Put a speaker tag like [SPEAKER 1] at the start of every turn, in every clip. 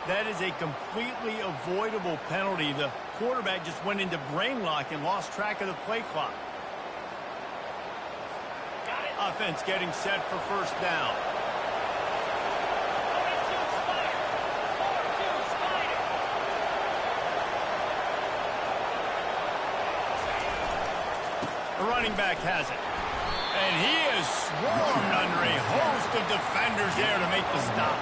[SPEAKER 1] That is a completely avoidable penalty. The quarterback just went into brain lock and lost track of the play clock. Offense getting set for first down. The running back has it. And he is swarmed under a host of defenders there to make the stop.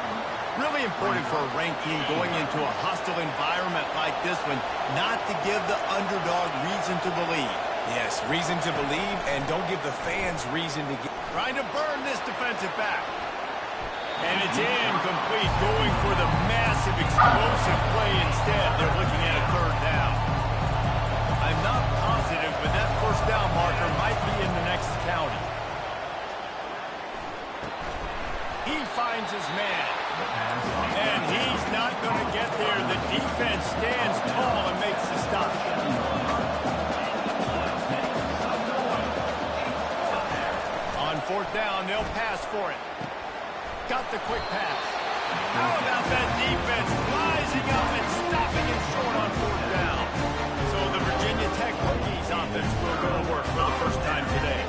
[SPEAKER 1] Really important for a ranked team going into a hostile environment like this one not to give the underdog reason to believe.
[SPEAKER 2] Yes, reason to believe, and don't give the fans reason to get...
[SPEAKER 1] Trying to burn this defensive back. And it's incomplete, going for the massive explosive play instead. They're looking at a third down. I'm not positive, but that first down marker might be in the next county. He finds his man. And he's not going to get there. The defense stands tall and makes the stop. On fourth down, they'll pass for it. Got the quick pass. How about that defense rising up and stopping him short on fourth down? So the Virginia Tech Hokies offense will go to work for the first time today.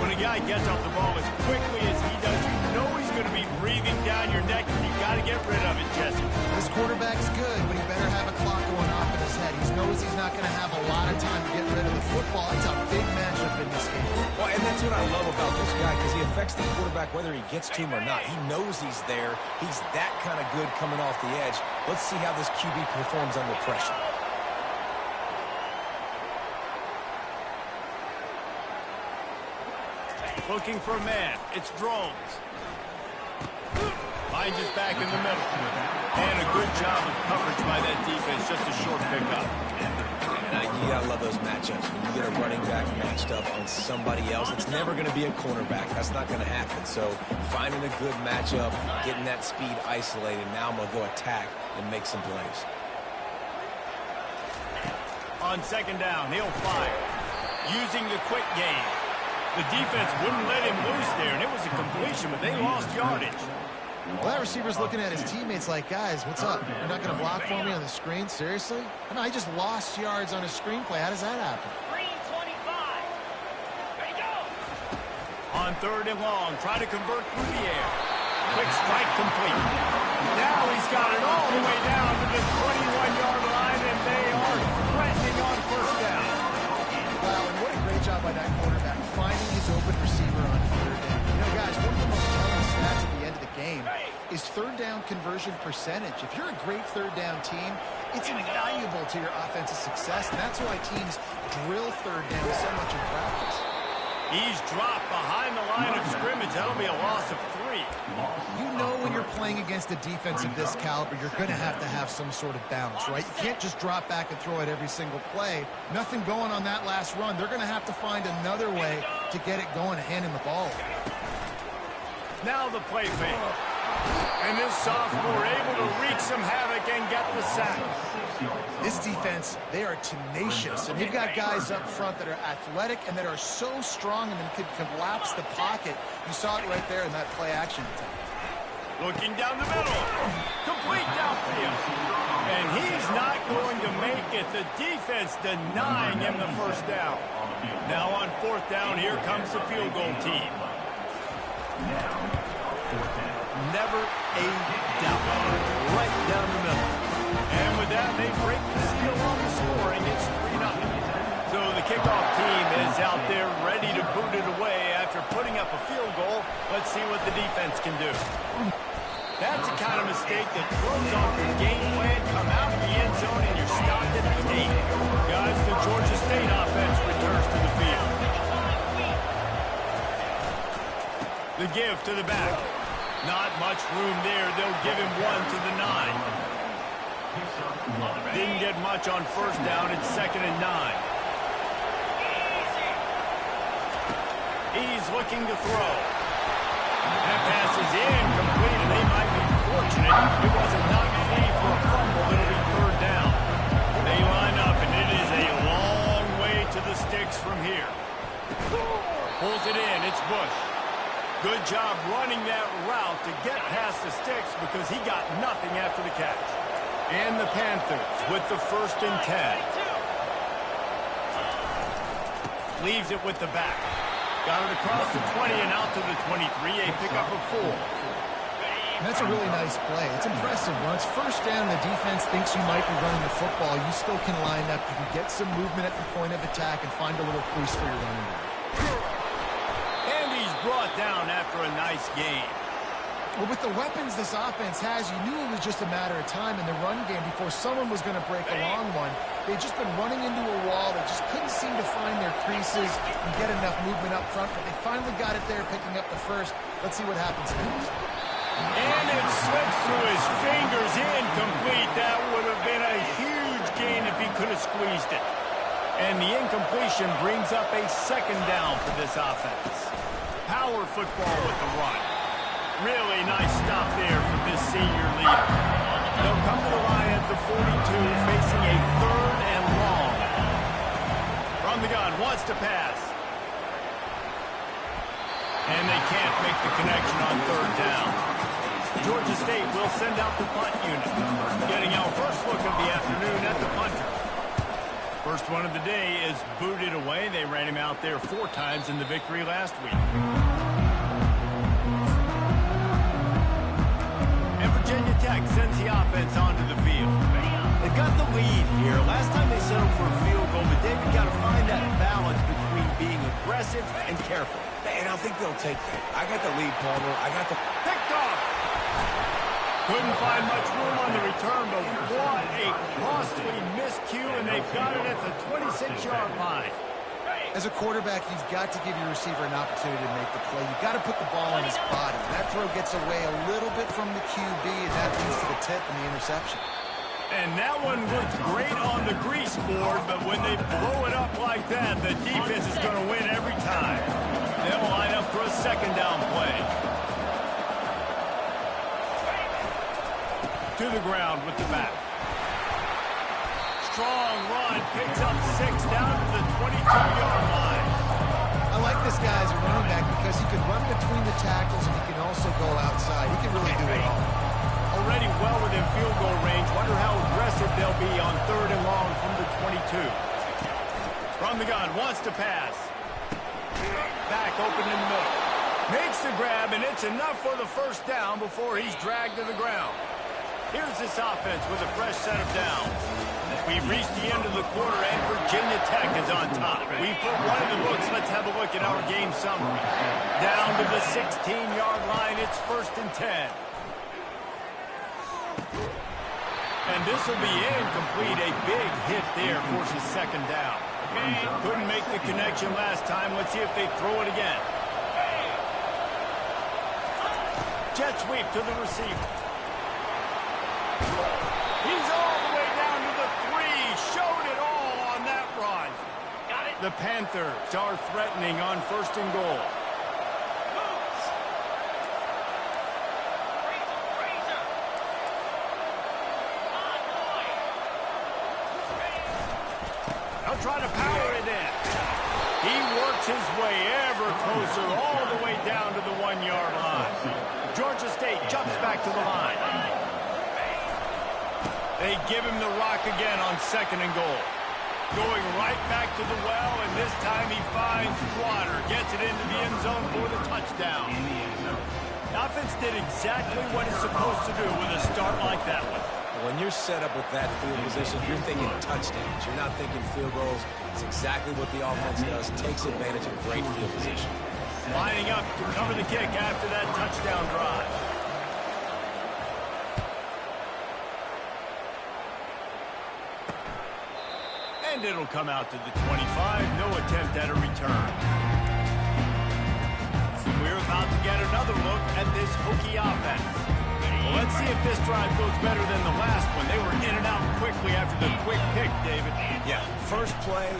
[SPEAKER 1] When a guy gets off the ball as quickly as he does, you know he's going to be breathing down your neck, and you've got to get rid of it, Jesse.
[SPEAKER 3] This quarterback's good, but he better have a clock going off in his head. He knows he's not going to have a lot of time to get rid of the football. It's a big matchup in this game.
[SPEAKER 2] Well, and that's what I love about this guy, because he affects the quarterback whether he gets to him or not. He knows he's there. He's that kind of good coming off the edge. Let's see how this QB performs under pressure.
[SPEAKER 1] Looking for a man. It's Drones. Finds his back in the middle. And a good job of coverage by that defense. Just a short pickup.
[SPEAKER 2] And you gotta love those matchups. When you get a running back matched up on somebody else, it's never going to be a cornerback. That's not going to happen. So finding a good matchup, getting that speed isolated. Now I'm going to go attack and make some plays.
[SPEAKER 1] On second down, he'll fire. Using the quick game. The defense wouldn't let him loose there, and it was a completion, but they lost yardage.
[SPEAKER 3] Well, that receiver's looking at his teammates like, guys, what's up? You're not going to block for me on the screen? Seriously? No, he just lost yards on a screenplay. How does that happen?
[SPEAKER 4] Green 25. Ready, go!
[SPEAKER 1] On third and long, try to convert through the air. Quick strike complete. Now he's got it all the way down to the 21-yard line, and they are threatening on first down.
[SPEAKER 3] Wow, and what a great job by that quarterback, finding his open receiver on third down. You know, guys, one of the most telling stats at the end of the game is third down conversion percentage. If you're a great third down team, it's invaluable to your offensive success, and that's why teams drill third down so much in practice.
[SPEAKER 1] He's dropped behind the line of scrimmage. That'll be a loss of 3.
[SPEAKER 3] You know when you're playing against a defense of this caliber, you're going to have some sort of balance, right? You can't just drop back and throw it every single play. Nothing going on that last run. They're going to have to find another way to get it going and hand him the ball.
[SPEAKER 1] Now the play fake. And this sophomore able to wreak some havoc and get the sack.
[SPEAKER 3] This defense, they are tenacious, and you've got guys up front that are athletic and that are so strong and then could collapse the pocket. You saw it right there in that play action attack.
[SPEAKER 1] Looking down the middle. Complete downfield. And he's not going to make it. The defense denying him the first down. Now on fourth down, here comes the field goal team. Never a doubt. Right down the middle. And with that, they break the seal on the scoring. It's 3-0. So the kickoff team is out there ready to boot it away after putting up a field goal. Let's see what the defense can do. That's the kind of mistake that throws off your game plan. Come out of the end zone and you're stopped at the 8. Guys, the Georgia State offense returns to the field. The give to the back. Not much room there. They'll give him 1 to the 9. Didn't get much on first down. It's 2nd and 9. He's looking to throw. That pass is incomplete, and they might be fortunate. It was a knock free for a fumble. It'll be third down. They line up, and it is a long way to the sticks from here. Pulls it in. It's Bush. Good job running that route to get past the sticks because he got nothing after the catch. And the Panthers with the 1st and 10. Leaves it with the back. Got it across the 20 and out to the 23. A pickup of 4.
[SPEAKER 3] And that's a really nice play. It's impressive. When it's 1st down, the defense thinks you might be running the football. You still can line up. You can get some movement at the point of attack and find a little crease for your running back.
[SPEAKER 1] And he's brought down after a nice game.
[SPEAKER 3] Well, with the weapons this offense has, you knew it was just a matter of time in the run game before someone was going to break a long one. They'd just been running into a wall. They just couldn't seem to find their creases and get enough movement up front, but they finally got it there, picking up the 1st. Let's see what happens next.
[SPEAKER 1] And it slips through his fingers, incomplete. That would have been a huge gain if he could have squeezed it. And the incompletion brings up a 2nd down for this offense. Power football with the run. Really nice stop there for this senior leader. They'll come to the line at the 42, facing a 3rd and long. From the gun, wants to pass. And they can't make the connection on 3rd down. Georgia State will send out the punt unit. Getting our first look of the afternoon at the punter. First one of the day is booted away. They ran him out there 4 times in the victory last week. And Virginia Tech sends the offense onto the field. They've got the lead here. Last time they settled for a field goal, but David got to find that balance between being aggressive and careful.
[SPEAKER 2] And I think they'll take that. I got the lead, Palmer. I got the...
[SPEAKER 1] Picked off. Couldn't find much room on the return, but what a costly miscue, and they've got it at the 26-yard line.
[SPEAKER 3] As a quarterback, you've got to give your receiver an opportunity to make the play. You've got to put the ball on his body. That throw gets away a little bit from the QB, and that leads to the tip and the interception.
[SPEAKER 1] And that one looked great on the grease board, but when they blow it up like that, the defense is going to win every time. They'll line up for a 2nd down play. To the ground with the back. Strong run, picks up 6 down to the 22-yard line.
[SPEAKER 3] I like this guy as a running back because he can run between the tackles and he can also go outside. He can really do it all.
[SPEAKER 1] Already well within field goal range. Wonder how aggressive they'll be on 3rd and long from the 22. From the gun, wants to pass. Back open in the middle. Makes the grab, and it's enough for the 1st down before he's dragged to the ground. Here's this offense with a fresh set of downs. We've reached the end of the quarter, and Virginia Tech is on top. We've put one in the books. Let's have a look at our game summary. Down to the 16-yard line, it's 1st and 10. And this will be incomplete. A big hit there forces 2nd down. Couldn't make the connection last time. Let's see if they throw it again. Jet sweep to the receiver. He's all the way down to the 3. Showed it all on that run.
[SPEAKER 4] Got it.
[SPEAKER 1] The Panthers are threatening on 1st and goal. They'll try to power it in. He works his way ever closer all the way down to the 1-yard line. Georgia State jumps back to the line. They give him the rock again on 2nd and goal. Going right back to the well, and this time he finds water. Gets it into the end zone for the touchdown. The offense did exactly what it's supposed to do with a start like that one.
[SPEAKER 2] When you're set up with that field position, you're thinking touchdowns. You're not thinking field goals. It's exactly what the offense does. Takes advantage of great field position.
[SPEAKER 1] Lining up to cover the kick after that touchdown drive. And it'll come out to the 25. No attempt at a return. We're about to get another look at this Hokie offense. Well, let's see if this drive goes better than the last one. They were in and out quickly after the quick pick, David.
[SPEAKER 2] Yeah, first play,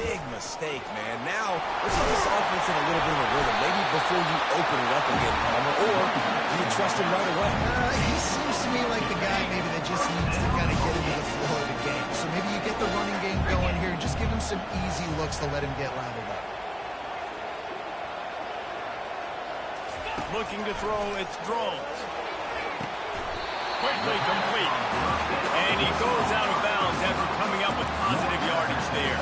[SPEAKER 2] big mistake, man. Now, let's get this offense in a little bit of a rhythm. Maybe before you open it up again, Palmer, or do you trust him right away?
[SPEAKER 3] He seems to me like the guy maybe that just needs to kind of get into the flow of the game. So maybe you get the running game going here and just give him some easy looks to let him get lathered up.
[SPEAKER 1] looking to throw. It's drones. Quickly complete. And he goes out of bounds after coming up with positive yardage there.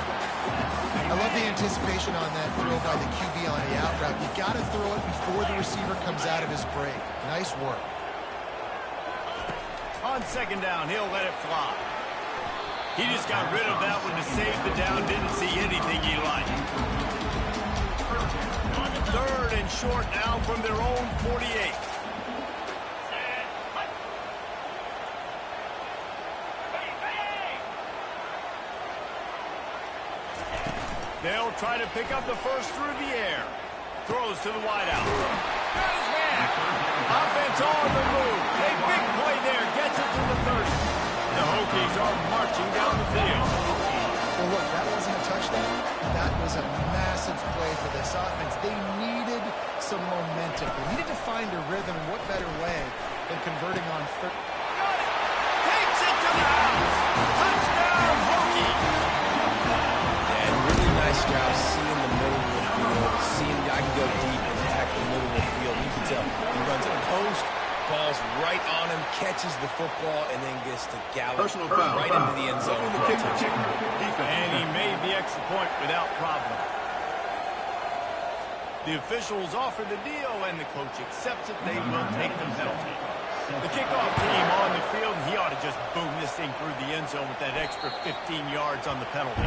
[SPEAKER 3] I love the anticipation on that throw by the QB on the out route. You got to throw it before the receiver comes out of his break. Nice work.
[SPEAKER 1] On second down, he'll let it fly. He just got rid of that one to save the down. Didn't see anything he liked. Third and short now from their own 48. They'll try to pick up the first through the air. Throws to the wideout. Got his man. Offense on the move. A big play there. Gets it to the 30. The Hokies are marching down the field.
[SPEAKER 3] Well, look, that wasn't a touchdown. That was a massive play for this offense. They needed some momentum. They needed to find a rhythm. And what better way than converting on third?
[SPEAKER 1] Got it. Takes it to the house. Touchdown, Hokies.
[SPEAKER 2] Nice job seeing the middle of the field, seeing I can go deep and attack the middle of the field. You can tell he runs a post, ball's right on him, catches the football, and then gets to gallop right into the end zone for a touchdown.
[SPEAKER 1] And he made the extra point without problem. The officials offer the deal, and the coach accepts it. They will take the penalty. The kickoff team on the field, and he ought to just boom this thing through the end zone with that extra 15 yards on the penalty.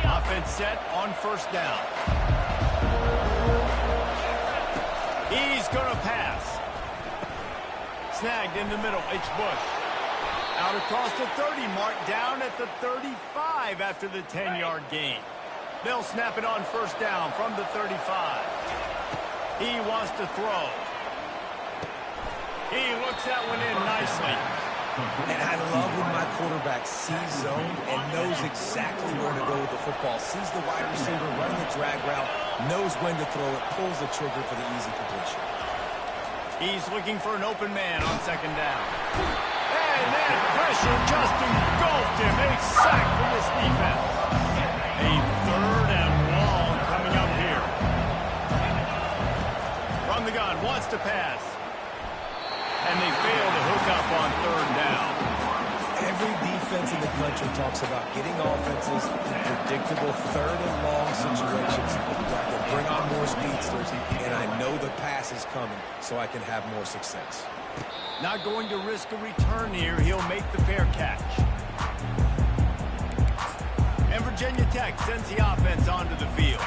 [SPEAKER 1] Offense set on first down. He's going to pass. Snagged in the middle. It's Bush. Out across the 30 mark, down at the 35 after the 10-yard gain. They'll snap it on first down from the 35. He wants to throw. He looks that one in nicely.
[SPEAKER 2] And I love when my quarterback sees zone and knows exactly where to go with the football. Sees the wide receiver running the drag route, knows when to throw it, pulls the trigger for the easy completion.
[SPEAKER 1] He's looking for an open man on second down. And that pressure just engulfed him. A sack for this defense. A third and long coming up here. From the gun, wants to pass. And they fail to hook up on third down.
[SPEAKER 2] Every defense in the country talks about getting offenses in predictable third and long situations where I can bring on more speedsters, and I know the pass is coming, so I can have more success.
[SPEAKER 1] Not going to risk a return here. He'll make the fair catch. And Virginia Tech sends the offense onto the field.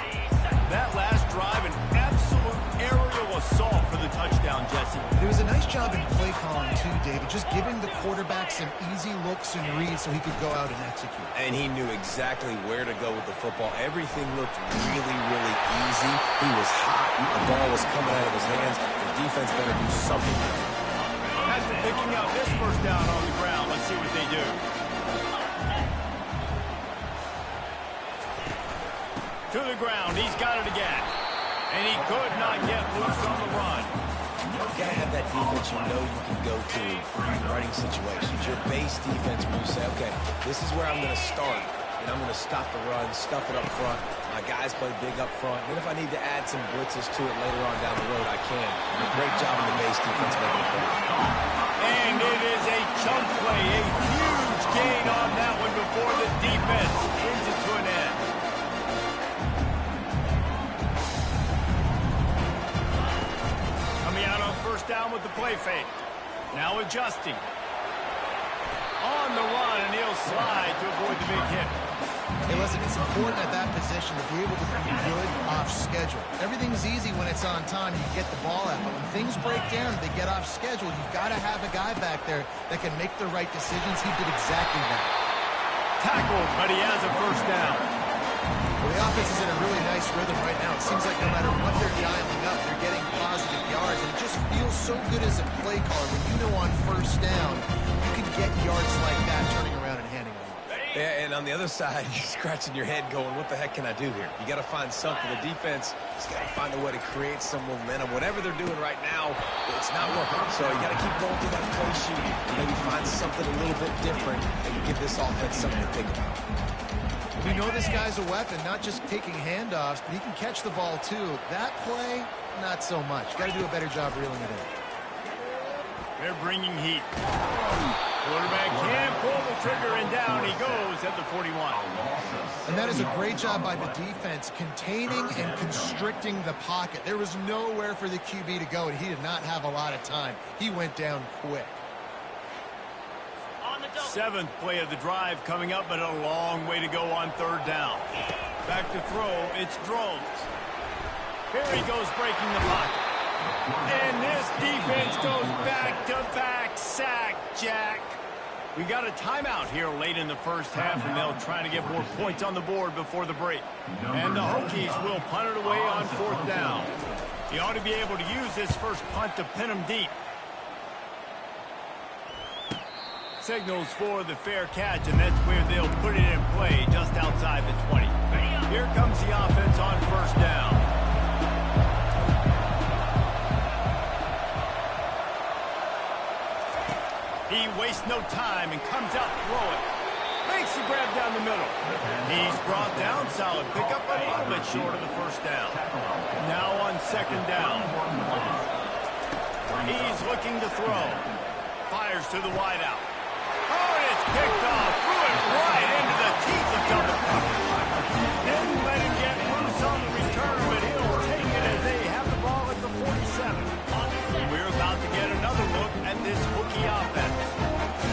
[SPEAKER 1] That last drive, an absolute aerial assault for the touchdown, Jesse.
[SPEAKER 3] It was a nice job in play calling, too, David, just giving the quarterback some easy looks and reads so he could go out and execute.
[SPEAKER 2] And he knew exactly where to go with the football. Everything looked really, really easy. He was hot. The ball was coming out of his hands. The defense better do something.
[SPEAKER 1] After picking up this first down on the ground, let's see what they do. To the ground, he's got it again. And he could not get loose on the run.
[SPEAKER 2] You gotta have that defense you know you can go to in running situations. Your base defense where you say, okay, this is where I'm gonna start, and I'm gonna stop the run, stuff it up front. My guys play big up front. And if I need to add some blitzes to it later on down the road, I can. And a great job in the base defense making it work.
[SPEAKER 1] And it is a chunk play, a huge gain on that one before the defense brings it to an end. First down with the play fake. Now adjusting. On the run, and he'll slide to avoid the big hit.
[SPEAKER 3] Hey, listen, it's important at that position to be able to be good off schedule. Everything's easy when it's on time. You get the ball out. But when things break down, they get off schedule. You've got to have a guy back there that can make the right decisions. He did exactly that.
[SPEAKER 1] Tackled, but he has a first down.
[SPEAKER 3] Well, the offense is in a really nice rhythm right now. It seems like no matter what they're dialing up, they're getting positive yards. And it just feels so good as a play caller when you know on first down you can get yards like that turning around and handing them.
[SPEAKER 2] Yeah, and on the other side, you're scratching your head going, what the heck can I do here? You got to find something. The defense has got to find a way to create some momentum. Whatever they're doing right now, it's not working. So you got to keep going through that play sheet and maybe find something a little bit different and give this offense something to think about.
[SPEAKER 3] We know this guy's a weapon, not just taking handoffs, but he can catch the ball too. That play, not so much. Got to do a better job reeling it in.
[SPEAKER 1] They're bringing heat. Quarterback can't pull the trigger, and down he goes at the 41.
[SPEAKER 3] And that is a great job by the defense, containing and constricting the pocket. There was nowhere for the QB to go, and he did not have a lot of time. He went down quick.
[SPEAKER 1] Seventh play of the drive coming up, but a long way to go on third down. Back to throw, it's Drones. Here he goes breaking the pocket. And this defense goes back-to-back sack, Jack. We got a timeout here late in the first half, and they'll try to get more points on the board before the break. And the Hokies will punt it away on fourth down. He ought to be able to use this first punt to pin him deep. Signals for the fair catch, and that's where they'll put it in play, just outside the 20. Here comes the offense on first down. He wastes no time and comes out throwing. Makes the grab down the middle. He's brought down solid. Pick up a little bit short of the first down. Now on second down. He's looking to throw. Fires to the wideout. Oh, and it's picked off. Threw it right into the teeth of double coverage. Didn't let him get loose on the return, but he'll take it as they have the ball at the 47. We're about to get another look at this Hokie offense.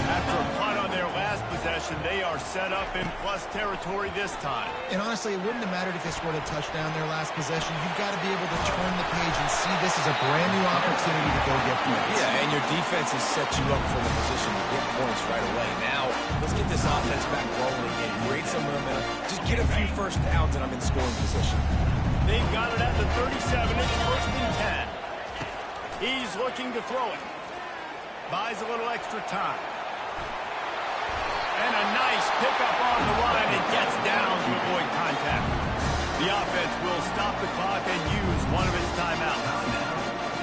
[SPEAKER 1] After a punt on their last possession, they are set up in plus territory this time.
[SPEAKER 3] And honestly, it wouldn't have mattered if they scored a touchdown their last possession. You've got to be able to turn the page and see this is a brand new opportunity to go get points.
[SPEAKER 2] Yeah, and your defense has set you up for the position to get points right away. Now, let's get this offense back rolling again. Create some momentum. Just get a few first downs, and I'm in scoring position.
[SPEAKER 1] They've got it at the 37. It's first and 10. He's looking to throw it. Buys a little extra time. And a nice pickup on the line and gets down to avoid contact. The offense will stop the clock and use one of its timeouts.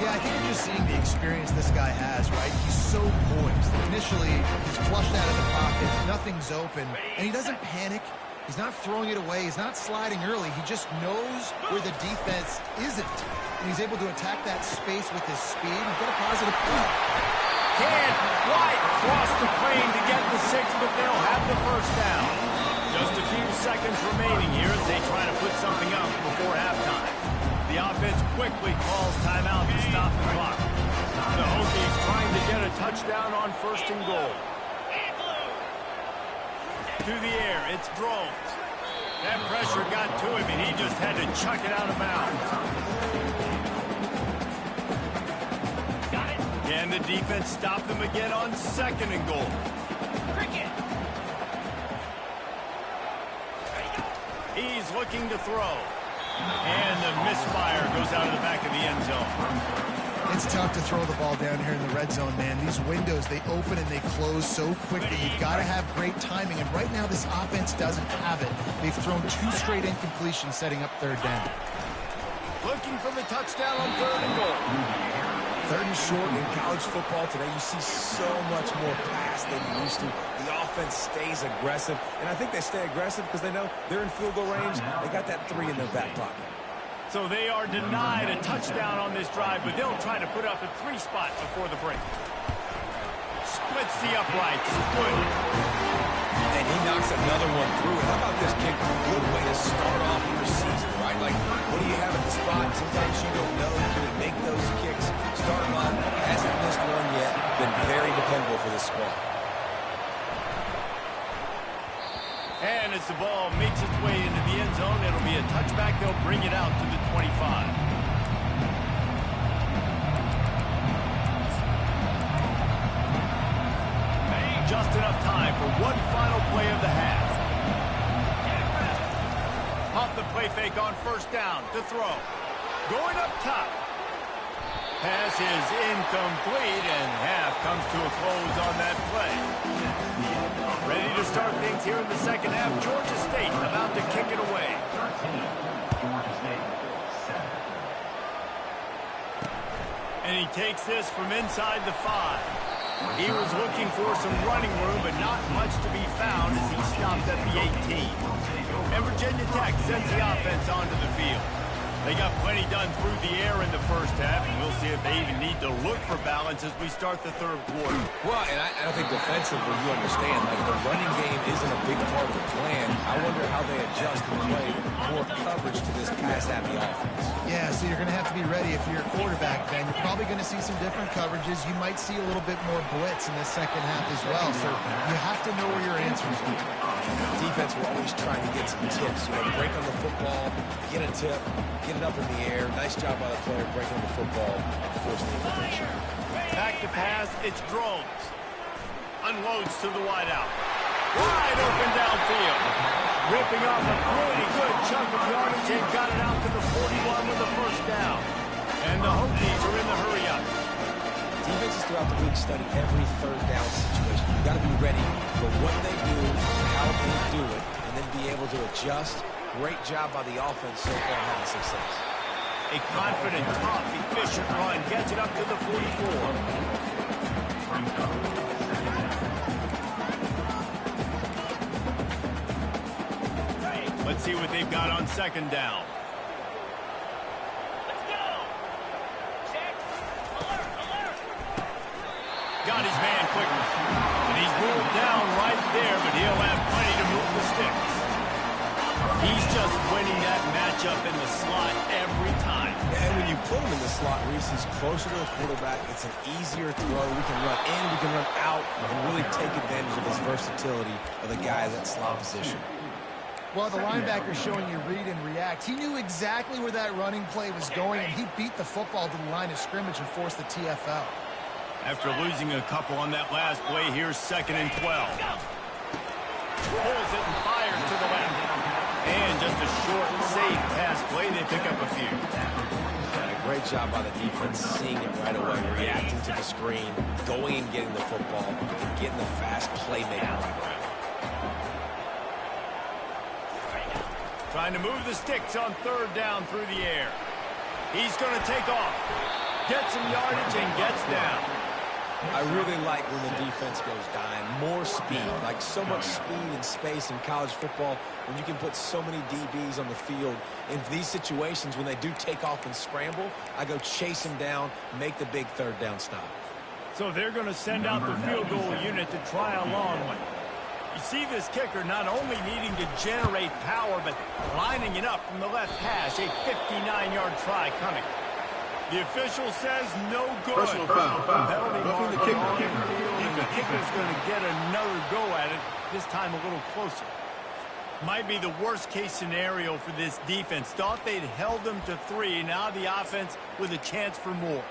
[SPEAKER 3] Yeah, I think you're just seeing the experience this guy has, right? He's so poised. Initially, he's flushed out of the pocket. Nothing's open. And he doesn't panic. He's not throwing it away. He's not sliding early. He just knows where the defense isn't. And he's able to attack that space with his speed and get a positive play.
[SPEAKER 1] Can't quite cross the plane to get the 6, but they'll have the first down. Just a few seconds remaining here as they try to put something up before halftime. The offense quickly calls timeout to stop the clock. The Hokies trying to get a touchdown on first and goal. Through the air, it's Drones. That pressure got to him, and he just had to chuck it out of bounds. And the defense stopped them again on second and goal. He's looking to throw. And the misfire goes out of the back of the end zone.
[SPEAKER 3] It's tough to throw the ball down here in the red zone, man. These windows, they open and they close so quickly. You've got to have great timing, and right now this offense doesn't have it. They've thrown 2 straight incompletions setting up third down.
[SPEAKER 1] Looking for the touchdown on third and goal.
[SPEAKER 2] Third and short in college football today, you see so much more pass than you used to. The offense stays aggressive, and I think they stay aggressive because they know they're in field goal range. They got that 3 in their back pocket.
[SPEAKER 1] So they are denied a touchdown on this drive, but they'll try to put up a 3 spot before the break. Splits the uprights. Good.
[SPEAKER 2] And he knocks another one through. And how about this kick? Good way to start off your season, right? Like, what do you have at the spot? Sometimes you don't know. Can it make those kicks? Starting off, hasn't missed one yet. Been very dependable for this squad.
[SPEAKER 1] And as the ball makes its way into the end zone, it'll be a touchback. They'll bring it out to the 25. Just enough time for one final play of the half. Off the play fake on first down to throw. Going up top. Pass is incomplete, and half comes to a close on that play. Ready to start things here in the second half. Georgia State about to kick it away. And he takes this from inside the 5. He was looking for some running room, but not much to be found as he stopped at the 18. And Virginia Tech sends the offense onto the field. They got plenty done through the air in the first half, and we'll see if they even need to look for balance as we start the third quarter.
[SPEAKER 2] Well, and I think defensively, you understand, like the running game isn't a big part of the plan. I wonder how they adjust and play more coverage to this pass-happy offense.
[SPEAKER 3] Yeah, so you're going to have to be ready if you're a quarterback, Ben. You're probably going to see some different coverages. You might see a little bit more blitz in the second half as well, so you have to know where your answers are.
[SPEAKER 2] Defense will always try to get some tips. You know, break on the football, get a tip, get it up in the air. Nice job by the player breaking on the football, forcing the incompletion.
[SPEAKER 1] Back to pass, it's Drones. Unloads to the wideout. Wide open downfield. Ripping off a pretty good chunk of yardage and got it out to the 41 with a first down. And the Hokies are in the hurry-up.
[SPEAKER 2] Defenses throughout the league study every third down situation. You got to be ready for what they do, how they do it, and then be able to adjust. Great job by the offense so far having success.
[SPEAKER 1] A confident, tough, efficient run gets it up to the 44. Let's see what they've got on second down.
[SPEAKER 4] Let's go. Check. Alert, alert.
[SPEAKER 1] Got his man quickly. And he's moved down right there, but he'll have plenty to move the sticks. He's just winning that matchup in the slot every time.
[SPEAKER 2] And when you put him in the slot, Reese, he's closer to the quarterback. It's an easier throw. We can run in, we can run out, and really take advantage of his versatility of the guy at that slot position.
[SPEAKER 3] Well, the linebacker showing you read and react. He knew exactly where that running play was going, and he beat the football to the line of scrimmage and forced the TFL.
[SPEAKER 1] After losing a couple on that last play, here's 2nd and 12. Pulls it and fires to the left. And just a short, safe pass play. They pick up a few.
[SPEAKER 2] And a great job by the defense, seeing it right away, reacting to the screen, going and getting the football, and getting the fast playmaking on the ground.
[SPEAKER 1] Trying to move the sticks on third down through the air. He's going to take off. Gets some yardage and gets down.
[SPEAKER 2] I really like when the defense goes dime. More speed, like so much speed and space in college football when you can put so many DBs on the field. In these situations, when they do take off and scramble, I go chase them down, make the big third down stop.
[SPEAKER 1] So they're going to send out the field goal unit to try a long one. You see this kicker not only needing to generate power, but lining it up from the left hash, a 59-yard try coming. The official says no good.
[SPEAKER 5] Personal foul.
[SPEAKER 1] Penalty
[SPEAKER 5] Roughing
[SPEAKER 1] mark
[SPEAKER 5] the
[SPEAKER 1] on
[SPEAKER 5] kicker.
[SPEAKER 1] the field, and the kicker's going to get another go at it, this time a little closer. Might be the worst-case scenario for this defense. Thought they'd held them to 3. Now the offense with a chance for more.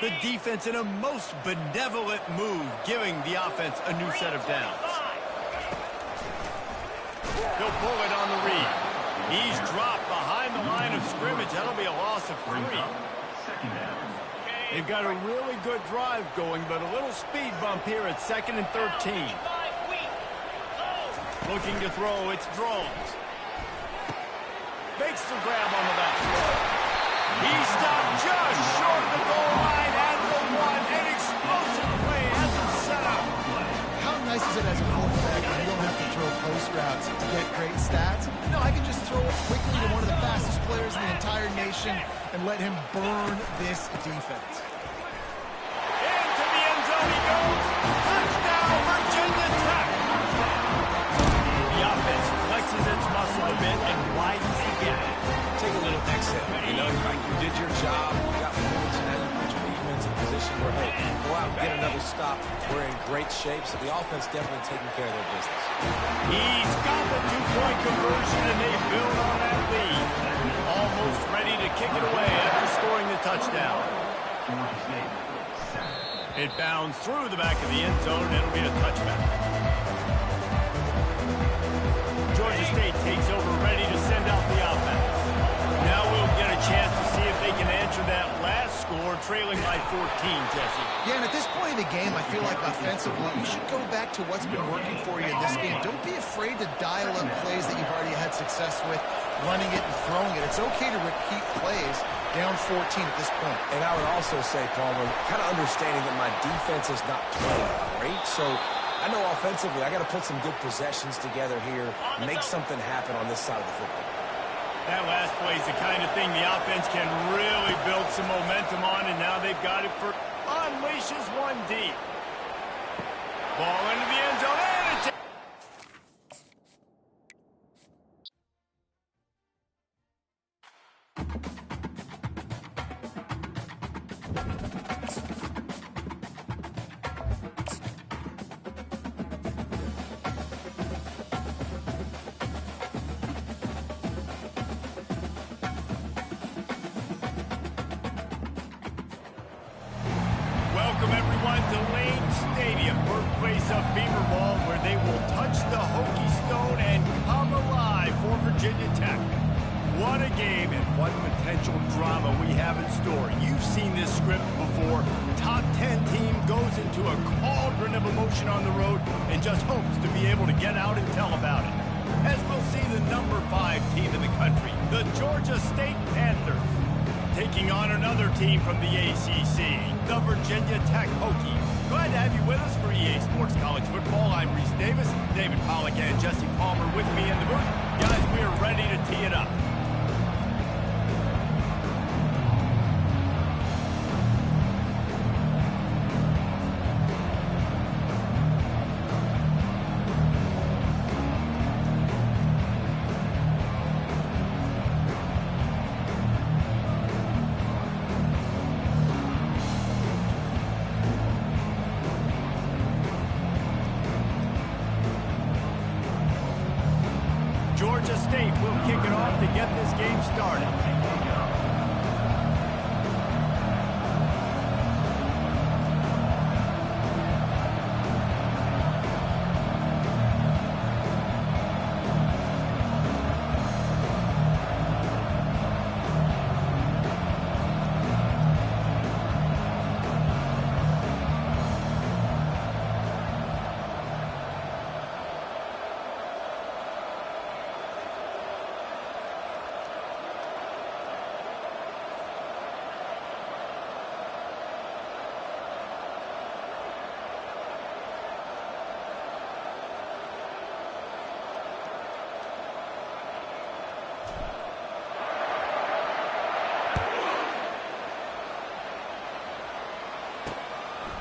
[SPEAKER 1] The defense in a most benevolent move, giving the offense a new set of downs. He'll pull it on the read. He's dropped behind the line of scrimmage. That'll be a loss of 3. They've got a really good drive going, but a little speed bump here at 2nd and 13. Looking to throw, it's Drones. Makes the grab on the left. He stopped just short of the goal line at the 1. An explosive play has him set up.
[SPEAKER 3] How nice is it as a quarterback when you don't have to throw post routes to get great stats? No, I can just throw it quickly to one of the fastest players in the entire nation and let him burn this defense.
[SPEAKER 1] Into the end zone he goes. Touchdown, Virginia Tech. The offense flexes its muscle a bit and widens the gap.
[SPEAKER 2] Take a little exit. You know, like you did your job, you got points, and now you put your defense in position where, hey, go out and get another stop. We're in great shape, so the offense definitely taking care of their business.
[SPEAKER 1] He's got the 2-point conversion, and they build on that lead. Almost ready to kick it away after scoring the touchdown. It bounds through the back of the end zone, and it'll be a touchback. Georgia State takes over, ready to send out the offense. Now we'll get a chance to see if they can answer that last score, trailing by 14, Jesse.
[SPEAKER 3] Yeah, and at this point in the game, I feel like offensively, you should go back to what's been working for you in this game. Don't be afraid to dial up plays that you've already had success with. running it and throwing it. It's okay to repeat plays down 14 at this point.
[SPEAKER 2] And I would also say, Palmer, kind of understanding that my defense is not playing great, so I know offensively I got to put some good possessions together here, make something happen on this side of the football.
[SPEAKER 1] That last play is the kind of thing the offense can really build some momentum on, and now they've got it for unleashes one deep. Ball into the end zone, and it's welcome everyone to Lane Stadium, birthplace of Beaver Ball, where they will touch the Hokie Stone and come alive for Virginia Tech. What a game and what potential drama we have in store. You've seen this script before. Top 10 team goes into a cauldron of emotion on the road and just hopes to be able to get out and tell about it. As we'll see the number 5 team in the country, the Georgia State Panthers, taking on another team from the ACC, the Virginia Tech Hokies. Glad to have you with us for EA Sports College Football. I'm Reese Davis, David Pollack and Jesse Palmer with me in the booth. Guys, we are ready to tee it up. Georgia State will kick it off to get this game started.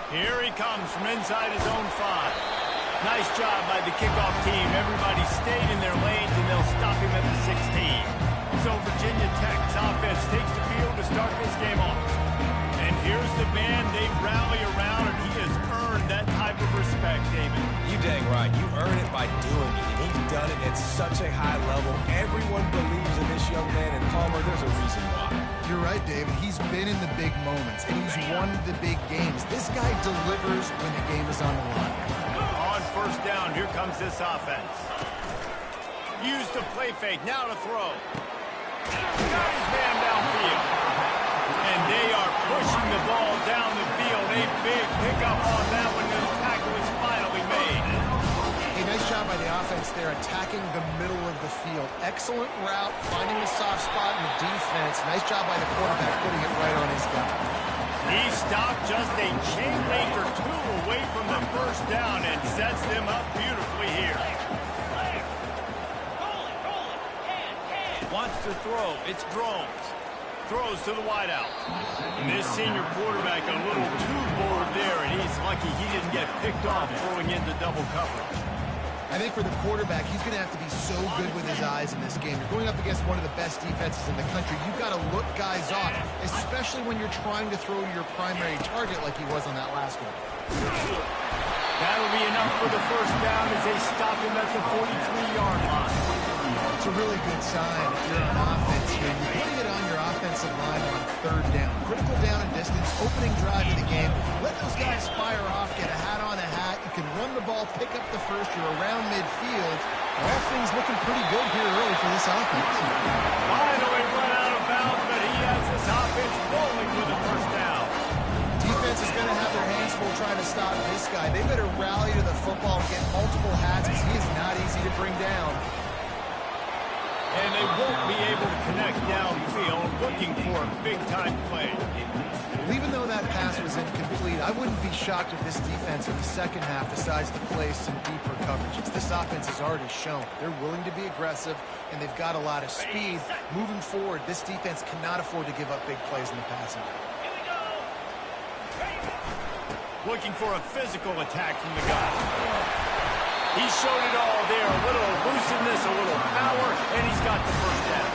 [SPEAKER 1] Here he comes from inside his own 5. Nice job by the kickoff team. Everybody stayed in their lanes, and they'll stop him at the 16. So Virginia Tech's offense takes the field to start this game off. And here's the man they rally around, and he has earned that type of respect, David.
[SPEAKER 2] You dang right. You earn it by doing it. And he's done it at such a high level. Everyone believes in this young man, and Palmer, there's a reason why.
[SPEAKER 3] You're right, David. He's been in the big moments, and he's won the big games. This guy delivers when the game is on the line.
[SPEAKER 1] On first down, here comes this offense. Use the play fake, now to throw. Got his man downfield. And they are pushing the ball down the field. A big pickup on that one. The tackle is finally made.
[SPEAKER 3] Hey, nice job by the offense there, attacking the middle of the field. Excellent route, finding the soft spot in the defense. Nice job by the quarterback, putting it right on his guy.
[SPEAKER 1] He stopped just a chain link or 2 away from the first down and sets them up beautifully here. Wants to throw. It's Drones. Throws to the wideout. And this senior quarterback a little too bored there, and he's lucky he didn't get picked off throwing into double coverage.
[SPEAKER 3] I think for the quarterback, he's going to have to be so good with his eyes in this game. You're going up against one of the best defenses in the country. You've got to look guys off, especially when you're trying to throw to your primary target like he was on that last one.
[SPEAKER 1] That'll be enough for the first down as they stop him at the 43-yard line.
[SPEAKER 3] It's a really good sign if you're on offense here. You're putting it on your offensive line on third down. Critical down and distance, opening drive of the game. Let those guys fire off, get a hat on a hat. You can run the ball, pick up the first. You're around midfield. All things looking pretty good here early for this offense.
[SPEAKER 1] Finally run out of bounds, but he has this offense rolling with the first down.
[SPEAKER 3] Defense is going to have their hands full trying to stop this guy. They better rally to the football and get multiple hats because he is not easy to bring down.
[SPEAKER 1] And they won't be able to connect downfield, looking for a big-time play.
[SPEAKER 3] Well, even though that pass was incomplete, I wouldn't be shocked if this defense in the second half decides to play some deeper coverages. This offense has already shown they're willing to be aggressive, and they've got a lot of speed. Moving forward, this defense cannot afford to give up big plays in the passing game.
[SPEAKER 1] Looking for a physical attack from the guy. He showed it all there. A little elusiveness, a little power, and he's got the first down.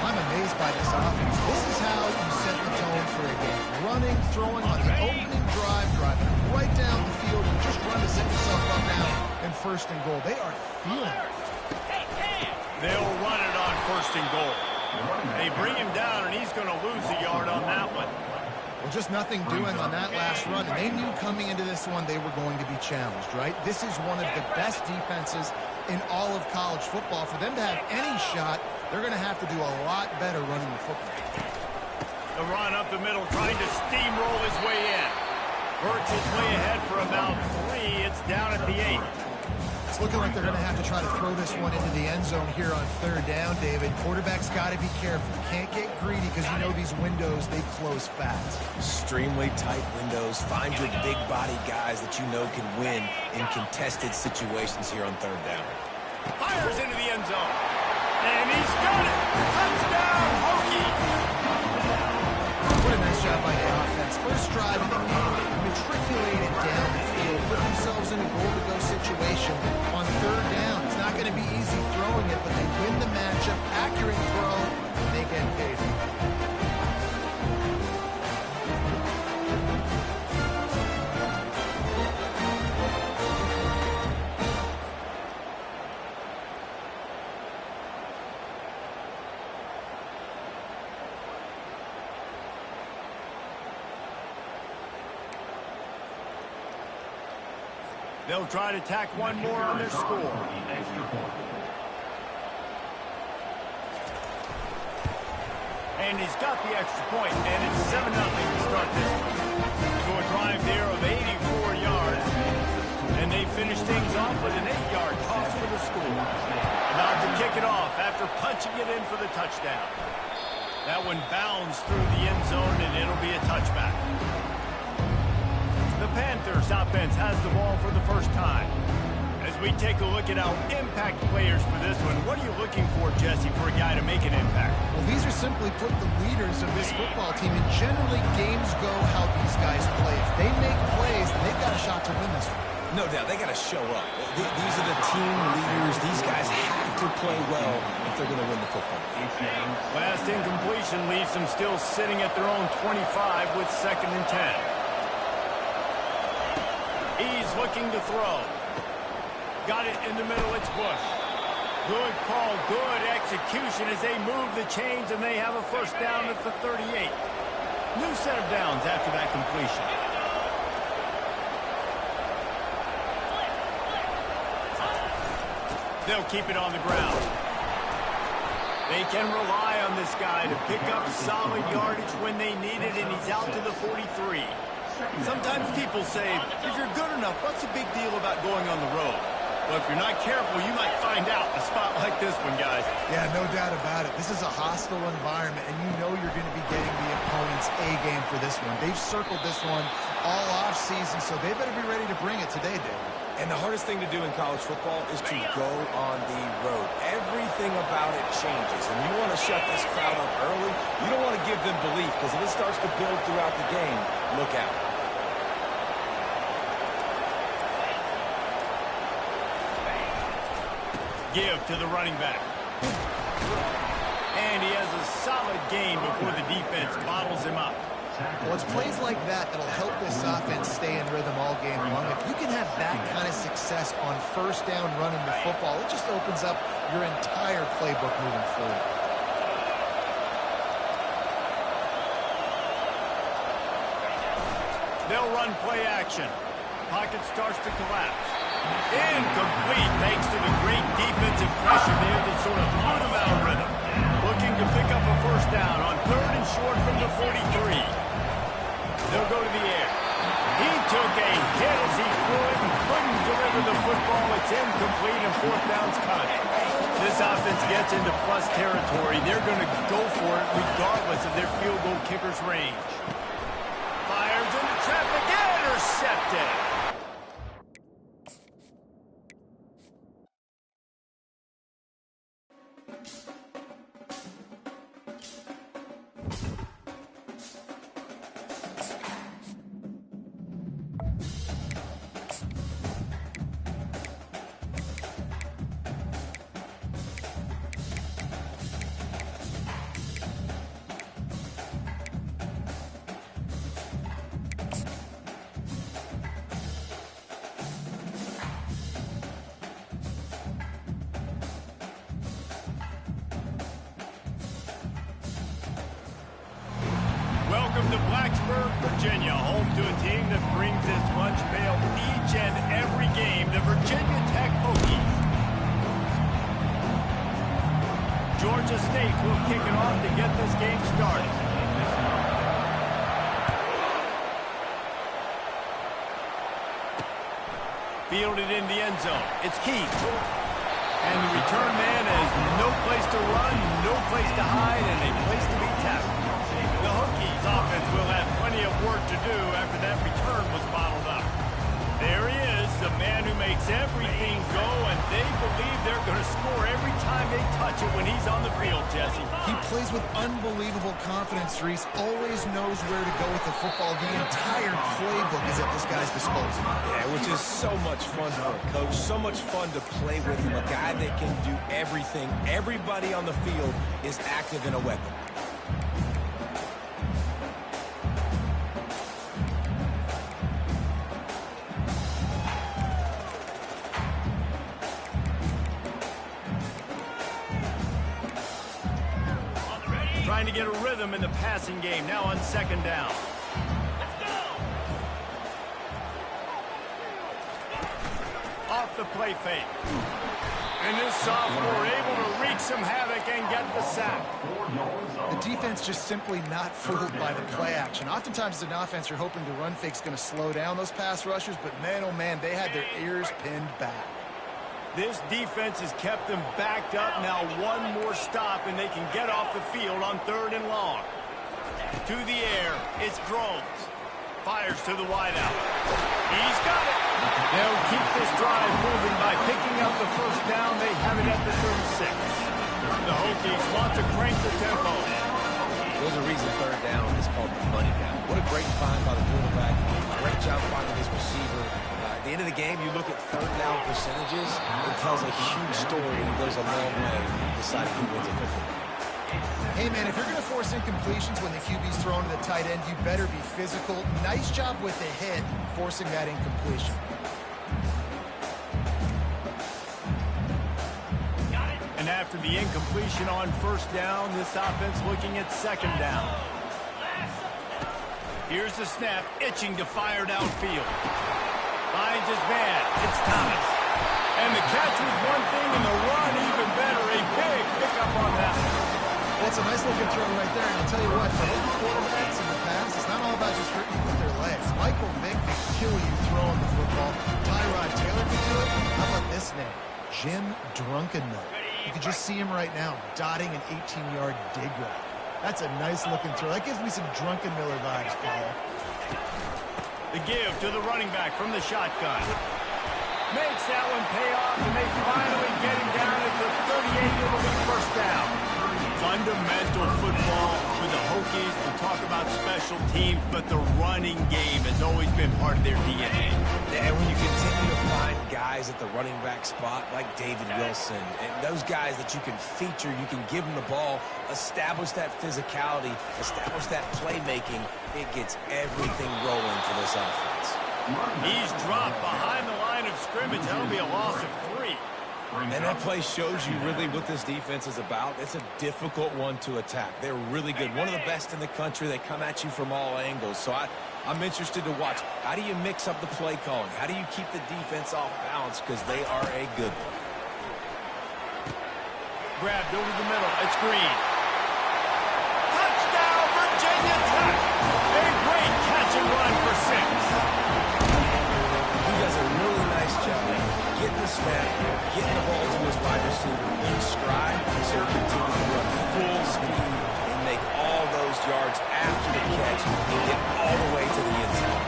[SPEAKER 3] I'm amazed by this offense. This is how you set the tone for a game. Running, throwing on the opening drive, driving right down the field, and just run to set yourself up now in first and goal. They are feeling it.
[SPEAKER 1] They'll run it on first and goal. They bring him down, and he's going to lose a yard on that one.
[SPEAKER 3] Well, just nothing doing on that last run. And they knew coming into this one they were going to be challenged, right? This is one of the best defenses in all of college football. For them to have any shot, they're going to have to do a lot better running the football.
[SPEAKER 1] The run up the middle, trying to steamroll his way in. Works his way ahead for about 3. It's down at the 8.
[SPEAKER 3] It's looking like they're going to have to try to throw this one into the end zone here on third down, David. Quarterback's got to be careful. Can't get greedy because you know these windows, they close fast.
[SPEAKER 2] Extremely tight windows. Find your big body guys that you know can win in contested situations here on third down.
[SPEAKER 1] Fires into the end zone. And he's got it. Touchdown, Hokie.
[SPEAKER 3] What a nice job by the offense. First drive of the game, matriculated down the field, put themselves in a goal-to-go situation on third down. It's not going to be easy throwing it, but they win the matchup, accurate throw, and they get paid.
[SPEAKER 1] They'll try to tack one more on their score. And he's got the extra point, and it's 7-0 to start this one. So a drive there of 84 yards, and they finish things off with an 8-yard toss for the score. About to kick it off after punching it in for the touchdown. That one bounds through the end zone, and it'll be a touchback. The Panthers offense has the ball for the first time. As we take a look at our impact players for this one, what are you looking for, Jesse, for a guy to make an impact?
[SPEAKER 3] Well, these are simply put the leaders of this football team, and generally games go how these guys play. If they make plays, then they've got a shot to win this one.
[SPEAKER 2] No doubt, they got to show up. These are the team leaders. These guys have to play well if they're going to win the football.
[SPEAKER 1] Last incompletion leaves them still sitting at their own 25 with 2nd and 10. He's looking to throw. Got it in the middle, it's Bush. Good call, good execution as they move the chains, and they have a first down at the 38. New set of downs after that completion. They'll keep it on the ground. They can rely on this guy to pick up solid yardage when they need it, and he's out to the 43. Sometimes people say, if you're good enough, what's the big deal about going on the road? Well, if you're not careful, you might find out a spot like this one, guys.
[SPEAKER 3] Yeah, no doubt about it. This is a hostile environment, and you know you're going to be getting the opponent's A-game for this one. They've circled this one all off-season, so they better be ready to bring it today, David.
[SPEAKER 2] And the hardest thing to do in college football is to go on the road. Everything about it changes, and you want to shut this crowd up early. You don't want to give them belief, because if it starts to build throughout the game, look out.
[SPEAKER 1] Give to the running back. And he has a solid gain before the defense bottles him up.
[SPEAKER 3] Well, it's plays like that that'll help this offense stay in rhythm all game long. If you can have that kind of success on first down running the football, it just opens up your entire playbook moving forward.
[SPEAKER 1] They'll run play action. Pocket starts to collapse. Incomplete thanks to the great defensive pressure there that sort of put him out of rhythm. Looking to pick up a first down on 3rd and short from the 43. They'll go to the air. He took a hit as he threw it and couldn't deliver the football. It's incomplete and 4th down's cut. This offense gets gets into plus territory, they're going to go for it regardless of their field goal kicker's range. Fires into traffic, intercepted. Welcome to Blacksburg, Virginia, home to a team that brings this lunch pail each and every game, the Virginia Tech Hokies. Georgia State will kick it off to get this game started. Fielded in the end zone. It's Keith. And the return man has no place to run, no place to hide, and a place to be tackled. The Hokies offense will have plenty of work to do after that return was bottled up. There he is, the man who makes everything go, and they believe they're going to score every time they touch it when he's on the field, Jesse.
[SPEAKER 3] He plays with unbelievable confidence, Reese. Always knows where to go with the football. The entire playbook is at this guy's disposal.
[SPEAKER 2] Yeah, which is so much fun for a coach, so much fun to play with him, a guy that can do everything. Everybody on the field is active in a weapon.
[SPEAKER 1] Trying to get a rhythm in the passing game, now on second down.
[SPEAKER 4] Let's go.
[SPEAKER 1] Off the play fake. And this sophomore able to wreak some havoc and get the sack.
[SPEAKER 3] The defense just simply not fooled by the play action. Oftentimes as an offense, you're hoping the run fake's going to slow down those pass rushers, but man, oh man, they had their ears pinned back.
[SPEAKER 1] This defense has kept them backed up. Now one more stop, and they can get off the field on 3rd and long. To the air, it's Drones. Fires to the wideout. He's got it. They'll keep this drive moving by picking up the first down. They have it at the 36. The Hokies want to crank the tempo.
[SPEAKER 2] There's a reason 3rd down is called the money down. What a great find by the quarterback. Great job finding his receiver. At the end of the game, you look at 3rd down percentages. It tells a huge story and it goes a long way in deciding who wins a football game.
[SPEAKER 3] Hey, man, if you're going to force incompletions when the QB's thrown to the tight end, you better be physical. Nice job with the hit, forcing that incompletion.
[SPEAKER 1] And after the incompletion on 1st down, this offense looking at 2nd down. Here's the snap, itching to fire downfield. Finds his man. It's Thomas. And the catch was one thing, and the run even better. A big pickup on that one.
[SPEAKER 3] Well, it's a nice looking throw right there. And I'll tell you what, for Hokie quarterbacks in the past, it's not all about just hurting you with their legs. Michael Vick can kill you throwing the football. Tyrod Taylor can do it. How about this name? Jim Drunkenmiller. You can just see him right now, dotting an 18-yard dig route. That's a nice looking throw. That gives me some Drunkenmiller vibes, Paul.
[SPEAKER 1] The give to the running back from the shotgun. Makes that one pay off, and they finally get him down at the 38. It'll be 1st down. Fundamental football with the Hokies. We talk about special teams, but the running game has always been part of their DNA.
[SPEAKER 2] And when you continue to find guys at the running back spot like David Wilson, and those guys that you can feature, you can give them the ball, establish that physicality, establish that playmaking, it gets everything rolling for this offense.
[SPEAKER 1] He's dropped behind the line of scrimmage. That'll be a loss of 3.
[SPEAKER 2] And that play shows you really what this defense is about. It's a difficult one to attack. They're really good. One of the best in the country. They come at you from all angles. So I'm interested to watch. How do you mix up the play calling? How do you keep the defense off balance? Because they are a good one.
[SPEAKER 1] Grabbed over the middle. It's Green. Touchdown, Virginia Tech. A great catch and run for 6.
[SPEAKER 2] He does a really nice job getting the snap, getting the ball to his wide receiver in stride, so he continues to run full speed and make all those yards after the catch and get all the way to the end zone.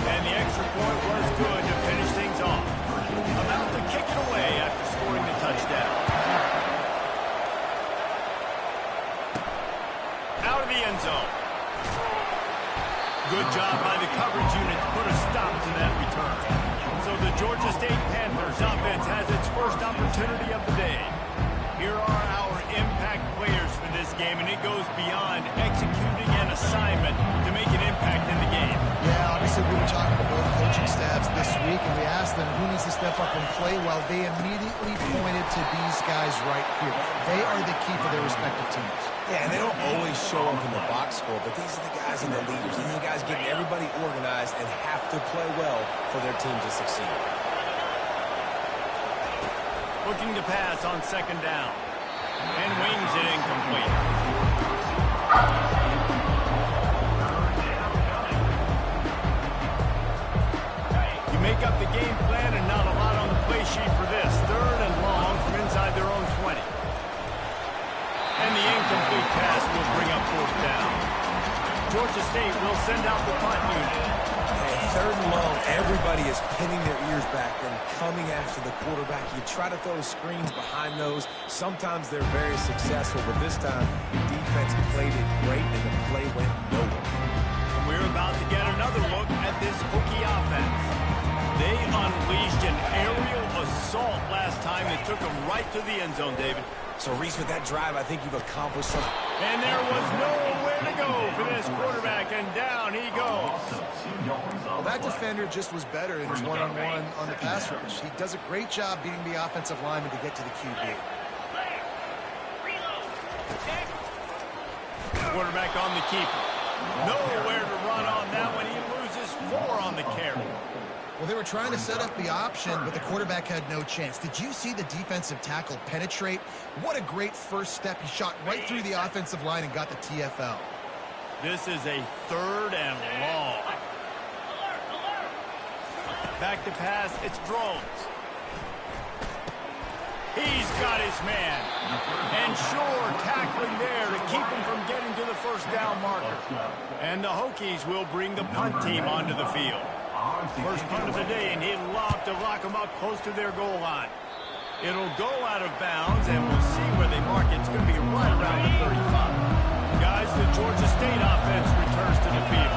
[SPEAKER 1] And the extra point was good to finish things off. About to kick it away after scoring the touchdown. Out of the end zone. Good job by the coverage unit to put a stop to that return. So the Georgia State Panthers offense has its first opportunity of the day. Here are our impact players for this game, and it goes beyond executing an assignment to make an impact in the game.
[SPEAKER 3] Yeah, obviously we were talking to both coaching staffs this week, and we asked them who needs to step up and play well. They immediately pointed to these guys right here. They are the key for their respective teams.
[SPEAKER 2] Yeah, and they don't always show up in the box score, but these are the guys and the leaders. These are the guys getting everybody organized and have to play well for their team to succeed.
[SPEAKER 1] Looking to pass on second down. And wings it incomplete. You make up the game plan and not a lot on the play sheet for this. Third and long from inside their own 20. And the incomplete pass will bring up fourth down. Georgia State will send out the punt unit.
[SPEAKER 2] Third and long, everybody is pinning their ears back and coming after the quarterback. You try to throw screens behind those. Sometimes they're very successful, but this time the defense played it great and the play went nowhere.
[SPEAKER 1] And we're about to get another look at this Hokie offense. They unleashed an aerial assault last time that took them right to the end zone, David.
[SPEAKER 2] So, Reese, with that drive, I think you've accomplished something.
[SPEAKER 1] And there was nowhere to go for this quarterback, and down he goes.
[SPEAKER 3] Well, that defender just was better in his one-on-one on the pass rush. He does a great job beating the offensive lineman to get to the QB.
[SPEAKER 1] Quarterback on the keeper. Nowhere to run on that one. He loses 4 on the carry.
[SPEAKER 3] Well, they were trying to set up the option, but the quarterback had no chance. Did you see the defensive tackle penetrate? What a great first step. He shot right through the offensive line and got the TFL.
[SPEAKER 1] This is a third and long. Back to pass. It's Drones. He's got his man. And sure, tackling there to keep him from getting to the first down marker. And the Hokies will bring the punt team onto the field. First punt of the day, and he'll love to lock them up close to their goal line. It'll go out of bounds, and we'll see where they mark it. It's going to be right around the 35. Guys, the Georgia State offense returns to the field.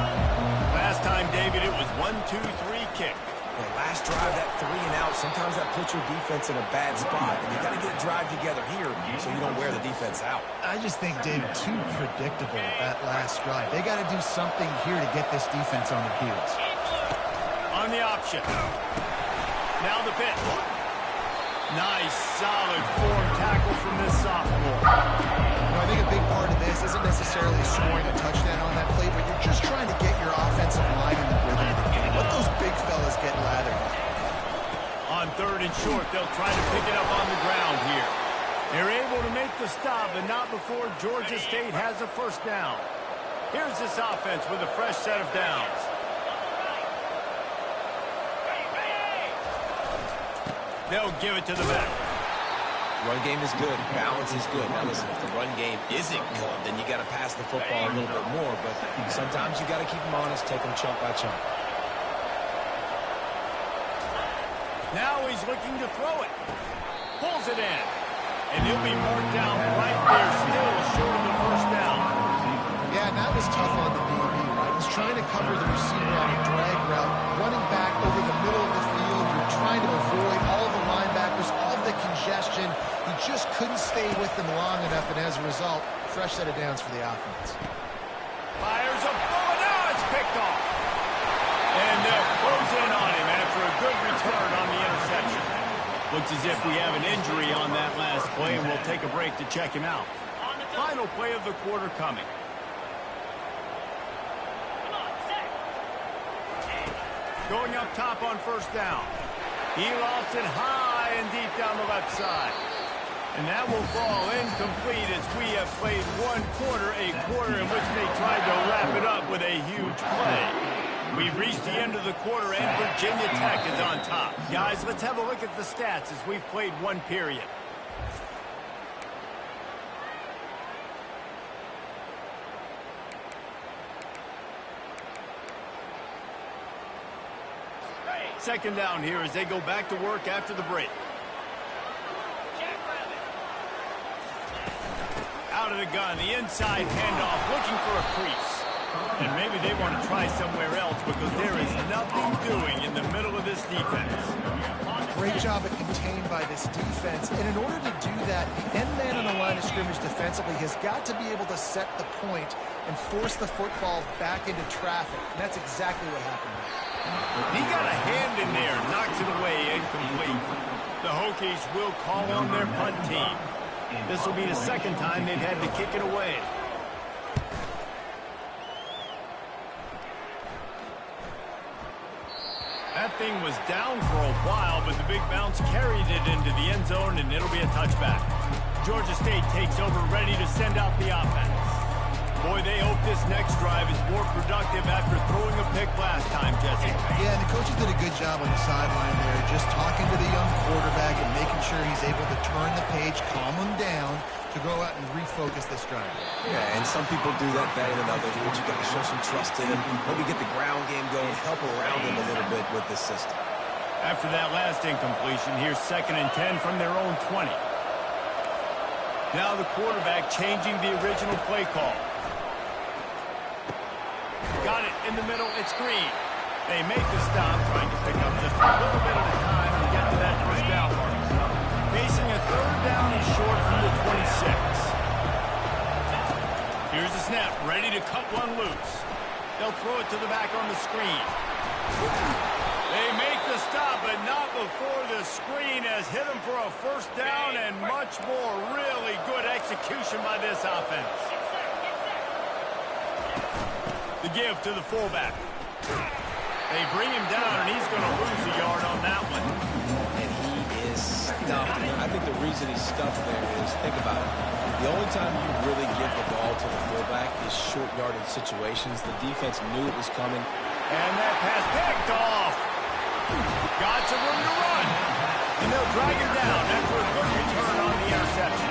[SPEAKER 1] Last time, David, it was 1-2-3 kick.
[SPEAKER 2] The last drive, that 3 and out, sometimes that puts your defense in a bad spot. And you got to get a drive together here so you don't wear the defense out.
[SPEAKER 3] I just think, David, too predictable that last drive. They got to do something here to get this defense on their heels.
[SPEAKER 1] On the option. Now the pitch. Nice, solid form tackle from this sophomore.
[SPEAKER 3] I think a big part of this isn't necessarily scoring a touchdown on that play, but you're just trying to get your offensive line in the rhythm of the game. Let those big fellas get lathered.
[SPEAKER 1] On third and short, they'll try to pick it up on the ground here. They're able to make the stop, but not before Georgia State has a first down. Here's this offense with a fresh set of downs. They'll give it to the back.
[SPEAKER 2] Run game is good. Balance is good. Now, listen, if the run game isn't good, then you got to pass the football a little bit more. But sometimes you got to keep them honest, take them chunk by chunk.
[SPEAKER 1] Now he's looking to throw it. Pulls it in. And he'll be marked down right there, still short of the first down.
[SPEAKER 3] Yeah, and that was tough on the DB, right? He's trying to cover the receiver on a drag route, running back over the middle of the field. You're trying to avoid all the linebackers, all the congestion. He just couldn't stay with them long enough, and as a result, fresh set of downs for the offense.
[SPEAKER 1] Fires a bullet. Now it's picked off. And they'll close in on him after a good return on the interception. Looks as if we have an injury on that last play, and we'll take a break to check him out. Final play of the quarter coming. Going up top on first down. He lost it high and deep down the left side. And that will fall incomplete as we have played one quarter, a quarter in which they tried to wrap it up with a huge play. We've reached the end of the quarter, and Virginia Tech is on top. Guys, let's have a look at the stats as we've played one period. Second down here as they go back to work after the break. Out of the gun, the inside handoff, looking for a crease. And maybe they want to try somewhere else because there is nothing doing in the middle of this defense.
[SPEAKER 3] Great job at contained by this defense. And in order to do that, the end man on the line of scrimmage defensively has got to be able to set the point and force the football back into traffic. And that's exactly what happened.
[SPEAKER 1] He got a hand in there, knocks it away, incomplete. The Hokies will call on their punt team. This will be the second time they've had to kick it away. That thing was down for a while, but the big bounce carried it into the end zone, and it'll be a touchback. Georgia State takes over, ready to send out the offense. Boy, they hope this next drive is more productive after throwing a pick last time, Jesse.
[SPEAKER 3] Yeah, and the coaches did a good job on the sideline there, just talking to the young quarterback and making sure he's able to turn the page, calm him down, to go out and refocus this drive.
[SPEAKER 2] Yeah, and some people do that better than others, but you got to show some trust in him. Maybe get the ground game going, help around him a little bit with this system.
[SPEAKER 1] After that last incompletion, here's 2nd and 10 from their own 20. Now the quarterback changing the original play call. Got it in the middle. It's Green. They make the stop, trying to pick up just a little bit at a time to get to that first down mark. Facing a 3rd down and short from the 26. Here's the snap, ready to cut one loose. They'll throw it to the back on the screen. They make the stop, but not before the screen has hit them for a first down and much more. Really good execution by this offense. The give to the fullback. They bring him down, and he's going to lose a yard on that one.
[SPEAKER 2] And he is stuffed. I think the reason he's stuffed there is, think about it. The only time you really give the ball to the fullback is short yardage situations. The defense knew it was coming.
[SPEAKER 1] And that pass picked off. Got some room to run. And they'll drag him down after a good return on the interception.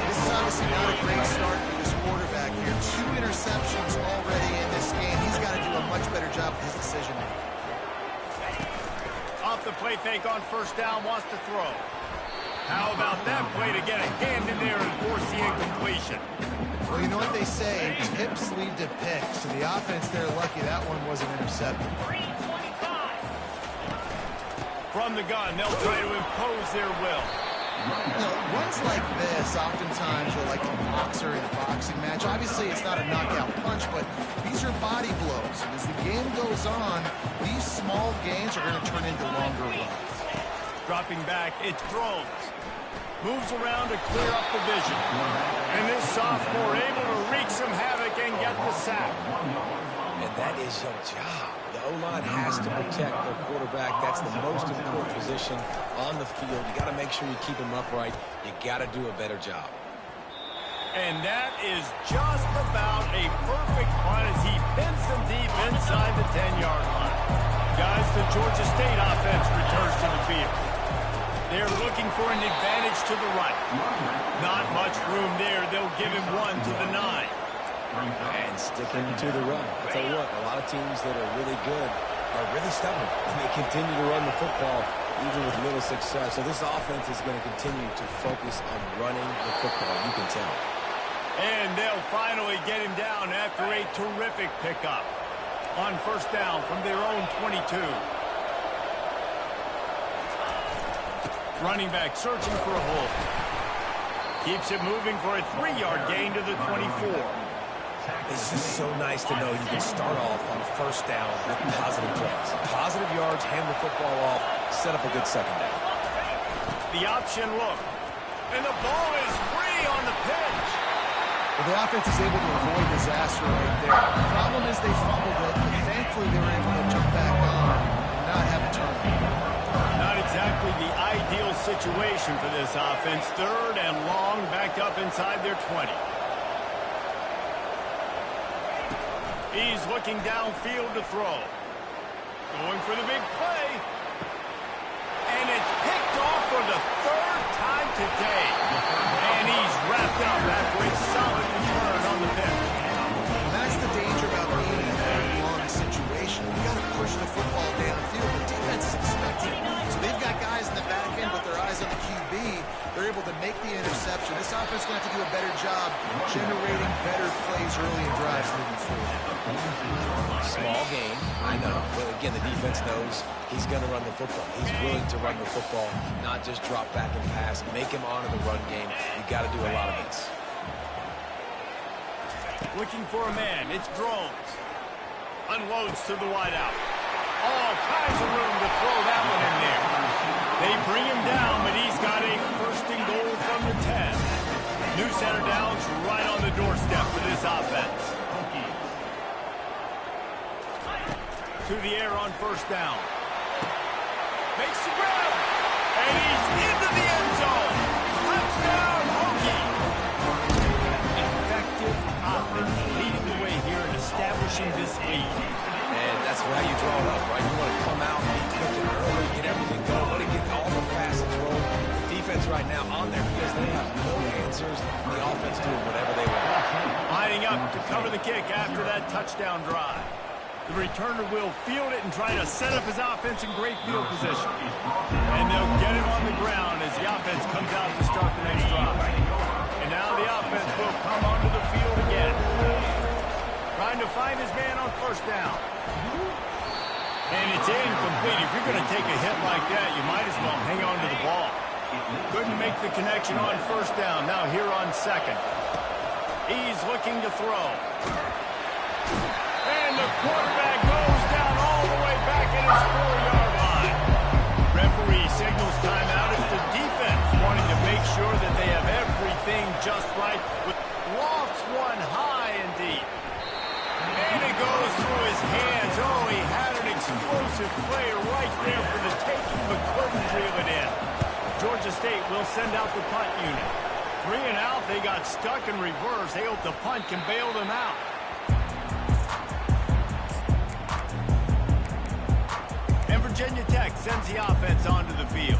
[SPEAKER 3] This is obviously not a great start for this quarterback here. 2 interceptions already in this game. He's got to do a much better job with his decision-making.
[SPEAKER 1] Off the play fake on first down, wants to throw. How about that play to get a hand in there and force the incompletion?
[SPEAKER 3] Well, you know what they say, tips lead to picks. So the offense, they're lucky that one wasn't intercepted.
[SPEAKER 1] From the gun, they'll try to impose their will.
[SPEAKER 3] You know, runs like this oftentimes are like a boxer in a boxing match. Obviously, it's not a knockout punch, but these are body blows. And as the game goes on, these small gains are going to turn into longer runs.
[SPEAKER 1] Dropping back, it's throws. Moves around to clear up the vision. And this sophomore able to wreak some havoc and get the sack.
[SPEAKER 2] And that is your job. The O-line has to protect their quarterback. That's the most important position on the field. You got to make sure you keep him upright. You got to do a better job.
[SPEAKER 1] And that is just about a perfect punt as he pins them deep inside the 10-yard line. Guys, the Georgia State offense returns to the field. They're looking for an advantage to the right. Not much room there. They'll give him one to the 9.
[SPEAKER 2] And sticking to the run. I'll tell you what, a lot of teams that are really good are really stubborn. And they continue to run the football even with little success. So this offense is going to continue to focus on running the football. You can tell.
[SPEAKER 1] And they'll finally get him down after a terrific pickup. On first down from their own 22. Running back searching for a hole. Keeps it moving for a 3-yard gain to the 24.
[SPEAKER 2] It's just so nice to know you can start off on first down with positive plays. Positive yards, hand the football off, set up a good second down.
[SPEAKER 1] The option look. And the ball is free on the pitch.
[SPEAKER 3] Well, the offense is able to avoid disaster right there. The problem is they fumbled it, but thankfully they were able to jump back on and not have a turnover.
[SPEAKER 1] Not exactly the ideal situation for this offense. 3rd and long, backed up inside their 20. He's looking downfield to throw. Going for the big play. And it's picked off for the third time today. And he's wrapped up after a solid return on the pitch.
[SPEAKER 3] And that's the danger about being in a third-long situation. You got to push the football downfield. The defense is expecting it. So they've got guys in the back end with their eyes on the QB. They're able to make the interception. This offense is going to have to do a better job generating better plays early in drives moving forward.
[SPEAKER 2] Small game, I know. But again, the defense knows he's going to run the football. He's willing to run the football, not just drop back and pass. Make him honor the run game. You got to do a lot of this.
[SPEAKER 1] Looking for a man. It's Drones. Unloads to the wideout. All kinds of room to throw that one in there. They bring him down, but he's got a first and goal from the 10. New center downs right on the doorstep for this offense. To the air on first down. Makes the grab. And he's into the end zone. Touchdown, Hokie. Effective offense leading the way here and establishing this lead.
[SPEAKER 2] And that's how you draw it up, right? You want to come out, be quick and early, get everything going, want to get all the facets rolling. The defense right now on their heels, they have no answers. The offense doing whatever they want.
[SPEAKER 1] Lining up to cover the kick after that touchdown drive. The returner will field it and try to set up his offense in great field position. And they'll get him on the ground as the offense comes out to start the next drive. And now the offense will come onto the field again. Trying to find his man on first down. And it's incomplete. If you're going to take a hit like that, you might as well hang on to the ball. Couldn't make the connection on first down. Now here on second. He's looking to throw. And the quarterback goes down all the way back at his 4-yard line. Referee signals timeout as the defense wanting to make sure that they have everything just right. Lofts one high and deep. And it goes through his hands. Oh, he had an explosive player right there for the taking, but couldn't reel it in. Georgia State will send out the punt unit. 3 and out, they got stuck in reverse. They hope the punt can bail them out. And Virginia Tech sends the offense onto the field.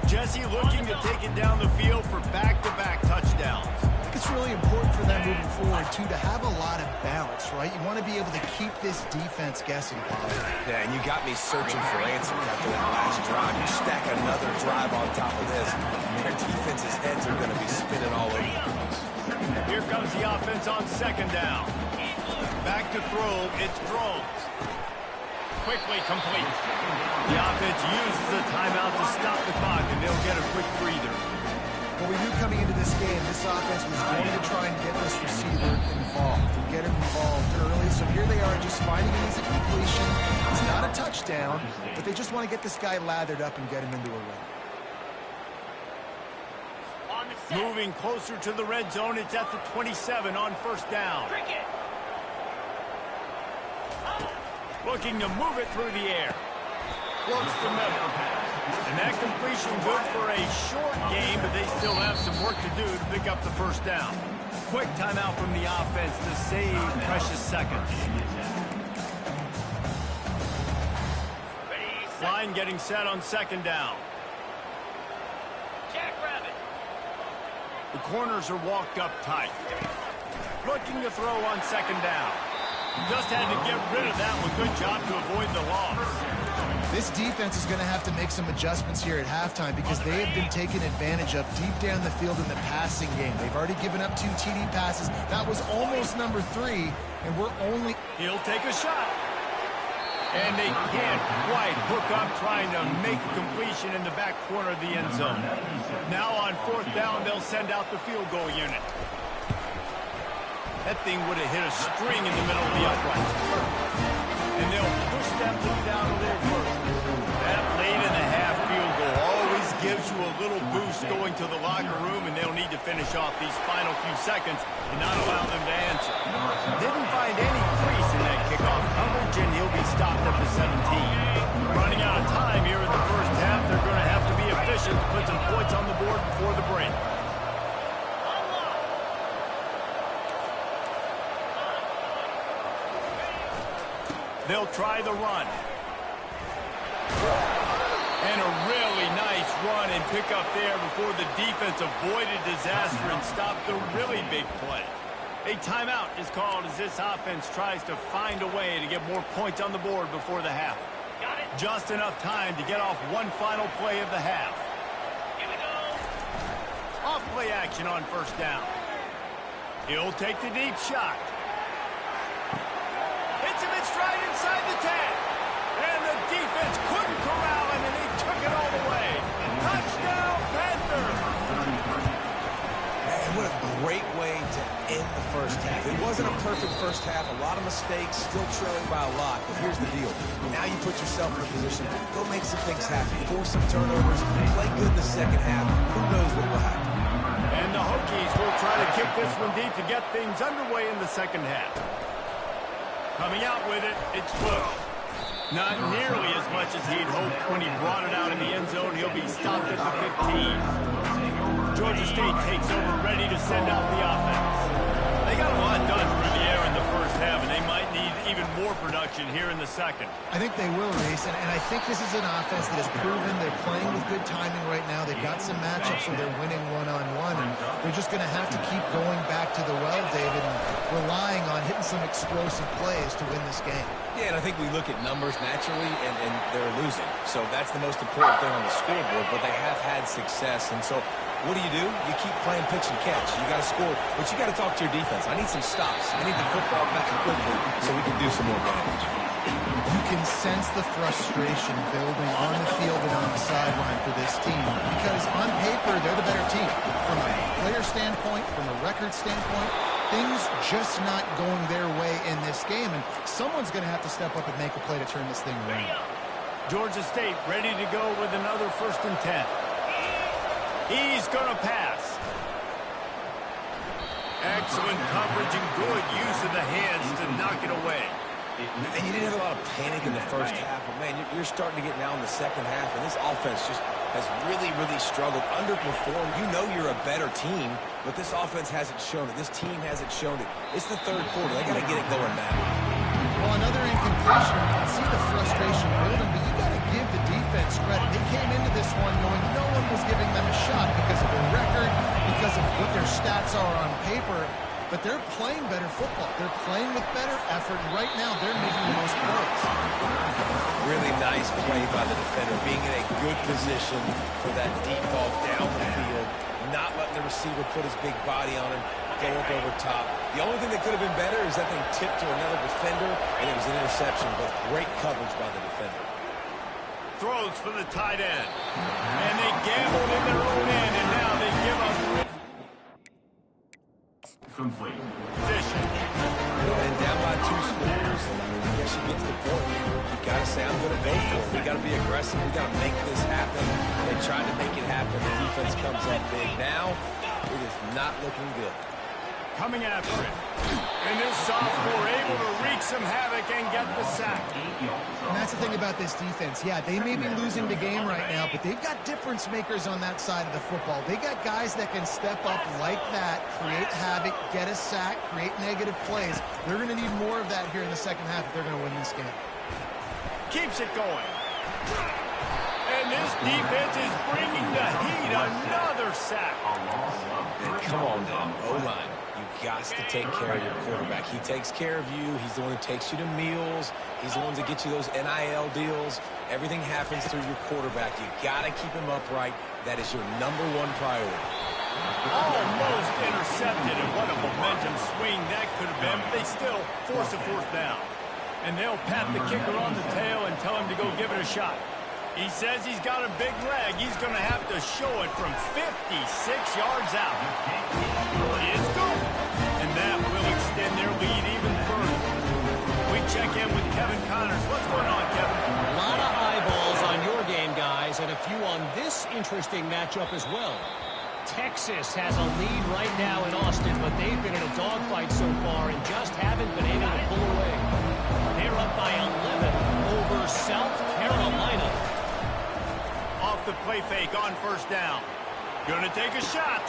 [SPEAKER 1] Jesse looking to take it down the field for back-to-back touchdowns.
[SPEAKER 3] It's really important for them moving forward, too, to have a lot of balance, right? You want to be able to keep this defense guessing, Paulo.
[SPEAKER 2] Yeah, and you got me searching for answers after that last drive. You stack another drive on top of this, their defense's heads are going to be spinning all over the place.
[SPEAKER 1] Here comes the offense on second down. Back to throw, it's Drones. Quickly complete. The offense uses a timeout to stop the clock, and they'll get a quick breather.
[SPEAKER 3] Well, we knew coming into this game, this offense was going to try and get this receiver involved, get him involved early. So here they are just finding an easy completion. It's not a touchdown, but they just want to get this guy lathered up and get him into a run.
[SPEAKER 1] Moving closer to the red zone, it's at the 27 on first down. Looking to move it through the air. Works the middle. And that completion good for a short game, but they still have some work to do to pick up the first down. Quick timeout from the offense to save precious seconds. Line getting set on second down.
[SPEAKER 4] Jackrabbit.
[SPEAKER 1] The corners are walked up tight. Looking to throw on second down. Just had to get rid of that one. Good job to avoid the loss.
[SPEAKER 3] This defense is going to have to make some adjustments here at halftime because they have been taken advantage of deep down the field in the passing game. They've already given up 2 TD passes. That was almost number 3, and we're only...
[SPEAKER 1] He'll take a shot. And they can't quite hook up trying to make a completion in the back corner of the end zone. Now on fourth down, they'll send out the field goal unit. That thing would have hit a string in the middle of the uprights. And they'll push that lead down a little further. That late in the half field goal always gives you a little boost going to the locker room, and they'll need to finish off these final few seconds and not allow them to answer. Didn't find any crease in that kickoff coverage, and he'll be stopped at the 17. Running out of time here in the first half, they're going to have to be efficient to put some points on the board before the break. They'll try the run. And a really nice run and pick up there before the defense avoided disaster and stopped the really big play. A timeout is called as this offense tries to find a way to get more points on the board before the half.
[SPEAKER 4] Got it.
[SPEAKER 1] Just enough time to get off one final play of the half.
[SPEAKER 4] Here we go.
[SPEAKER 1] Off play action on first down. He'll take the deep shot. Hits him in stride inside the 10. And the defense couldn't corral him, and he took it all the way. Touchdown, Panthers!
[SPEAKER 2] Man, what a great way to end the first half. It wasn't a perfect first half. A lot of mistakes, still trailing by a lot. But here's the deal. Now you put yourself in a position, go make some things happen. Force some turnovers, play good in the second half. Who knows what will happen?
[SPEAKER 1] And the Hokies will try to kick this one deep to get things underway in the second half. Coming out with it, it's Bush. Not nearly as much as he'd hoped when he brought it out in the end zone. He'll be stopped at the 15. Georgia State takes over, ready to send out the offense. They got a lot done through the air in the first half, and they might need even more production here in the second.
[SPEAKER 3] I think they will, Reese, and I think this is an offense that has proven they're playing with good timing right now. They've got some matchups where they're winning one-on-one, and they're just going to have to keep going back to the well, David, and relying on hitting some explosive plays to win this game.
[SPEAKER 2] Yeah, and I think we look at numbers naturally, and they're losing. So that's the most important thing on the scoreboard, but they have had success. And so what do? You keep playing pitch and catch. You got to score, but you got to talk to your defense. I need some stops. I need the football back quickly so we can do some more damage.
[SPEAKER 3] You can sense the frustration building on the field and on the sideline for this team because on paper, they're the better team. From a player standpoint, from a record standpoint, things just not going their way in this game, and someone's going to have to step up and make a play to turn this thing around.
[SPEAKER 1] Georgia State ready to go with another 1st and 10. He's going to pass. Excellent coverage and good use of the hands to knock it away.
[SPEAKER 2] And you didn't have a lot of panic in the first half, but, man, you're starting to get now in the second half, and this offense just has really, really struggled, underperformed. You know you're a better team, but this offense hasn't shown it. This team hasn't shown it. It's the third quarter. They got to get it going now.
[SPEAKER 3] Well, another incompletion. You can see the frustration building, but you got to give the defense credit. They came into this one knowing no one was giving them a shot because of their record, because of what their stats are on paper. But they're playing better football. They're playing with better effort, and right now they're making the most plays.
[SPEAKER 2] Really nice play by the defender, being in a good position for that deep ball down the field, not letting the receiver put his big body on him, go up over top. The only thing that could have been better is that thing tipped to another defender, and it was an interception, but great coverage by the defender.
[SPEAKER 1] Throws for the tight end. And they gambled in their own end, and now they give up
[SPEAKER 5] complete.
[SPEAKER 1] position.
[SPEAKER 2] And down by 2 scores, I guess you get to the point. You got to say, I'm going to go for it. We got to be aggressive. We got to make this happen. They tried to make it happen. The defense comes up big. Now, it is not looking good.
[SPEAKER 1] Coming after it. And this sophomore able to wreak some havoc and get the sack.
[SPEAKER 3] And that's the thing about this defense. Yeah, they may be losing the game right now, but they've got difference makers on that side of the football. They got guys that can step up like that, create havoc, get a sack, create negative plays. They're going to need more of that here in the second half if they're going to win this game.
[SPEAKER 1] Keeps it going. And this defense is bringing the heat. Another sack.
[SPEAKER 2] And come on, O-line. You got to take care of your quarterback. He takes care of you. He's the one who takes you to meals. He's the one that gets you those NIL deals. Everything happens through your quarterback. You got to keep him upright. That is your #1 priority.
[SPEAKER 1] Almost intercepted, and what a momentum swing that could have been, but they still force a 4th down. And they'll pat the kicker on the tail and tell him to go give it a shot. He says he's got a big leg. He's going to have to show it from 56 yards out. It's good. And that will extend their lead even further. We check in with Kevin Connors. What's going on, Kevin?
[SPEAKER 6] A lot of eyeballs on your game, guys, and a few on this interesting matchup as well. Texas has a lead right now in Austin, but they've been in a dogfight so far and just haven't been able to pull away. They're up by 11 over South Carolina.
[SPEAKER 1] Off the play fake on 1st down. Gonna take a shot.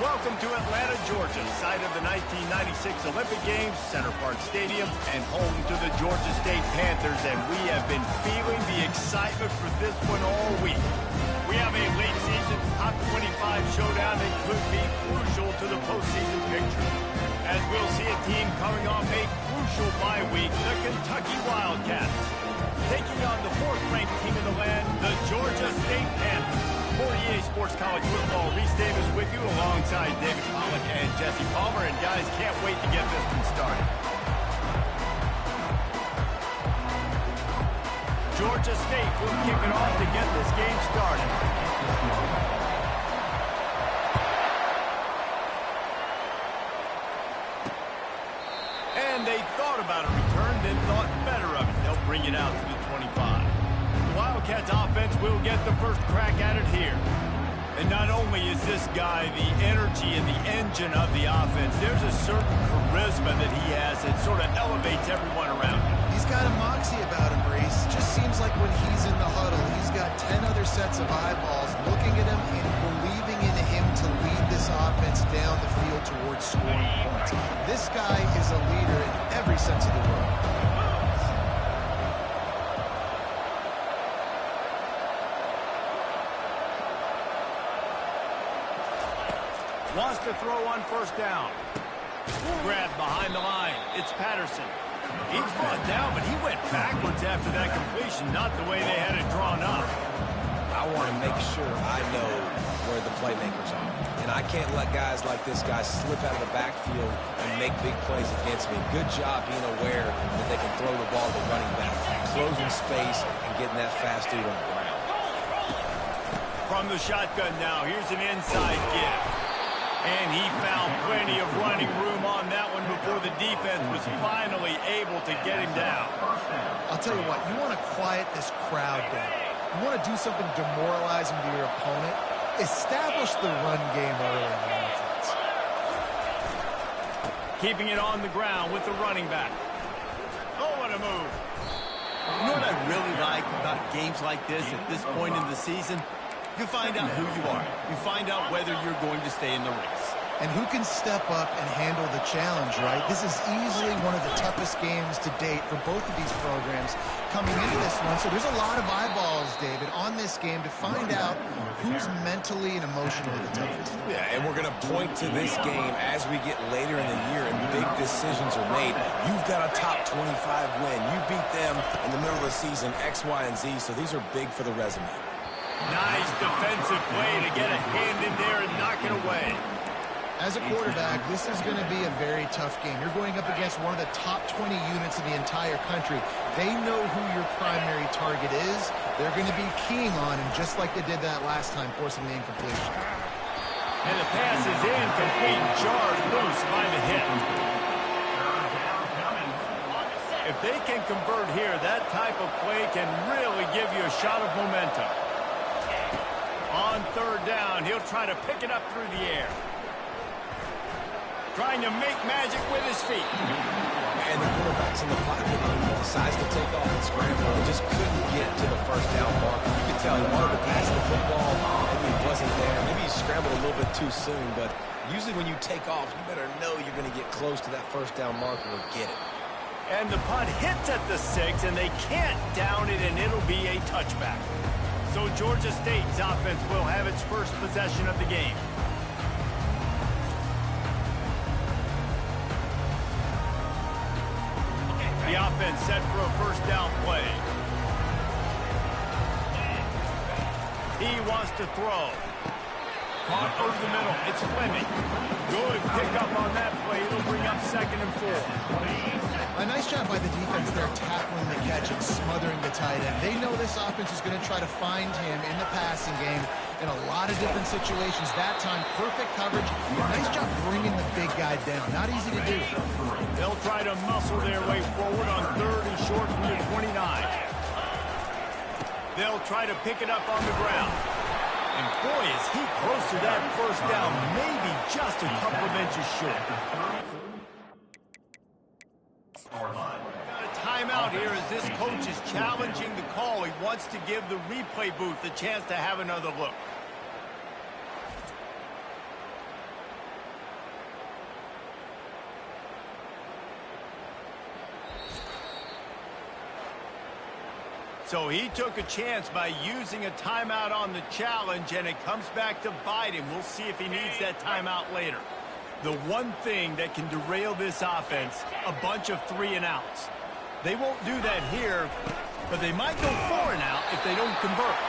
[SPEAKER 1] Welcome to Atlanta, Georgia, site of the 1996 Olympic Games, Center Park Stadium, and home to the Georgia State Panthers, and we have been feeling the excitement for this one all week. We have a late season top 25 showdown that could be crucial to the postseason picture, as we'll see a team coming off a crucial bye week, the Kentucky Wildcats, taking on the fourth-ranked team in the land, the Georgia State Panthers. For EA Sports College Football, Reese Davis with you alongside David Pollack and Jesse Palmer. And guys, can't wait to get this one started. Georgia State will kick it off to get this game started. And they thought about a return, then thought better of it. They'll bring it out to the 25. Wildcats offense will get the first crack at it here. And not only is this guy the energy and the engine of the offense, there's a certain charisma that he has that sort of elevates everyone around him.
[SPEAKER 3] He's got a moxie about him, Brees. Just seems like when he's in the huddle, he's got 10 other sets of eyeballs looking at him and believing in him to lead this offense down the field towards scoring points. This guy is a leader in every sense of the word.
[SPEAKER 1] Wants to throw on first down. Grab behind the line. It's Patterson. He's brought down, but he went backwards after that completion, not the way they had it drawn up.
[SPEAKER 2] I want to make sure I know where the playmakers are. And I can't let guys like this guy slip out of the backfield and make big plays against me. Good job being aware that they can throw the ball to running back, closing space, and getting that fast dude on the ground.
[SPEAKER 1] From the shotgun now, here's an inside give. And he found plenty of running room on that one before the defense was finally able to get him down.
[SPEAKER 3] I'll tell you what, you want to quiet this crowd down. You want to do something demoralizing to your opponent. Establish the run game early in the offense.
[SPEAKER 1] Keeping it on the ground with the running back. Oh, what a move.
[SPEAKER 5] You know what I really like about games like this at this point in the season? You find out who you are. You find out whether you're going to stay in the race.
[SPEAKER 3] And who can step up and handle the challenge, right? This is easily one of the toughest games to date for both of these programs coming into this one. So there's a lot of eyeballs, David, on this game to find out who's mentally and emotionally the toughest.
[SPEAKER 2] Yeah, and we're going to point to this game as we get later in the year and big decisions are made. You've got a top 25 win. You beat them in the middle of the season, X, Y, and Z, so these are big for the resume.
[SPEAKER 1] Nice defensive play to get a hand in there and knock it away.
[SPEAKER 3] As a quarterback, this is going to be a very tough game. You're going up against one of the top 20 units in the entire country. They know who your primary target is. They're going to be keying on him just like they did that last time, forcing the incompletion.
[SPEAKER 1] And the pass is incomplete, jarred loose by the hit. If they can convert here, that type of play can really give you a shot of momentum. On third down, he'll try to pick it up through the air. Trying to make magic with his feet.
[SPEAKER 2] And the quarterback's in the pocket and he decides to take off and scramble and just couldn't get to the first down mark. You could tell he wanted to pass the football. Maybe he wasn't there. Maybe he scrambled a little bit too soon. But usually when you take off, you better know you're going to get close to that first down marker or get it.
[SPEAKER 1] And the punt hits at the 6, and they can't down it, and it'll be a touchback. So Georgia State's offense will have its first possession of the game. The offense set for a first down play. He wants to throw. Caught over the middle. It's Fleming. Good pickup on that play. It'll bring up 2nd and 4.
[SPEAKER 3] A nice job by the defense there, tackling the catch and smothering the tight end. They know this offense is going to try to find him in the passing game in a lot of different situations. That time, perfect coverage. Nice job bringing the big guy down. Not easy to do.
[SPEAKER 1] They'll try to muscle their way forward on 3rd and short from the 29. They'll try to pick it up on the ground. And boy, is he close to that first down, maybe just a couple of inches short. Got a timeout here as this coach is challenging the call. He wants to give the replay booth a chance to have another look. So he took a chance by using a timeout on the challenge, and it comes back to bite him. We'll see if he needs that timeout later. The one thing that can derail this offense, a bunch of 3-and-outs. They won't do that here, but they might go 4-and-out if they don't convert.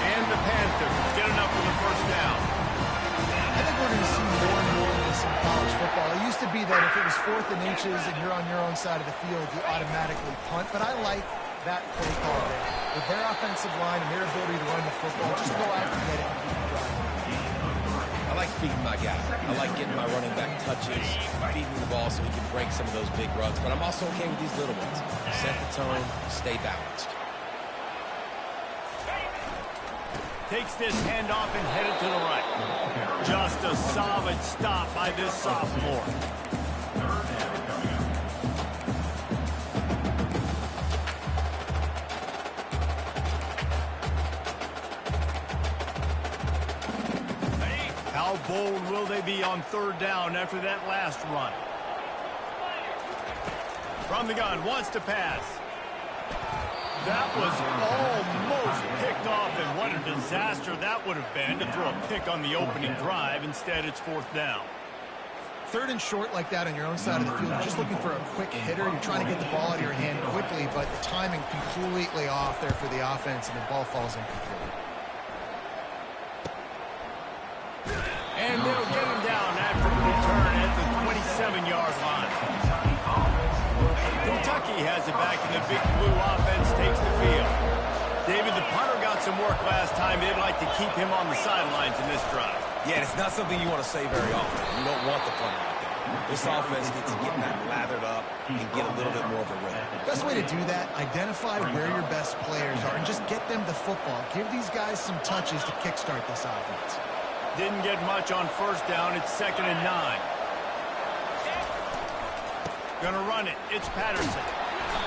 [SPEAKER 1] And the Panthers get enough for the first down.
[SPEAKER 3] I think we're going to see more and more of this in college football. It used to be that if it was 4th and inches and you're on your own side of the field, you automatically punt. But I like that play call there. With their offensive line and their ability to run the football, just go out and get it and keep it driving.
[SPEAKER 2] I like feeding my guy. I like getting my running back touches, feeding the ball so he can break some of those big runs. But I'm also okay with these little ones. Set the tone, stay balanced.
[SPEAKER 1] Takes this handoff and headed to the right. Just a solid stop by this sophomore. How bold will they be on 3rd down after that last run? From the gun, wants to pass. That was almost picked off, and what a disaster that would have been to throw a pick on the opening drive. Instead, it's 4th down.
[SPEAKER 3] 3rd and short like that on your own side of the field, you're just looking for a quick hitter. You're trying to get the ball out of your hand quickly, but the timing completely off there for the offense, and the ball falls incomplete.
[SPEAKER 1] And they'll get him down after the return at the 27-yard line. Kentucky has it back, and the Big Blue offense takes the field. David, the punter got some work last time. They'd like to keep him on the sidelines in this drive.
[SPEAKER 2] Yeah, it's not something you want to say very often. You don't want the punter out there. This offense needs to get that lathered up and get a little bit more of a rhythm.
[SPEAKER 3] Best way to do that, identify where your best players are and just get them the football. Give these guys some touches to kickstart this offense.
[SPEAKER 1] Didn't get much on 1st down. It's 2nd and 9. Gonna run it. It's Patterson.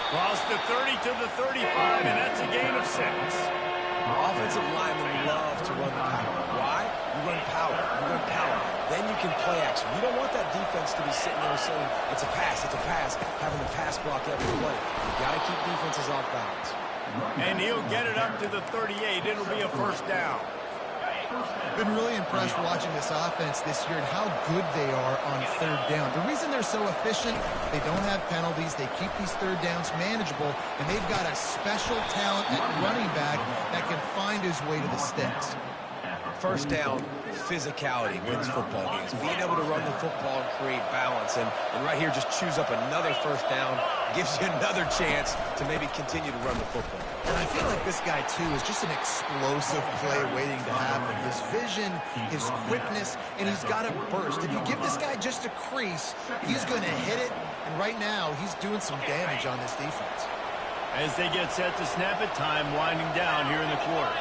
[SPEAKER 1] Cross the 30 to the 35, and that's a gain of 6.
[SPEAKER 2] Offensive linemen love to run the power. Why? You run power. You run power. Then you can play action. You don't want that defense to be sitting there saying, it's a pass, having to pass block every play. You got to keep defenses off balance.
[SPEAKER 1] And he'll get it up to the 38. It'll be a 1st down.
[SPEAKER 3] Been really impressed watching this offense this year and how good they are on 3rd down. The reason they're so efficient, they don't have penalties, they keep these 3rd downs manageable, and they've got a special talent at running back that can find his way to the sticks.
[SPEAKER 2] 1st down, physicality wins football games. Being able to run the football and create balance. And right here, just choose up another 1st down, gives you another chance to maybe continue to run the football.
[SPEAKER 3] And I feel like this guy, too, is just an explosive play waiting to happen. His vision, his quickness, and he's got a burst. If you give this guy just a crease, he's going to hit it. And right now, he's doing some damage on this defense.
[SPEAKER 1] As they get set to snap it, time winding down here in the quarter.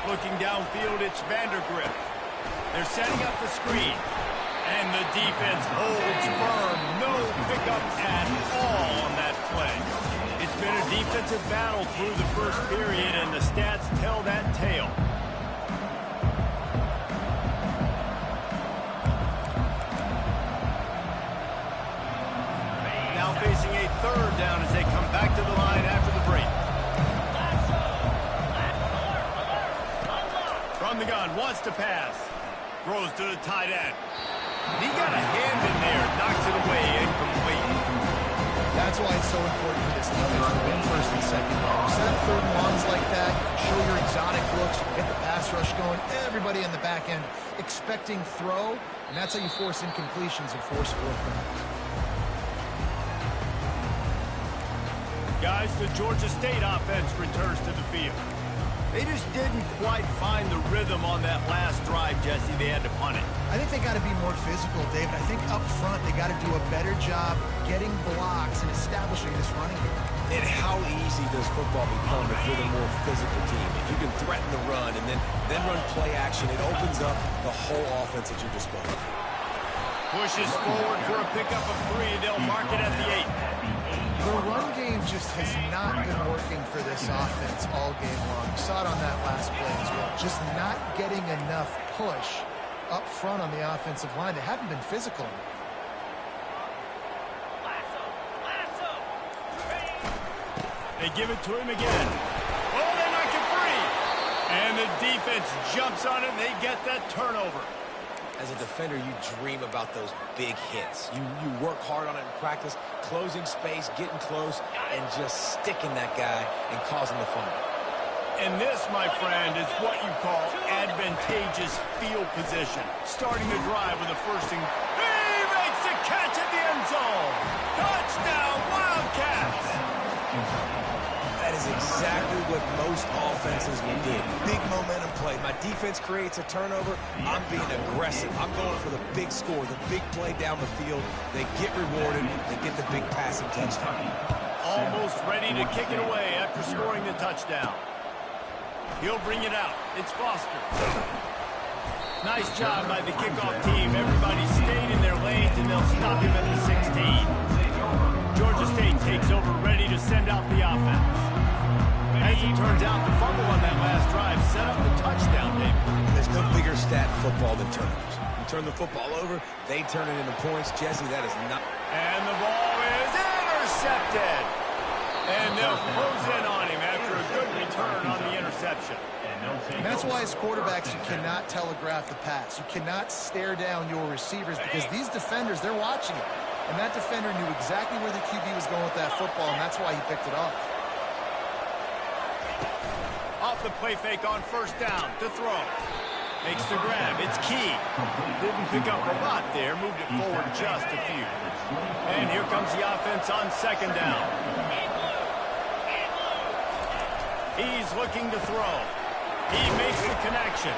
[SPEAKER 1] Looking downfield, it's Vandergrift. They're setting up the screen. And the defense holds firm. No pickup at all on that play. It's been a defensive battle through the 1st period, and the stats tell that tale. Now facing a 3rd down as they come back to the line after the break. From the gun, wants to pass. Throws to the tight end. He got a hand in there, knocks it away, incomplete.
[SPEAKER 3] That's why it's so important for this defense to win 1st and 2nd down. Set up 3rd and longs like that, show your exotic looks, get the pass rush going, everybody in the back end expecting throw, and that's how you force incompletions and force 4th downs.
[SPEAKER 1] Guys, the Georgia State offense returns to the field. They just didn't quite find the rhythm on that last drive, Jesse. They had to punt it.
[SPEAKER 3] I think they got to be more physical, David. I think up front they got to do a better job getting blocks and establishing this running game.
[SPEAKER 2] And how easy does football become if you're the more physical team? If you can threaten the run and then run play action, it opens up the whole offense at your disposal.
[SPEAKER 1] Pushes forward for a pickup of 3. They'll mark it at the 8.
[SPEAKER 3] The run game just has not been working for this offense all game long. You saw it on that last play as well. Just not getting enough push up front on the offensive line. They haven't been physical.
[SPEAKER 1] They give it to him again. Oh, they knock it free. And the defense jumps on it, and they get that turnover.
[SPEAKER 2] As a defender, you dream about those big hits. You work hard on it in practice, closing space, getting close, and just sticking that guy and causing the fumble.
[SPEAKER 1] And this, my friend, is what you call advantageous field position. Starting the drive with a first and... He makes the catch at the end zone. Touchdown, Wildcats.
[SPEAKER 2] That is exactly what most offenses will do. Big momentum play. My defense creates a turnover. I'm being aggressive. I'm going for the big score, the big play down the field. They get rewarded. They get the big passing touchdown.
[SPEAKER 1] Almost ready to kick it away after scoring the touchdown. He'll bring it out. It's Foster. Nice job by the kickoff team. Everybody stayed in their lanes, and they'll stop him at the 16. Georgia State takes over, ready to send out the offense. As it turns out, the fumble on that last drive set up the touchdown, David.
[SPEAKER 2] There's no bigger stat in football than turnovers. You turn the football over, they turn it into points. Jesse, that is not...
[SPEAKER 1] And the ball is intercepted. And they'll close in on him after a good return on the interception.
[SPEAKER 3] And that's why as quarterbacks you cannot telegraph the pass. You cannot stare down your receivers because these defenders, they're watching it. And that defender knew exactly where the QB was going with that football, and that's why he picked it off.
[SPEAKER 1] Off the play fake on first down to throw. Makes the grab. It's key. Didn't pick up a lot there. Moved it forward just a few. And here comes the offense on second down. He's looking to throw. He makes the connection.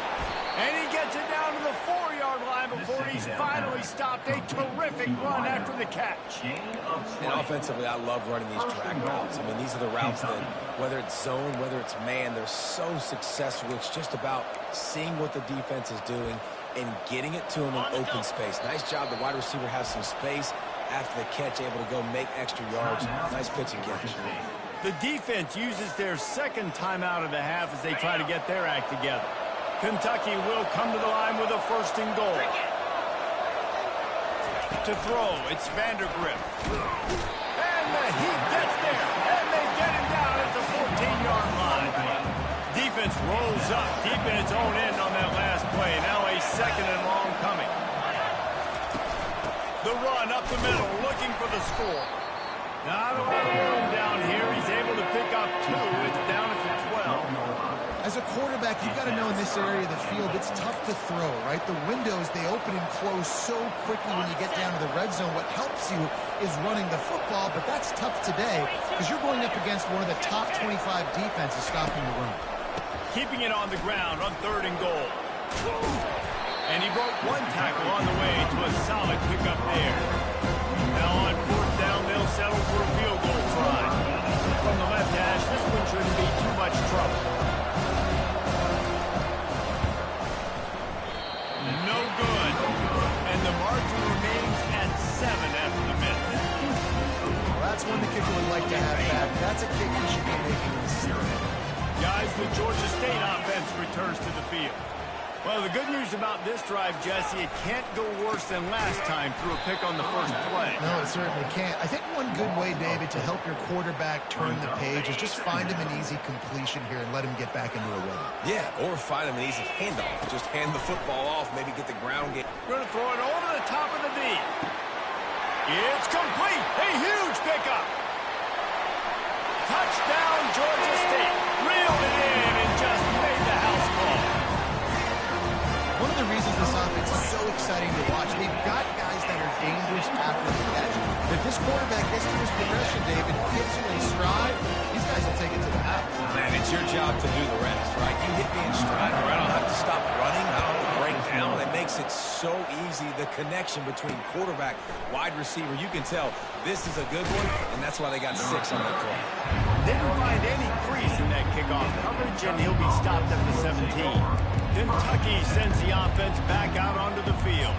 [SPEAKER 1] And he gets it down to the 4-yard line before he's finally stopped. A terrific run after the catch.
[SPEAKER 2] And offensively, I love running these drag routes. I mean, these are the routes that, whether it's zone, whether it's man, they're so successful. It's just about seeing what the defense is doing and getting it to him in open space. Nice job. The wide receiver has some space after the catch, able to go make extra yards. Nice pitch and catch.
[SPEAKER 1] The defense uses their second timeout of the half as they try to get their act together. Kentucky will come to the line with a first and goal. To throw, it's Vandergrift. And he gets there, and they get him down at the 14-yard line. Defense rolls up deep in its own end on that last play. Now a second and long coming. The run up the middle, looking for the score. Not a lot of room down here. He's able to pick up 2. It's down at the 12.
[SPEAKER 3] As a quarterback, you've got to know in this area of the field, it's tough to throw, right? The windows, they open and close so quickly when you get down to the red zone. What helps you is running the football, but that's tough today because you're going up against one of the top 25 defenses stopping the run.
[SPEAKER 1] Keeping it on the ground on third and goal. And he broke one tackle on the way to a solid pickup there. Now on fourth down, they'll settle for a field goal try. From the left hash, this one shouldn't be too much trouble. No good. And the margin remains at 7 after the minute.
[SPEAKER 3] Well, that's when the kicker would like to have back. That's a kick he should be making in the series.
[SPEAKER 1] Guys, the Georgia State offense returns to the field. Well, the good news about this drive, Jesse, it can't go worse than last time through a pick on the first play.
[SPEAKER 3] No, it certainly can't. I think one good way, David, to help your quarterback turn the page is just find him an easy completion here and let him get back into a rhythm.
[SPEAKER 2] Yeah, or find him an easy handoff. Just hand the football off, maybe get the ground game.
[SPEAKER 1] Going to throw it over the top of the D. It's complete. A huge pickup. Touchdown, Georgia State. Reeled it in and just made the house call.
[SPEAKER 3] One of the reasons this offense is so exciting to watch, they've got guys that are dangerous after the catch. If this quarterback gets to his progression, David, hits you in stride, these guys will take it to the house.
[SPEAKER 2] Man, it's your job to do the rest, right? You hit me in stride, or I don't have to stop running. I don't have to break down. It makes it so easy, the connection between quarterback, wide receiver. You can tell this is a good one, and that's why they got 6 on that play.
[SPEAKER 1] Didn't find any crease in that kickoff coverage, and he'll be stopped at the 17. Kentucky sends the offense back out onto the field.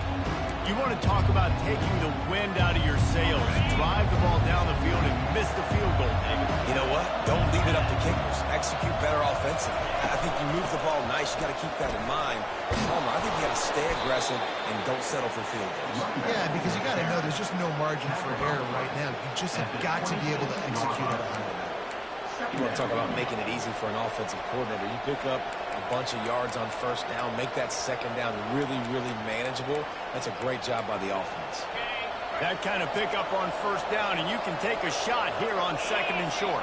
[SPEAKER 1] You want to talk about taking the wind out of your sails. Drive the ball down the field and miss the field goal, David.
[SPEAKER 2] You know what? Don't leave it up to kickers. Execute better offensively. I think you move the ball nice. You got to keep that in mind. But Homer, I think you got to stay aggressive and don't settle for field goals.
[SPEAKER 3] Yeah, because you got to know there's just no margin for error right now. You just have got to be able to execute at a high level.
[SPEAKER 2] You want to talk about making it easy for an offensive coordinator. You pick up a bunch of yards on first down, make that second down really, really manageable. That's a great job by the offense.
[SPEAKER 1] That kind of pickup on first down, and you can take a shot here on second and short.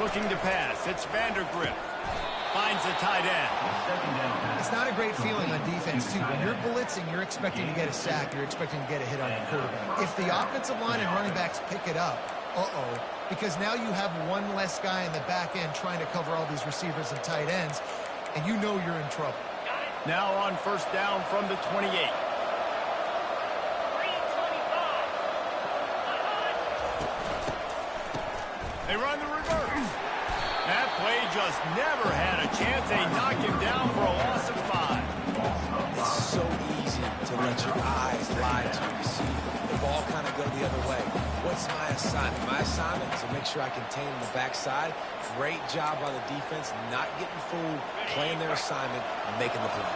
[SPEAKER 1] Looking to pass. It's Vandergrift. Finds the tight end.
[SPEAKER 3] It's not a great feeling on defense, too. When you're blitzing, you're expecting to get a sack. You're expecting to get a hit on your quarterback. If the offensive line and running backs pick it up, because now you have one less guy in the back end trying to cover all these receivers and tight ends, and you know you're in trouble.
[SPEAKER 1] Now on first down from the 28. They run the reverse. That play just never had a chance. They knock him down for a loss of 5.
[SPEAKER 2] It's so easy to let your eyes lie to you. See the ball kind of go the other way. What's my assignment? My assignment is to make sure I contain the backside. Great job by the defense, not getting fooled, playing their assignment, and making the play.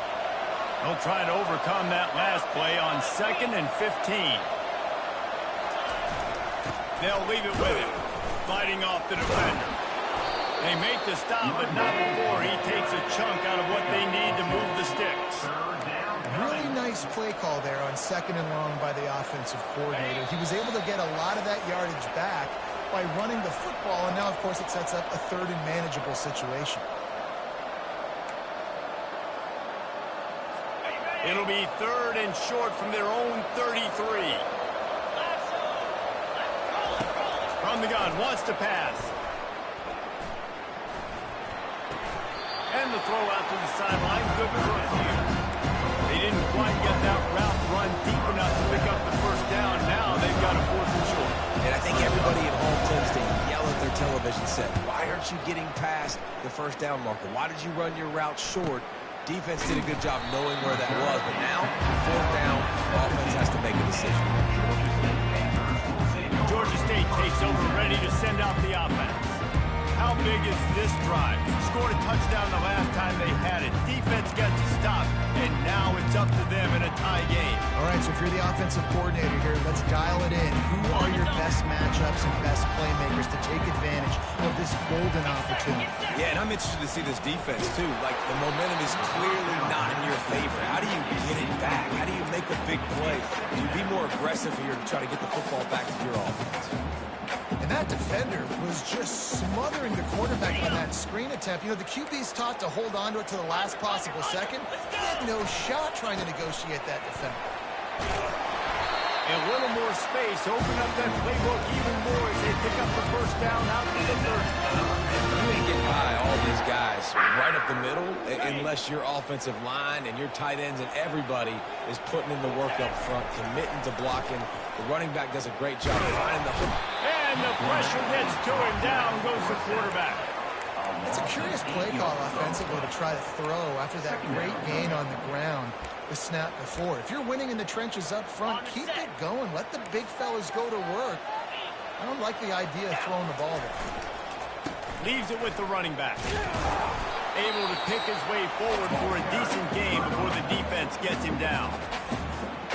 [SPEAKER 1] They'll try to overcome that last play on 2nd and 15. They'll leave it with him, fighting off the defender. They make the stop, but not before he takes a chunk out of what they need to move the sticks.
[SPEAKER 3] Really nice play call there on 2nd and long by the offensive coordinator. He was able to get a lot of that yardage back by running the football, and now, of course, it sets up a 3rd and manageable situation.
[SPEAKER 1] It'll be 3rd and short from their own 33. From the gun, wants to pass. And the throw out to the sideline, good for a few. They didn't quite get that route run deep enough to pick up the first down. Now they've got a 4th and short.
[SPEAKER 2] And I think everybody at home tends to yell at their television set. Why aren't you getting past the first down marker? Why did you run your route short? Defense did a good job knowing where that was. But now, 4th down, offense has to make a decision.
[SPEAKER 1] Georgia State takes over, ready to send out the offense. How big is this drive? Scored a touchdown the last time they had it. Defense got to stop, and now it's up to them in a tie game.
[SPEAKER 3] All right, so if you're the offensive coordinator here, let's dial it in. Who are your best matchups and best playmakers to take advantage of this golden opportunity?
[SPEAKER 2] Yeah, and I'm interested to see this defense, too. Like, the momentum is clearly not in your favor. How do you get it back? How do you make a big play? Do you be more aggressive here to try to get the football back to your offense?
[SPEAKER 3] And that defender was just smothering the quarterback on that screen attempt. You know, the QB's taught to hold on to it to the last possible second. He had no shot trying to negotiate that defender.
[SPEAKER 1] A little more space, open up that playbook even more as they pick up the first down out to the 30.
[SPEAKER 2] You ain't getting by all these guys right up the middle unless your offensive line and your tight ends and everybody is putting in the work up front, committing to blocking. The running back does a great job finding the hook.
[SPEAKER 1] And the pressure gets to him. Down goes the quarterback.
[SPEAKER 3] It's a curious play call offensively to try to throw after that great gain on the ground the snap before. If you're winning in the trenches up front, keep it going. Let the big fellas go to work. I don't like the idea of throwing the ball there.
[SPEAKER 1] Leaves it with the running back. Able to pick his way forward for a decent game before the defense gets him down.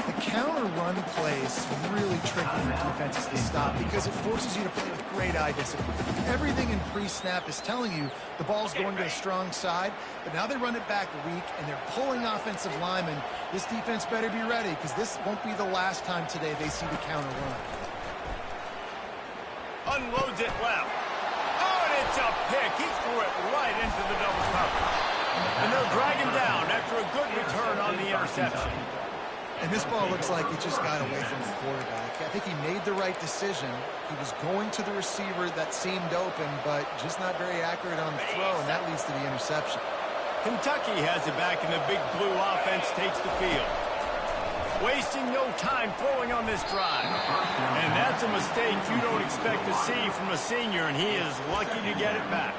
[SPEAKER 3] The counter run plays really tricky for defenses to stop because it forces you to play with great eye discipline. Everything in pre-snap is telling you the ball's going to a strong side, but now they run it back weak and they're pulling offensive linemen. This defense better be ready because this won't be the last time today they see the counter run.
[SPEAKER 1] Unloads it left. Oh, and it's a pick. He threw it right into the double cover. And they'll drag him down after a good return on the interception.
[SPEAKER 3] And this ball looks like it just got away from the quarterback. I think he made the right decision. He was going to the receiver that seemed open, but just not very accurate on the throw, and that leads to the interception.
[SPEAKER 1] Kentucky has it back, and the big blue offense takes the field. Wasting no time throwing on this drive. And that's a mistake you don't expect to see from a senior, and he is lucky to get it back.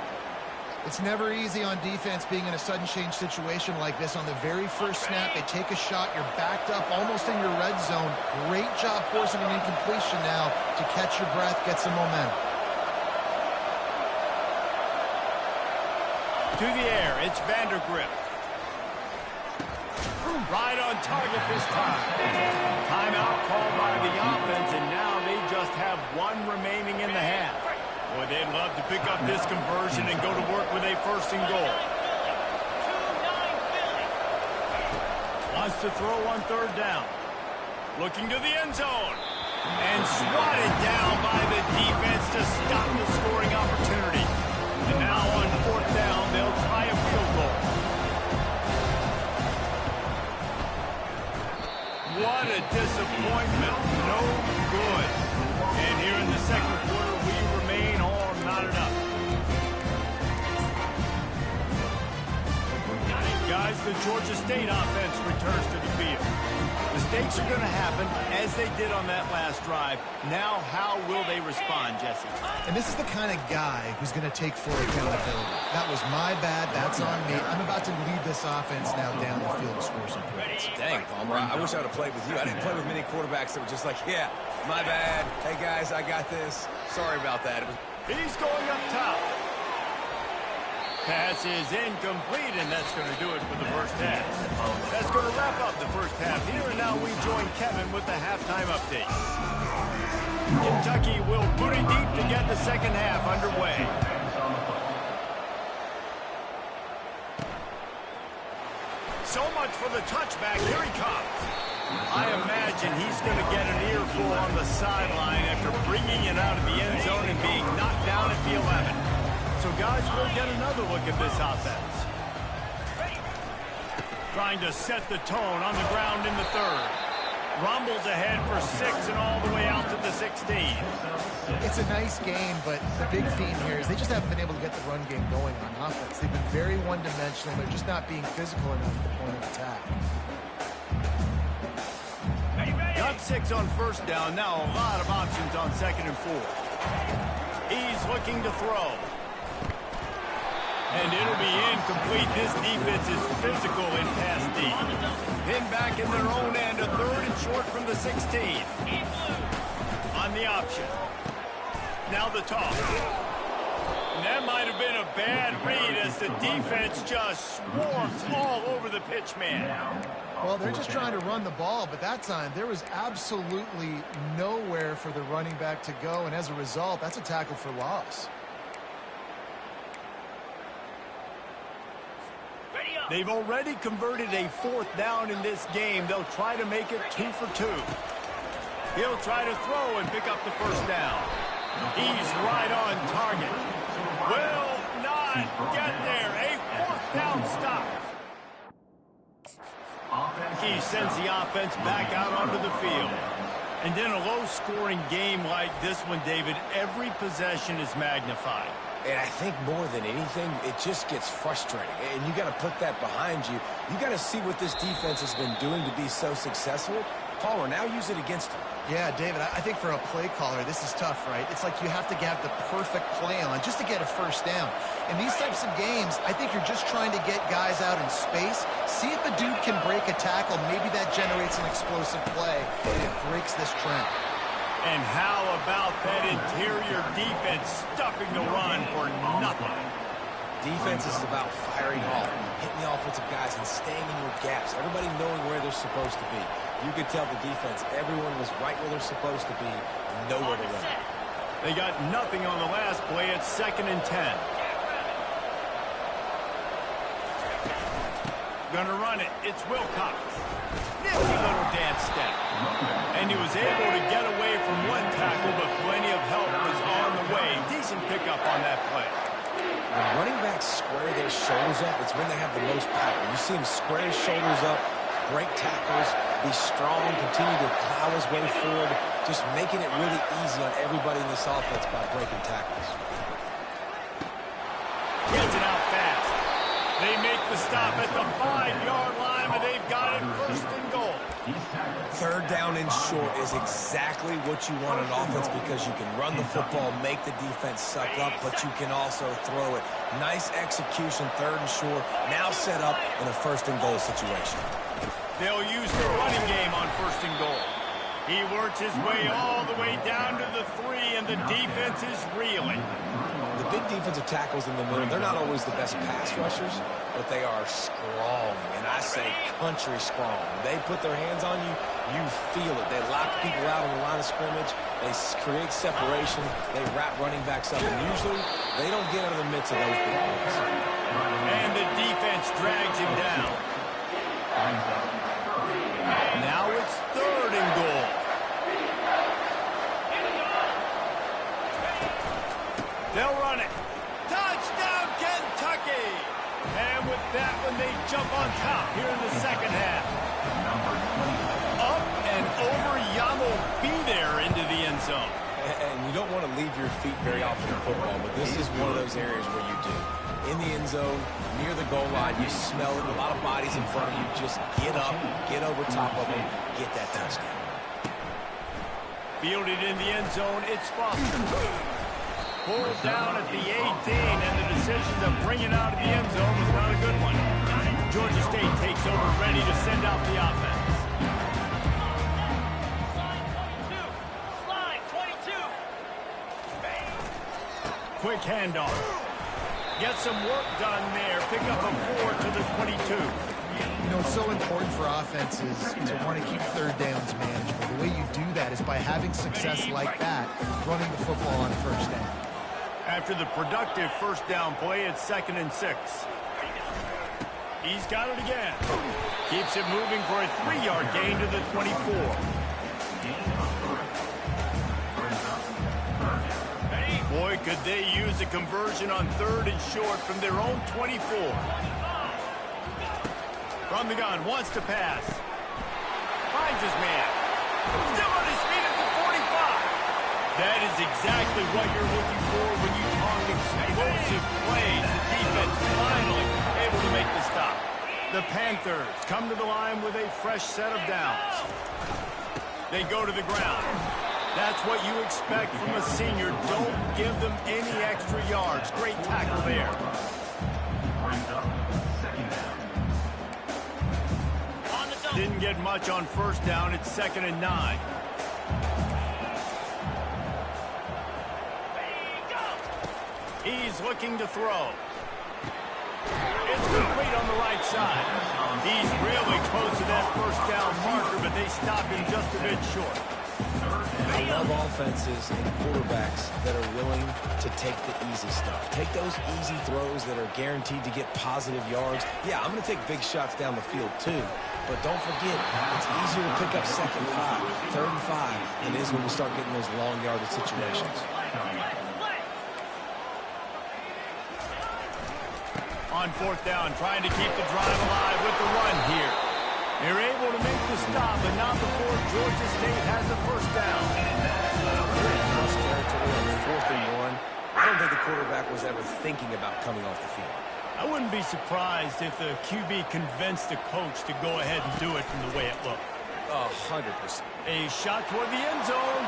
[SPEAKER 3] It's never easy on defense being in a sudden change situation like this. On the very first snap, they take a shot. You're backed up almost in your red zone. Great job forcing an incompletion now to catch your breath, get some momentum.
[SPEAKER 1] To the air, it's Vandergrift. Right on target this time. Timeout called by the offense, and now they just have one remaining in the half. Boy, they'd love to pick up this conversion and go to work with a first and goal. Wants to throw on third down. Looking to the end zone. And swatted down by the defense to stop the scoring opportunity. And now on fourth down, they'll try a field goal. What a disappointment. No good. And here in the second quarter, we remain all knotted up. Guys, the Georgia State offense returns to the field. Mistakes are going to happen, as they did on that last drive. Now, how will they respond, Jesse?
[SPEAKER 3] And this is the kind of guy who's going to take full accountability. That was my bad. That's on me. I'm about to lead this offense now down the field to score some points.
[SPEAKER 2] Dang, Palmer, I wish I would have played with you. I didn't play with many quarterbacks that were just like, yeah, my bad. Hey, guys, I got this. Sorry about that.
[SPEAKER 1] He's going up top. Pass is incomplete, and that's going to do it for the first half. That's going to wrap up the first half here, and now we join Kevin with the halftime update. Kentucky will put it deep to get the second half underway. So much for the touchback. Here he comes. I imagine he's going to get an earful on the sideline after bringing it out of the end zone and being knocked down at the 11. So, guys, we'll get another look at this offense. Trying to set the tone on the ground in the third. Rumbles ahead for 6 and all the way out to the 16.
[SPEAKER 3] It's a nice game, but the big theme here is they just haven't been able to get the run game going on offense. They've been very one-dimensional. They're just not being physical enough at the point of attack.
[SPEAKER 1] Got 6 on first down. Now a lot of options on second and 4. He's looking to throw. And it'll be incomplete. This defense is physical in pass D. Pinned back in their own end, a third and short from the 16. On the option. Now the toss. And that might have been a bad read as the defense just swarms all over the pitch man.
[SPEAKER 3] Well, they're just trying to run the ball, but that time there was absolutely nowhere for the running back to go, and as a result, that's a tackle for loss.
[SPEAKER 1] They've already converted a fourth down in this game. They'll try to make it 2 for 2. He'll try to throw and pick up the first down. He's right on target. Will not get there. A fourth down stop. He sends the offense back out onto the field. And in a low-scoring game like this one, David, every possession is magnified.
[SPEAKER 2] And I think more than anything, it just gets frustrating. And you got to put that behind you. You got to see what this defense has been doing to be so successful. Palmer, now use it against him.
[SPEAKER 3] Yeah, David, I think for a play caller, this is tough, right? It's like you have to have the perfect play on just to get a first down. In these types of games, I think you're just trying to get guys out in space, see if a dude can break a tackle. Maybe that generates an explosive play, and it breaks this trend.
[SPEAKER 1] And how about that interior defense stuffing the run for nothing?
[SPEAKER 2] Defense is about firing off, hitting the offensive guys, and staying in your gaps. Everybody knowing where they're supposed to be. You could tell the defense, everyone was right where they're supposed to be, and nowhere to run.
[SPEAKER 1] They got nothing on the last play. It's 2nd and 10. Gonna run it. It's Wilcox. Nifty little dance step. And he was able to get away from one tackle, but plenty of help was on the way. Decent pickup on that play.
[SPEAKER 2] When running backs square their shoulders up, it's when they have the most power. You see him square his shoulders up, break tackles, be strong, continue to plow his way forward, just making it really easy on everybody in this offense by breaking tackles.
[SPEAKER 1] Gets it out fast. They make the stop at the 5-yard line, but they've got it 1st and goal.
[SPEAKER 2] 3rd down and short is exactly what you want on offense because you can run the football, make the defense suck up, but you can also throw it. Nice execution, 3rd and short, now set up in a 1st and goal situation.
[SPEAKER 1] They'll use the running game on 1st and goal. He works his way all the way down to the 3, and the defense is reeling.
[SPEAKER 2] The big defensive tackles in the middle, they're not always the best pass rushers, but they are strong. And I say say country strong. When they put their hands on you, you feel it. They lock people out on the line of scrimmage. They create separation. They wrap running backs up. And usually, they don't get out of the midst of those big boys.
[SPEAKER 1] And the defense drags him down. Now it's 3rd and goal. They'll run it. Touchdown, Kentucky! And with that one, they jump on top here in the second half. Up and over, Yamo be there into the end zone.
[SPEAKER 2] And you don't want to leave your feet very often in football, but this is one of those areas where you do. In the end zone, near the goal line, you smell it. A lot of bodies in front of you. Just get up, get over top of them, get that touchdown.
[SPEAKER 1] Fielded in the end zone, it's Foster. Pulled down at the 18, and the decision to bring it out of the end zone was not a good one. Georgia State takes over, ready to send out the offense.
[SPEAKER 4] Slide 22.
[SPEAKER 1] Quick handoff. Get some work done there. Pick up a 4 to the 22.
[SPEAKER 3] You know, it's so important for offenses to want to keep 3rd downs manageable. The way you do that is by having success like that, running the football on 1st down.
[SPEAKER 1] After the productive 1st down play, it's 2nd and 6. He's got it again. Keeps it moving for a 3-yard gain to the 24. Boy, could they use a conversion on 3rd and short from their own 24. From the gun, wants to pass. Finds his man. Still on his feet at the 45. That is exactly what you're looking for when you talk explosive plays. The defense finally able to make the stop. The Panthers come to the line with a fresh set of downs. They go to the ground. That's what you expect from a senior. Don't give them any extra yards. Great tackle there. Didn't get much on 1st down. It's 2nd and 9. He's looking to throw. It's complete on the right side. He's really close to that 1st down marker, but they stop him just a bit short.
[SPEAKER 2] I love offenses and quarterbacks that are willing to take the easy stuff. Take those easy throws that are guaranteed to get positive yards. Yeah, I'm going to take big shots down the field too. But don't forget, it's easier to pick up 2nd and 5, 3rd and 5 than it is when we start getting those long yardage situations.
[SPEAKER 1] On 4th down, trying to keep the drive alive with the run here. They're able to make the stop, but not before Georgia State has a 1st down.
[SPEAKER 2] Plus territory on 4th and 1. I don't think the quarterback was ever thinking about coming off the field.
[SPEAKER 1] I wouldn't be surprised if the QB convinced the coach to go ahead and do it from the way it looked.
[SPEAKER 2] 100%.
[SPEAKER 1] A shot toward the end zone.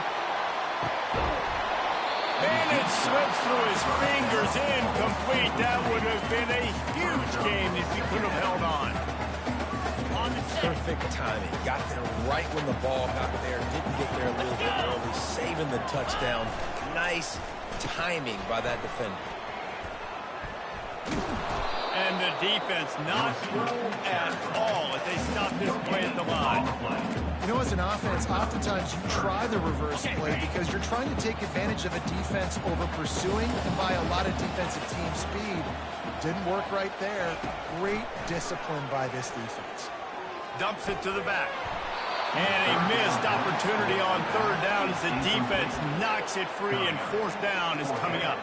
[SPEAKER 1] And it slips through his fingers, incomplete. That would have been a huge game if he could have held on.
[SPEAKER 2] Perfect timing. Got there right when the ball got there. Didn't get there a little bit early. Saving the touchdown. Nice timing by that defender.
[SPEAKER 1] And the defense not fooled at all as they stop this play at the line.
[SPEAKER 3] You know, as an offense, oftentimes you try the reverse play because you're trying to take advantage of a defense over pursuing and buy a lot of defensive team speed. Didn't work right there. Great discipline by this defense.
[SPEAKER 1] Dumps it to the back. And a missed opportunity on 3rd down as the defense knocks it free, and 4th down is coming up.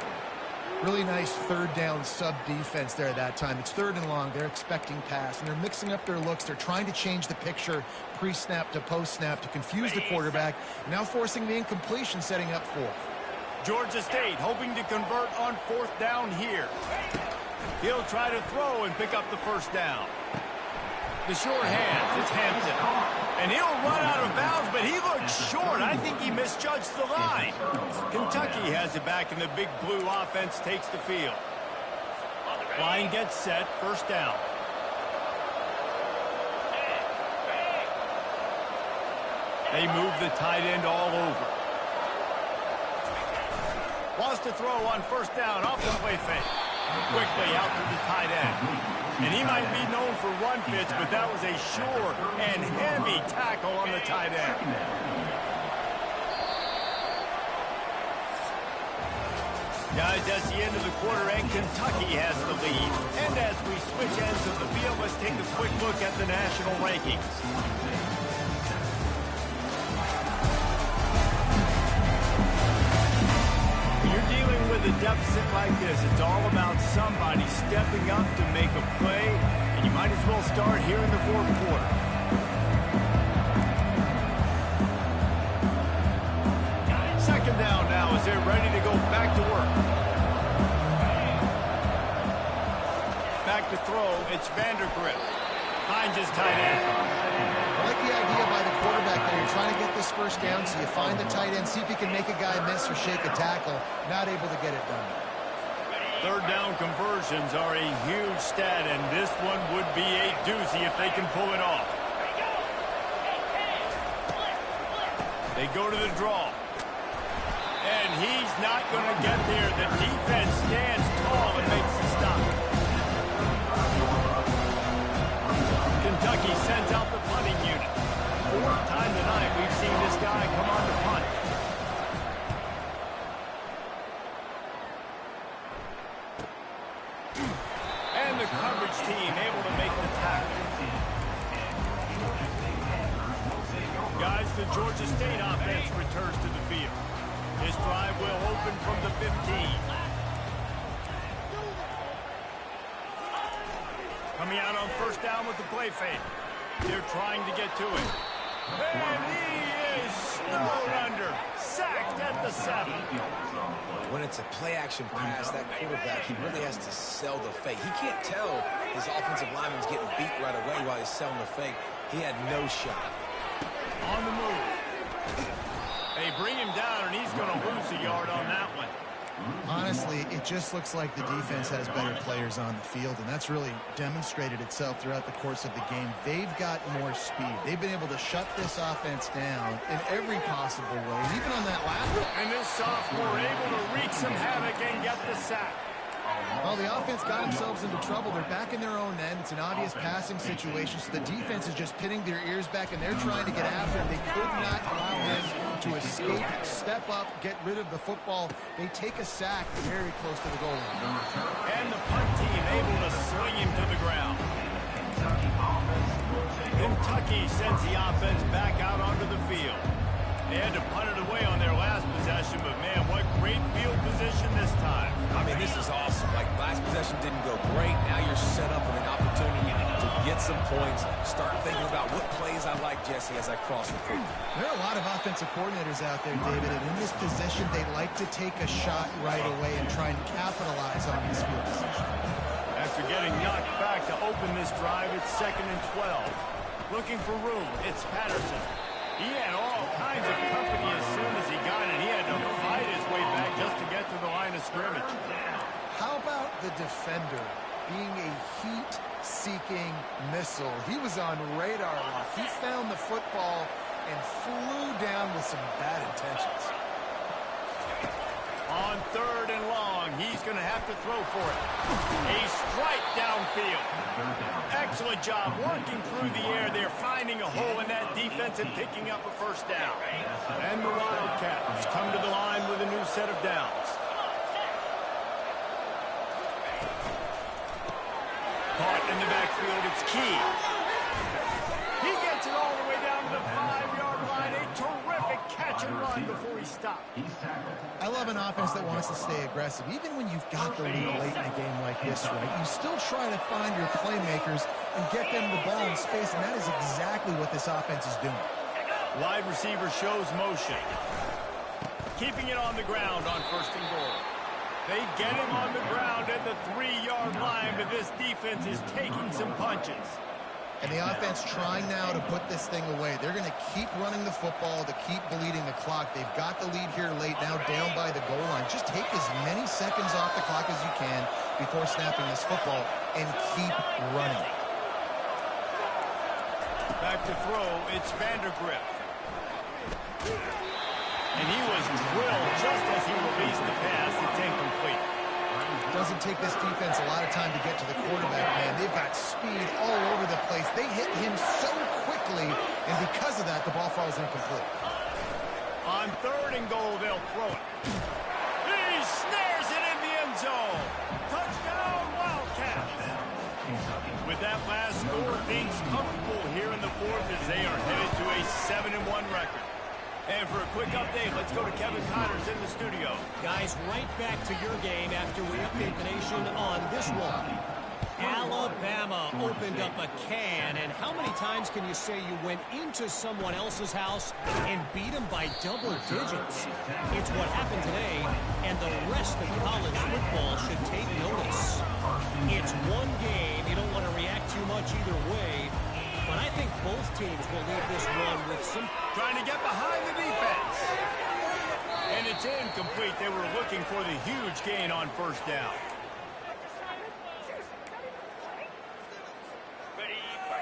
[SPEAKER 3] Really nice 3rd down sub-defense there that time. It's 3rd and long. They're expecting pass, and they're mixing up their looks. They're trying to change the picture pre-snap to post-snap to confuse the quarterback, now forcing the incompletion, setting up 4th.
[SPEAKER 1] Georgia State hoping to convert on 4th down here. He'll try to throw and pick up the 1st down. The short hands, it's Hampton. And he'll run out of bounds, but he looks short. I think he misjudged the line. Kentucky has it back, and the big blue offense takes the field. Line gets set, 1st down. They move the tight end all over. Wants to throw on 1st down, off the play fake. Quickly out to the tight end. And he might be known for run fits, but that was a sure and heavy tackle on the tight end. Guys, that's the end of the quarter, and Kentucky has the lead. And as we switch ends of the field, let's take a quick look at the national rankings. When you're dealing with a deficit like this, it's all about somebody stepping up to make a play, and you might as well start here in the fourth quarter. Second down now as they're ready to go back to work. Back to throw, it's Vandergrift. Finds his tight end.
[SPEAKER 3] I like the idea by the quarterback that you're trying to get this first down, so you find the tight end, see if you can make a guy miss or shake a tackle. Not able to get it done.
[SPEAKER 1] Third down conversions are a huge stat, and this one would be a doozy if they can pull it off. They go to the draw. And he's not going to get there. The defense stands tall and makes the stop. Kentucky sends out the punting unit. Fourth time tonight we've seen this guy come on to punt. And the coverage team able to make the tackle. Guys, the Georgia State offense returns to the field. This drive will open from the 15. Coming out on first down with the play fake. They're trying to get to it. And he is snowed under. Sacked at the 7.
[SPEAKER 2] When it's a play-action pass, that quarterback, he really has to sell the fake. He can't tell his offensive lineman's getting beat right away while he's selling the fake. He had no shot.
[SPEAKER 1] On the move. They bring him down, and he's going to lose a yard on that one.
[SPEAKER 3] Honestly, it just looks like the defense has better players on the field, and that's really demonstrated itself throughout the course of the game. They've got more speed. They've been able to shut this offense down in every possible way, even on that last one.
[SPEAKER 1] And this sophomore able to wreak some havoc and get the sack.
[SPEAKER 3] Well, the offense got themselves into trouble. They're back in their own end. It's an obvious passing situation, so the defense is just pinning their ears back, and they're trying to get after him. They could not allow him to escape, step up, get rid of the football. They take a sack very close to the goal line.
[SPEAKER 1] And the punt team able to swing him to the ground. Kentucky sends the offense back out onto the field. They had to punt it away on their last possession, but man, what great field position this time.
[SPEAKER 2] I mean, this is awesome. Like, last possession didn't go great. Now you're set up with an opportunity to get some points. Start thinking about what plays I like, Jesse, as I cross the field.
[SPEAKER 3] There are a lot of offensive coordinators out there, David, and in this position, they like to take a shot right away and try and capitalize on this field position.
[SPEAKER 1] After getting knocked back to open this drive, it's 2nd and 12. Looking for room, it's Patterson. He had all kinds of company as soon as he got it. He had to fight his way back just to get to the line of scrimmage.
[SPEAKER 3] How about the defender being a heat-seeking missile? He was on radar lock. He found the football and flew down with some bad intentions.
[SPEAKER 1] On 3rd and long, he's going to have to throw for it. A strike downfield. Excellent job working through the air. They're finding a hole in that defense and picking up a first down. And the Wildcats come to the line with a new set of downs. Caught in the backfield, it's Key. He gets it all the way down to the 5-yard line. A terrific catch and run before he stopped.
[SPEAKER 3] I love an offense that wants to stay aggressive. Even when you've got the lead late in a game like this, right, you still try to find your playmakers and get them the ball in space, and that is exactly what this offense is doing.
[SPEAKER 1] Wide receiver shows motion. Keeping it on the ground on 1st and goal. They get him on the ground at the 3-yard line, but this defense is taking some punches.
[SPEAKER 3] And the offense trying now to put this thing away. They're going to keep running the football to keep bleeding the clock. They've got the lead here late, now down by the goal line. Just take as many seconds off the clock as you can before snapping this football and keep running.
[SPEAKER 1] Back to throw, it's Vandergrift. And he was drilled just as he released the pass. It's incomplete.
[SPEAKER 3] Doesn't take this defense a lot of time to get to the quarterback, man. They've got speed all over the place. They hit him so quickly, and because of that, the ball falls incomplete.
[SPEAKER 1] On 3rd and goal, they'll throw it. He snares it in the end zone. Touchdown, Wildcats. With that last score, things comfortable here in the 4th as they are headed to a 7-1 record. And for a quick update, let's go to Kevin Connors in the studio.
[SPEAKER 6] Guys, right back to your game after we update the nation on this one. Alabama opened up a can, and how many times can you say you went into someone else's house and beat them by double digits? It's what happened today, and the rest of college football should take notice. It's one game. You don't want to react too much either way, but I think both teams will leave this one with some...
[SPEAKER 1] Trying to get behind the defense. And it's incomplete. They were looking for the huge gain on 1st down.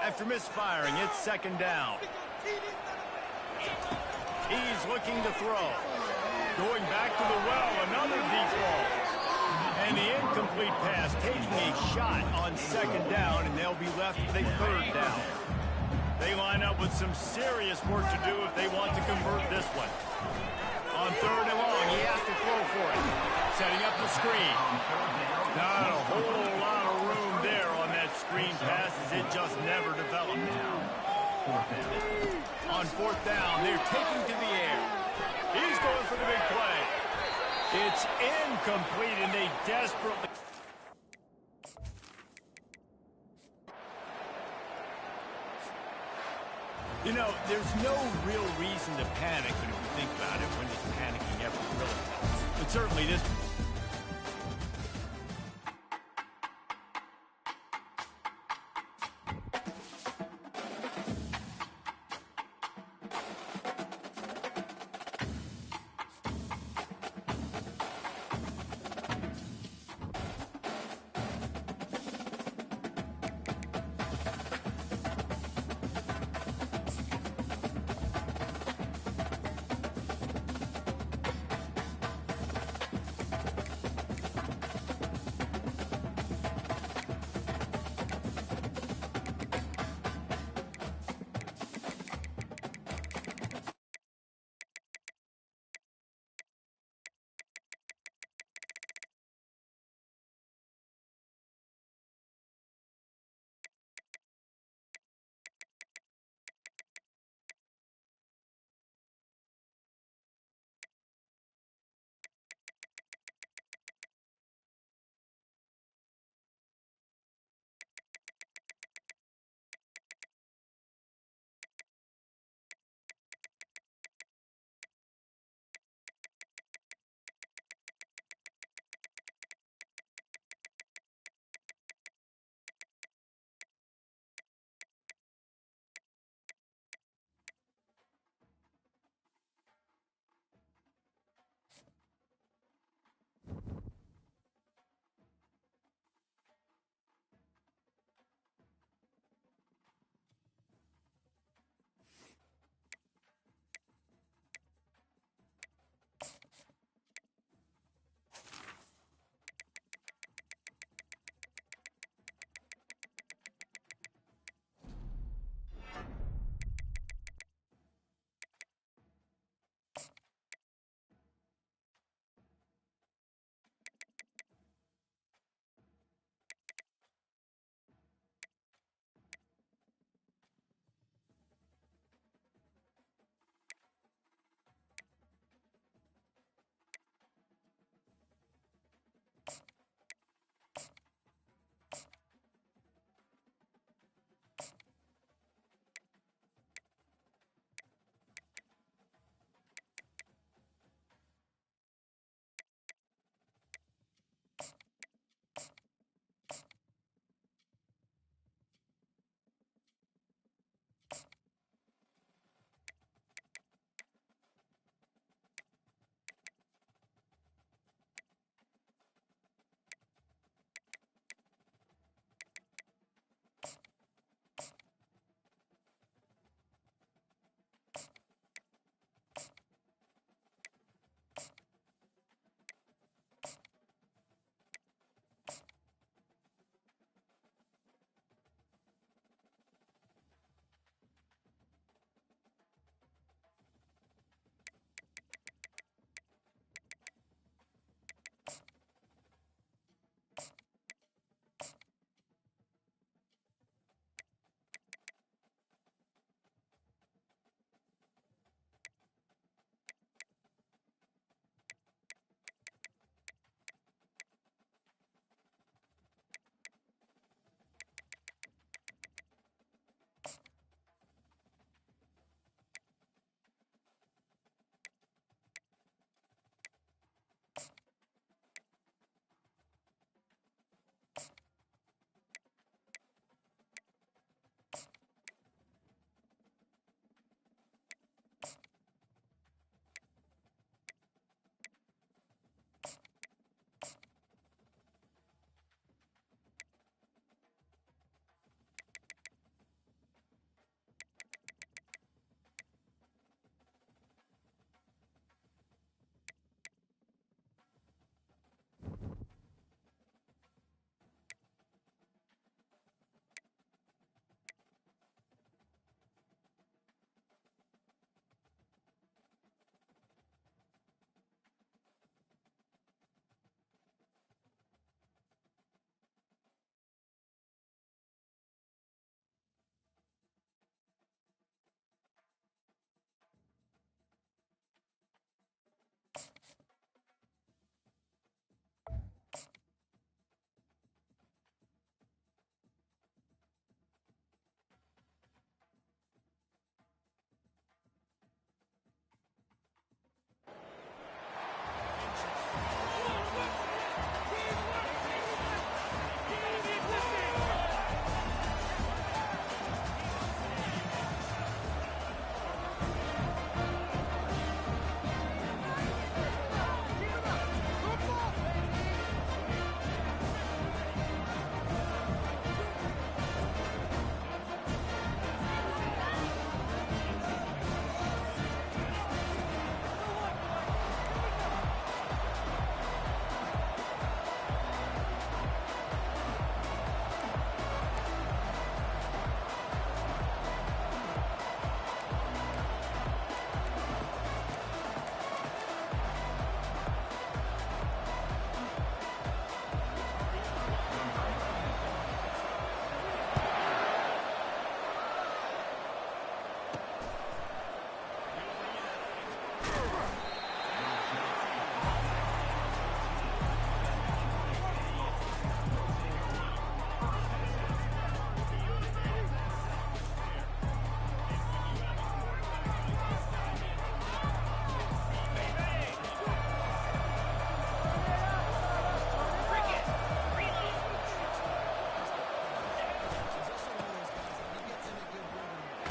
[SPEAKER 1] After misfiring, it's 2nd down. He's looking to throw. Going back to the well, another deep ball. And the incomplete pass taking a shot on 2nd down, and they'll be left with a 3rd down. They line up with some serious work to do if they want to convert this one. On 3rd and long, he has to throw for it. Setting up the screen. Not a whole lot of room there on that screen pass as it just never developed. On 4th down, they're taking to the air. He's going for the big play. It's incomplete, and they desperately... You know, there's no real reason to panic, but if you think about it, when does panicking ever really help? But certainly this...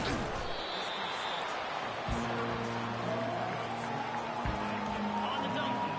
[SPEAKER 4] On the dunk.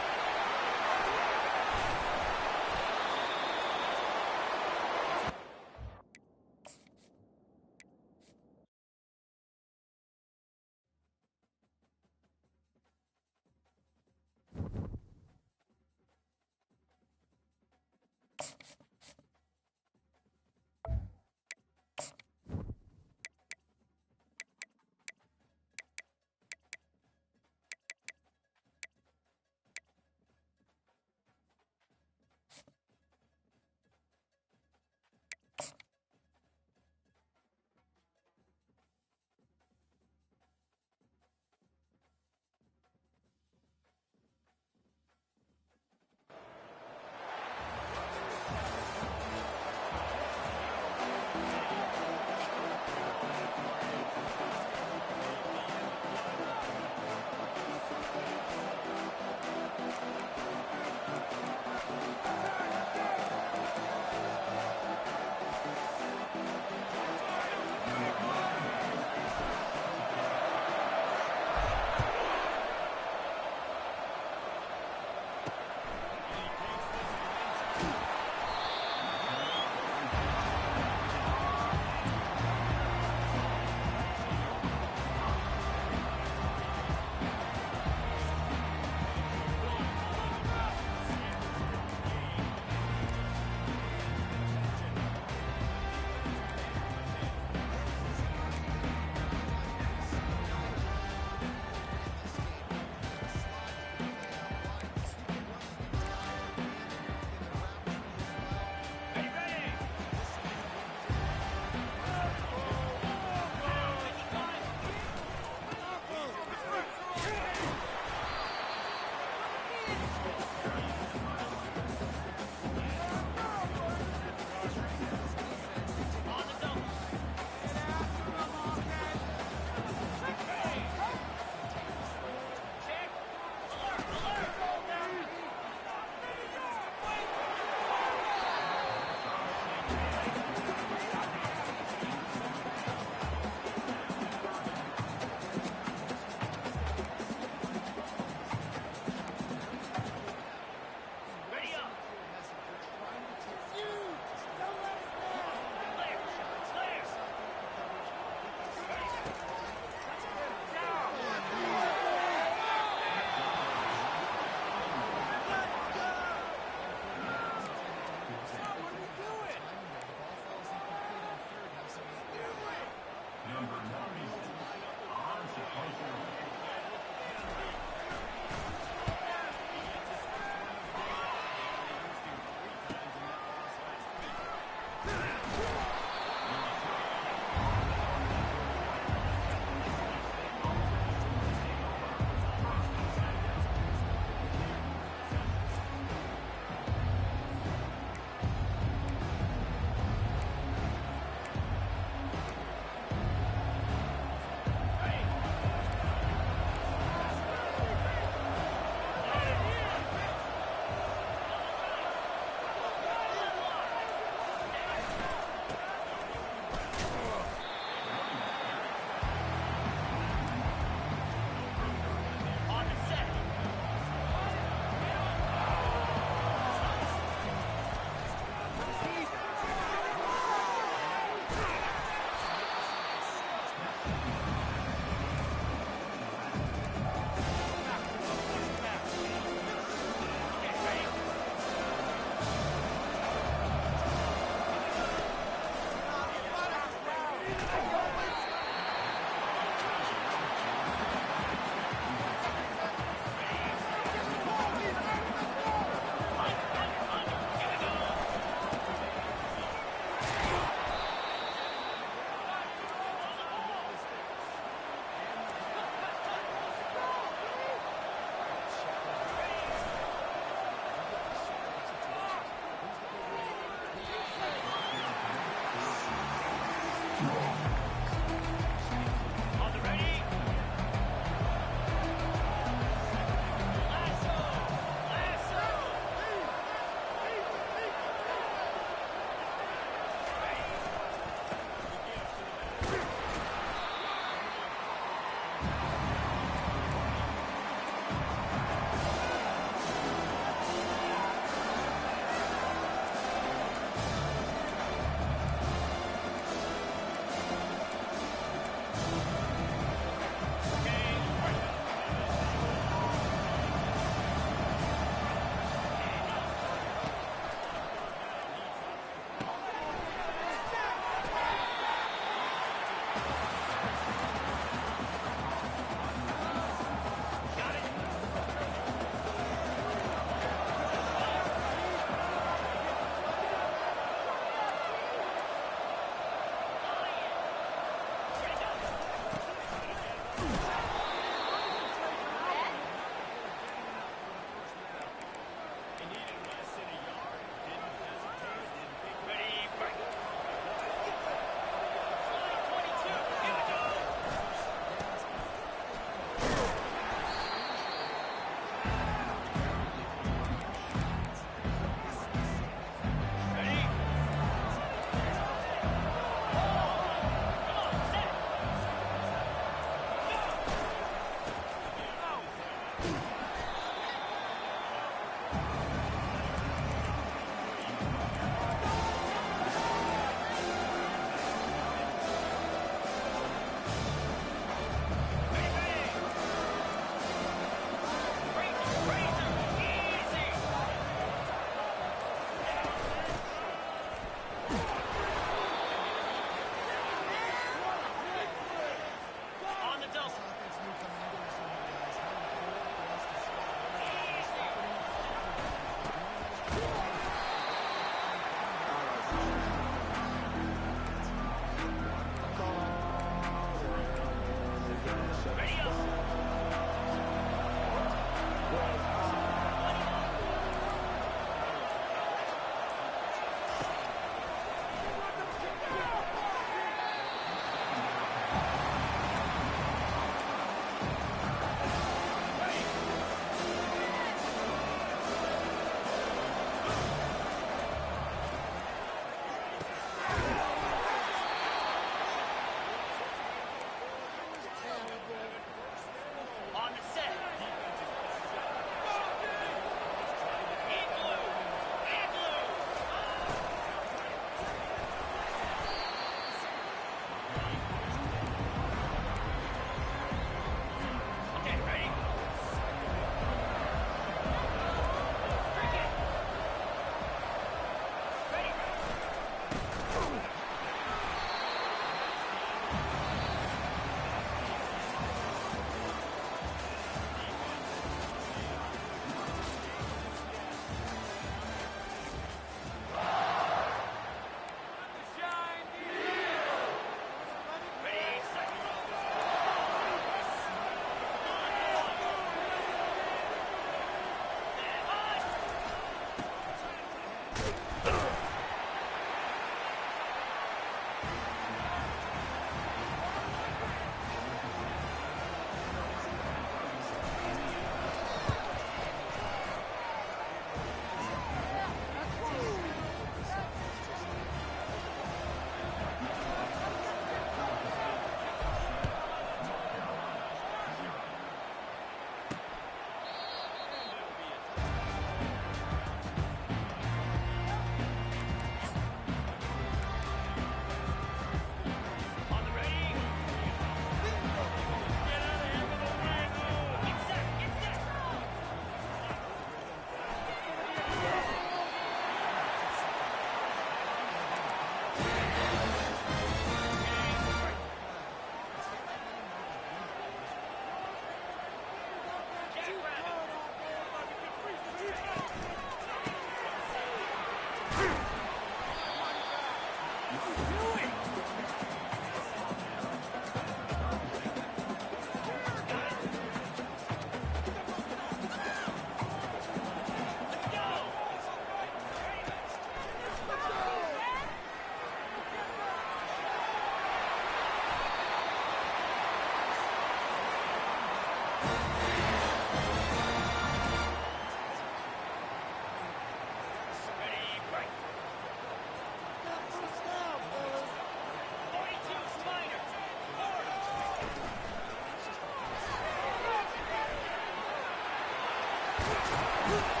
[SPEAKER 4] Fire!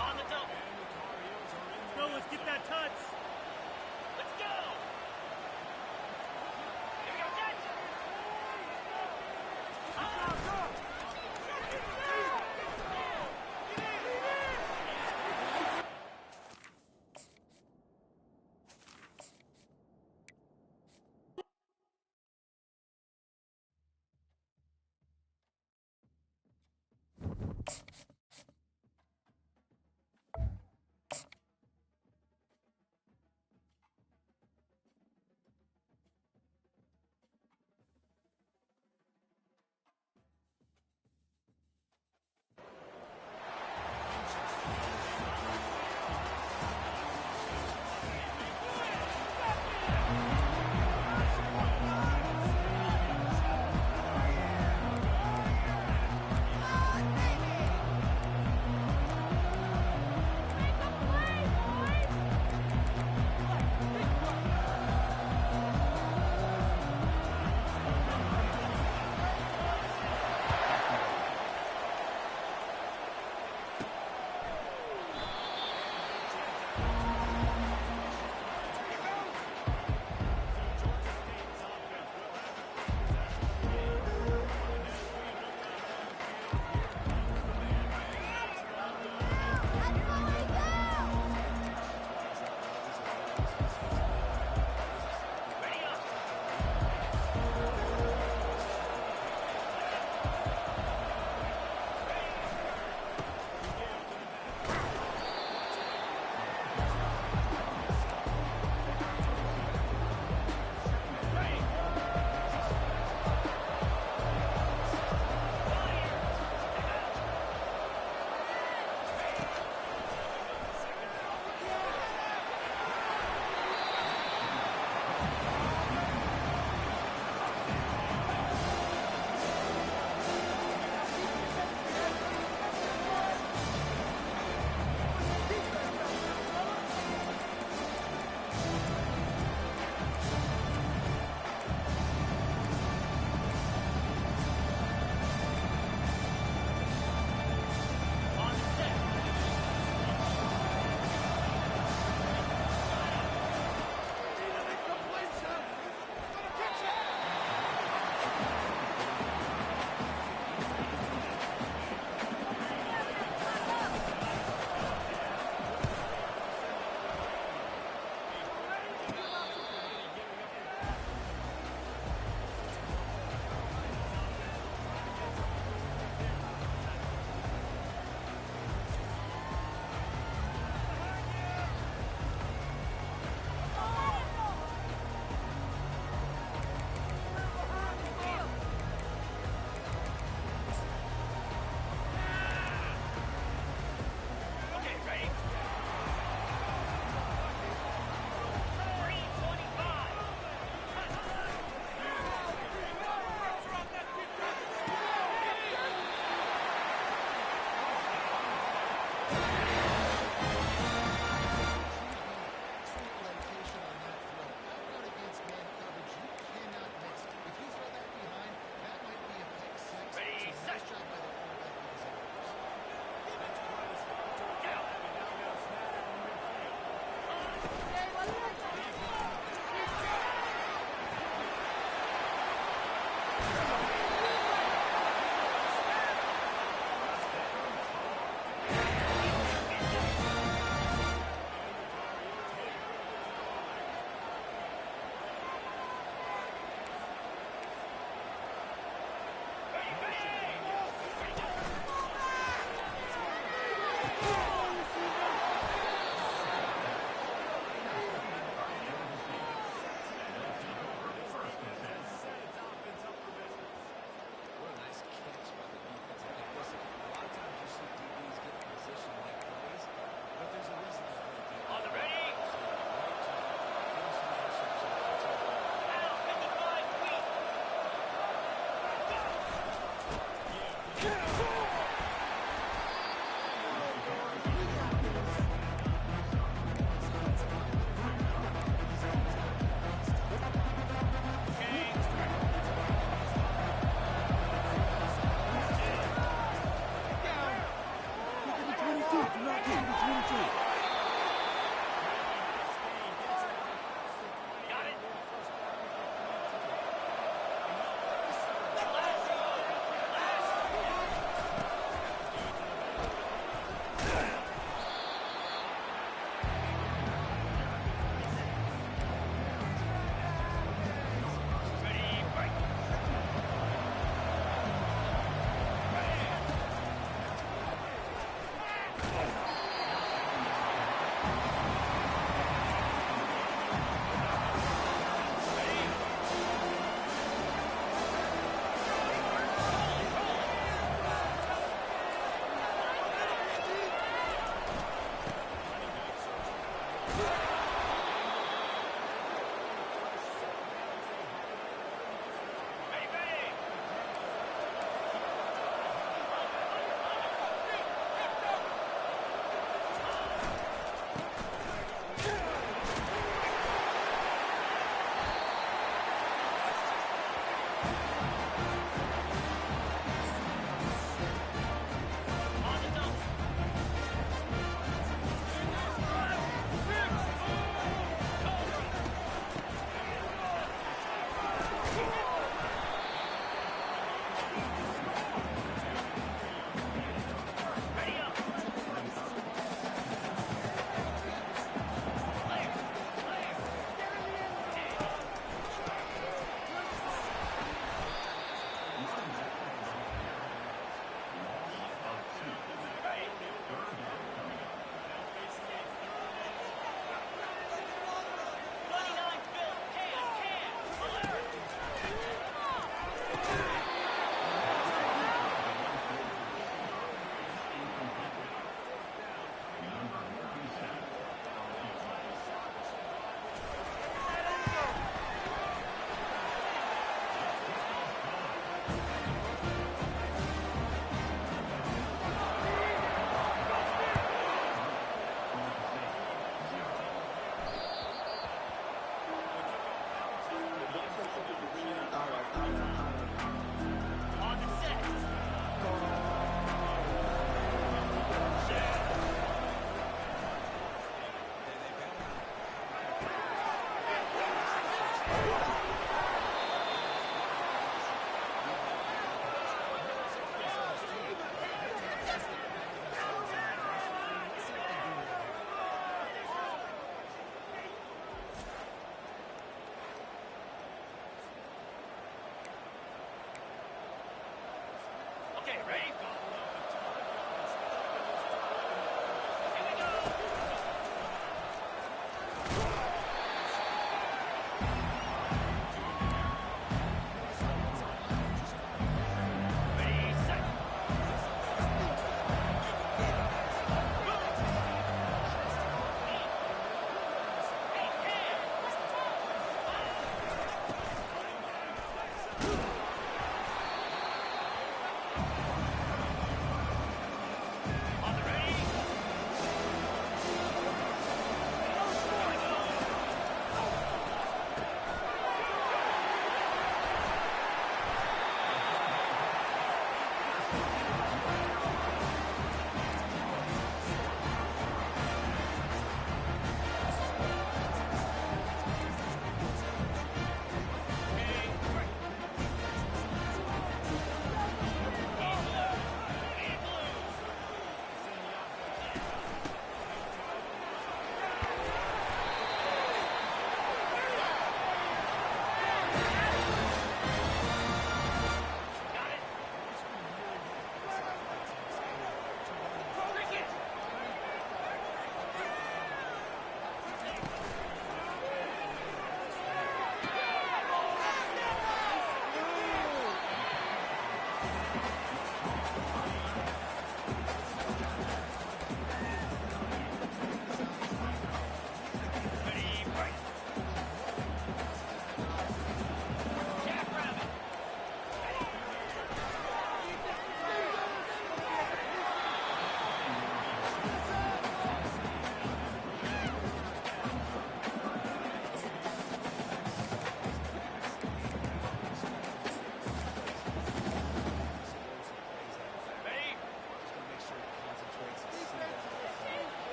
[SPEAKER 4] On the double. Let's go. Let's get that touch. Let's go. Here we go, catch.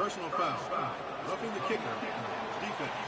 [SPEAKER 7] Personal foul. Roughing the kicker. Defense.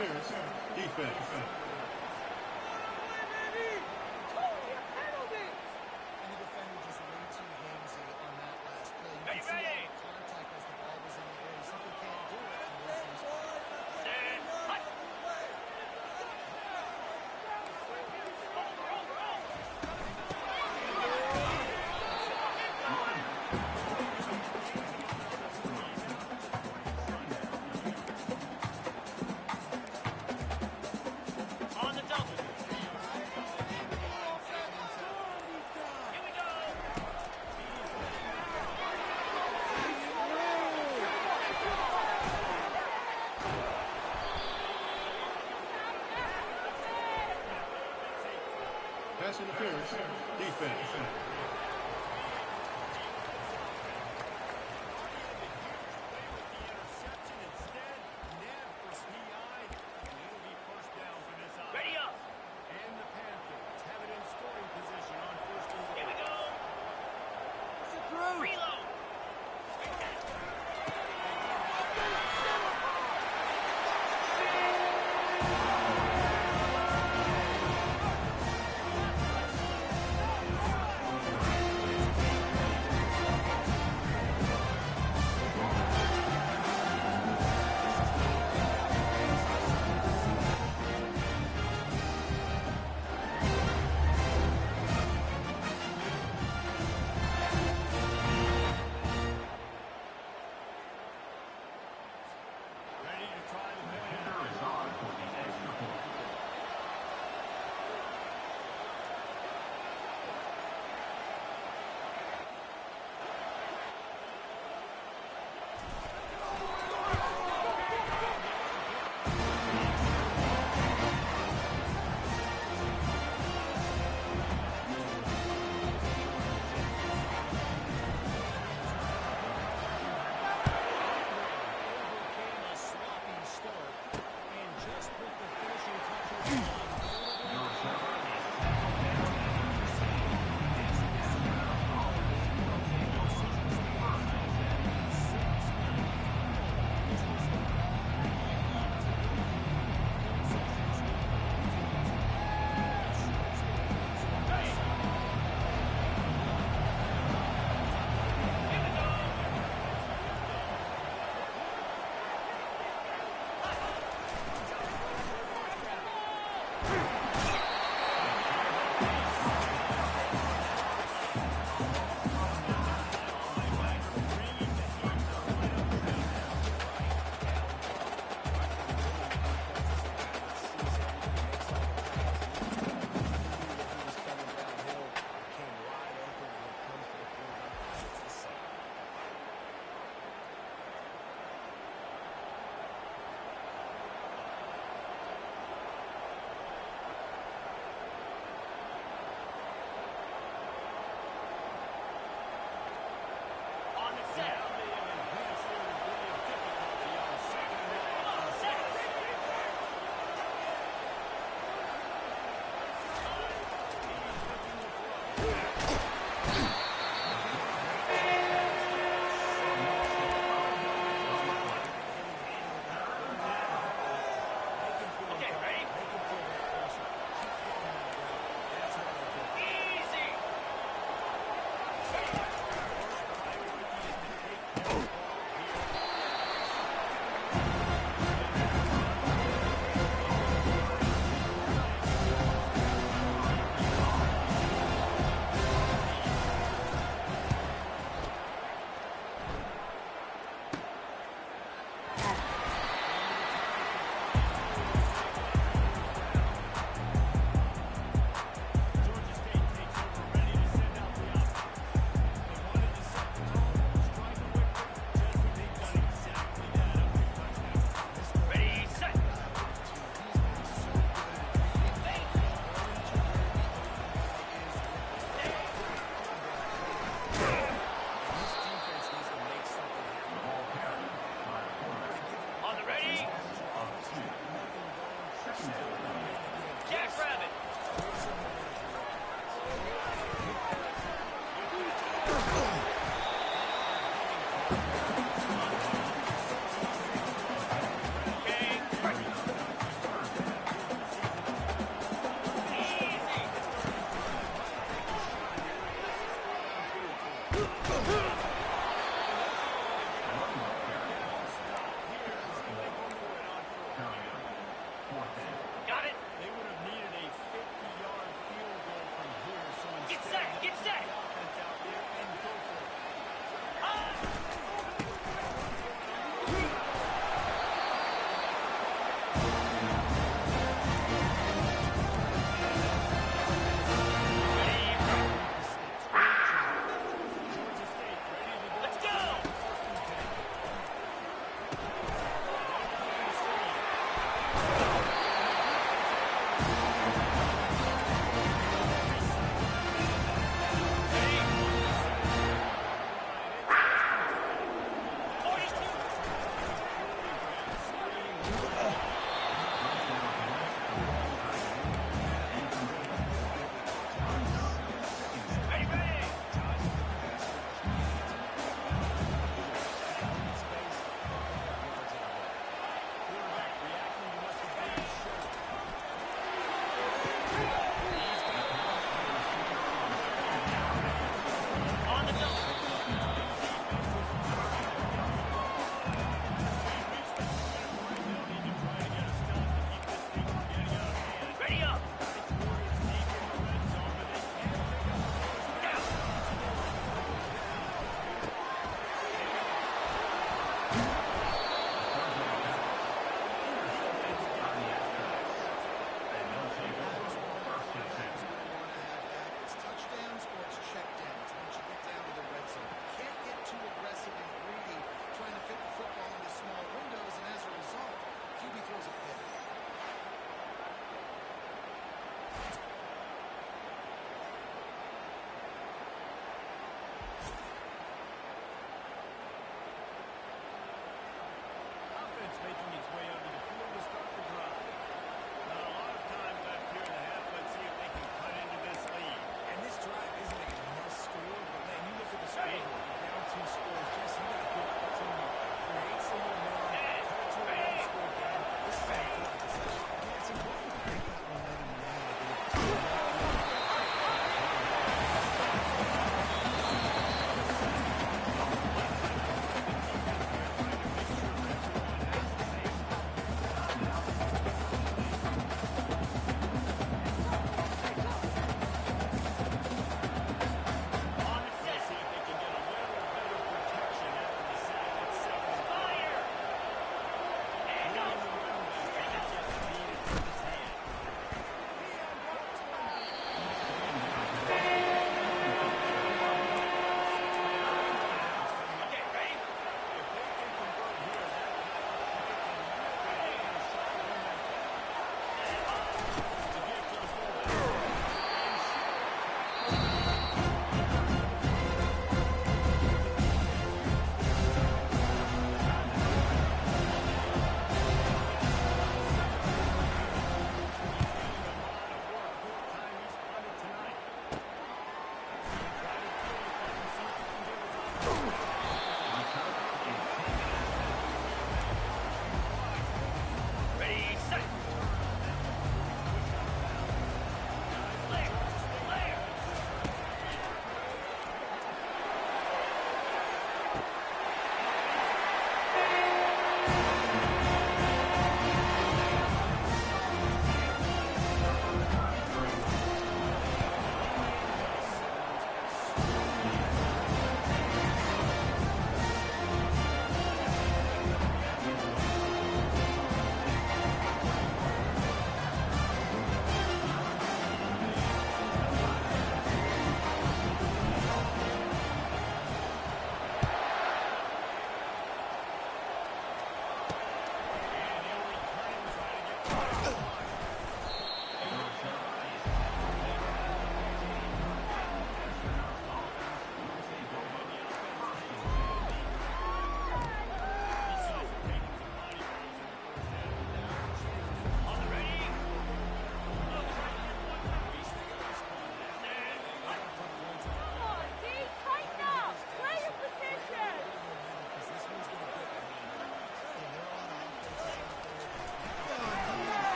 [SPEAKER 7] interference, defense.
[SPEAKER 3] And the defender just way too handsy on that last play. You can see all the contact as the ball was in the air. He simply can't do it unless he's
[SPEAKER 4] On the double. Here we go.
[SPEAKER 7] Pass interference, defense.
[SPEAKER 1] Interception instead, nabbed for PI, and it'll be first down for this offense.
[SPEAKER 4] Ready up.
[SPEAKER 1] And the Panthers have it in scoring position on first and
[SPEAKER 4] Here we
[SPEAKER 1] goal.
[SPEAKER 4] go. Reload.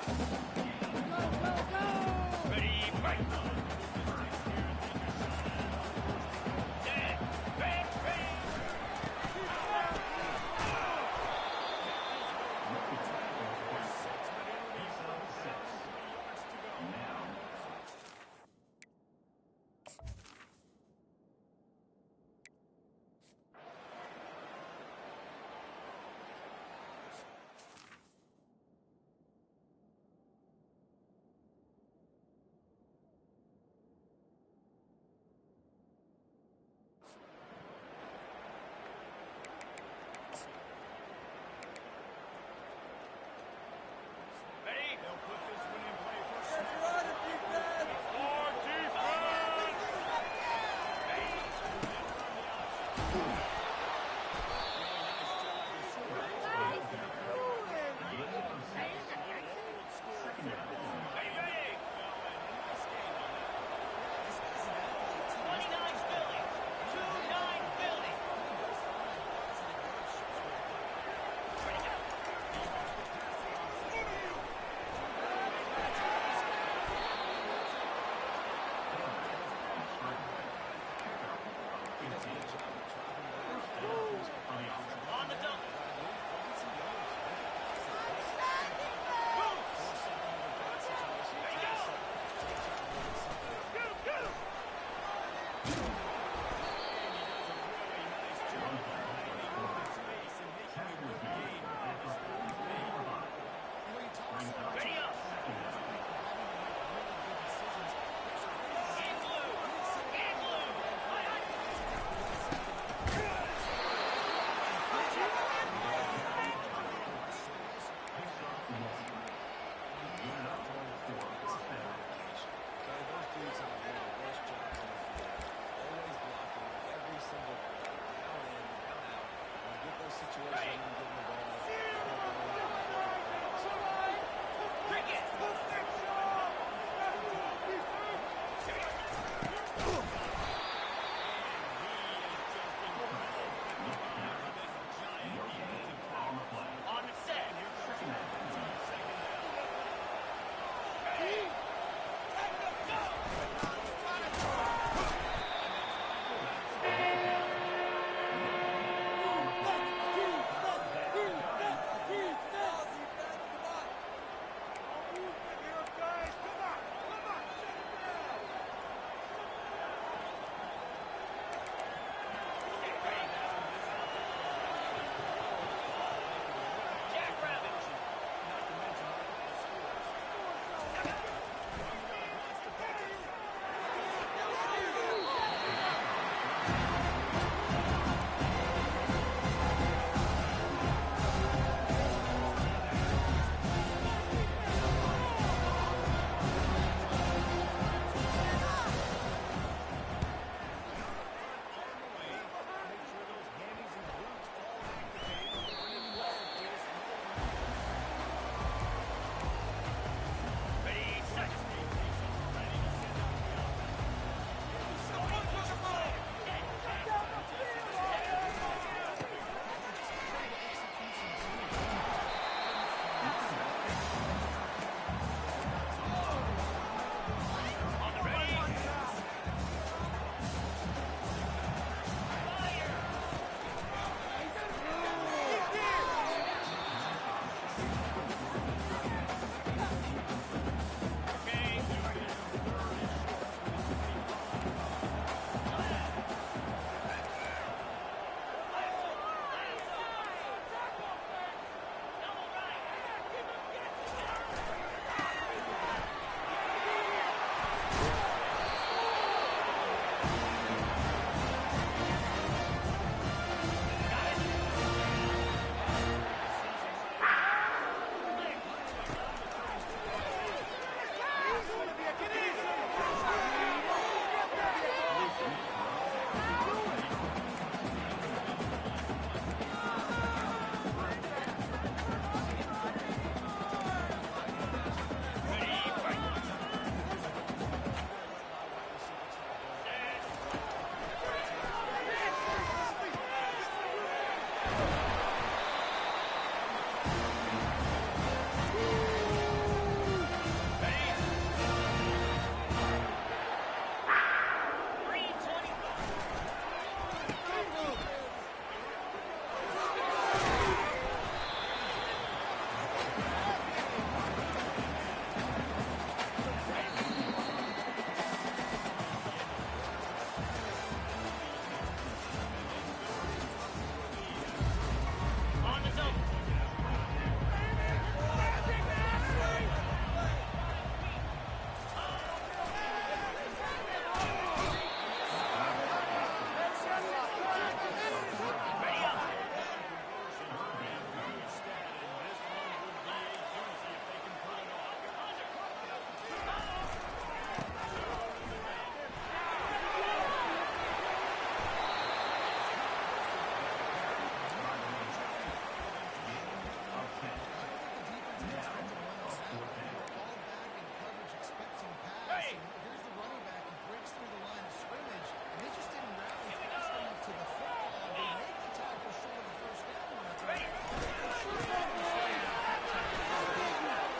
[SPEAKER 4] Ready, fight!